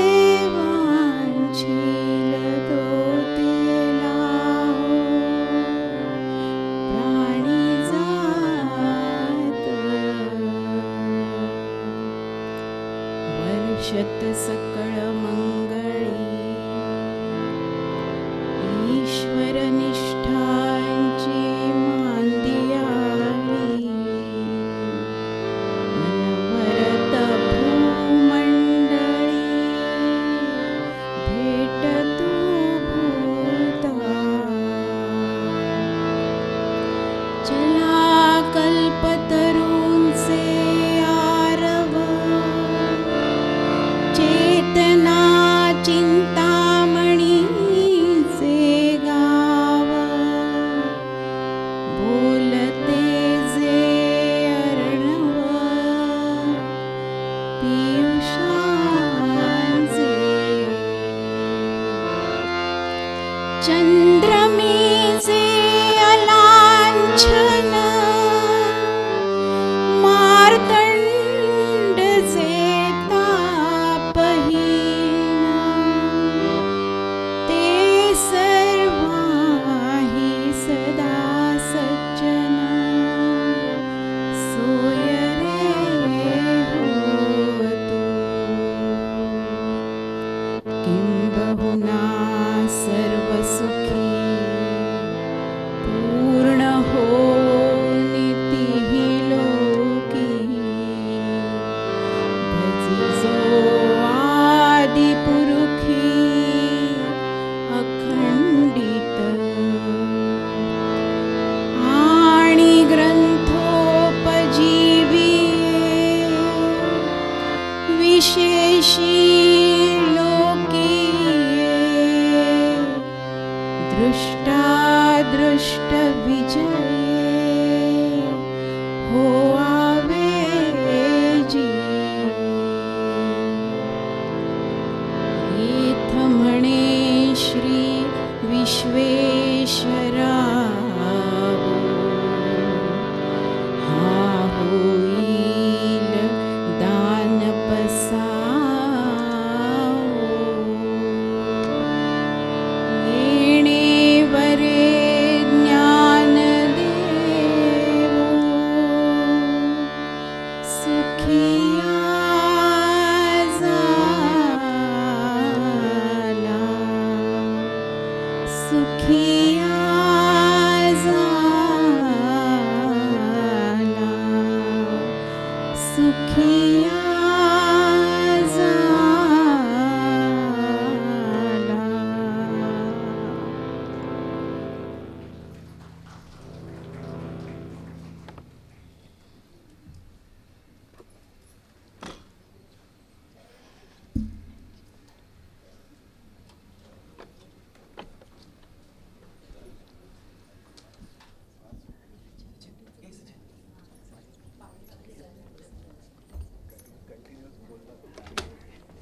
Speaker 6: वांछील तो ते लाहो प्राणी जात वर्षत सकळ मंगळी ईश्वर निष्ठांची मांदियावी मनवरत भूमंडळी भेट तू भूता चला कल्पतरूंचे आरव चेतना चिंतामणीचे गाव बोलते जे अर्णव पियुषांचे चंद्रमेचे अलांछन मार्तंड जे तापहीन ते सर्वाही सदा सज्जन सोय रे होतो किंबहुना सर्व सुखी पूर्ण हो नीतिही लोकी भजिजो आदि पुरुखी अखंडित आणि ग्रंथोपजीवी विशेषी लोकी दृष्टा दृष्ट विजय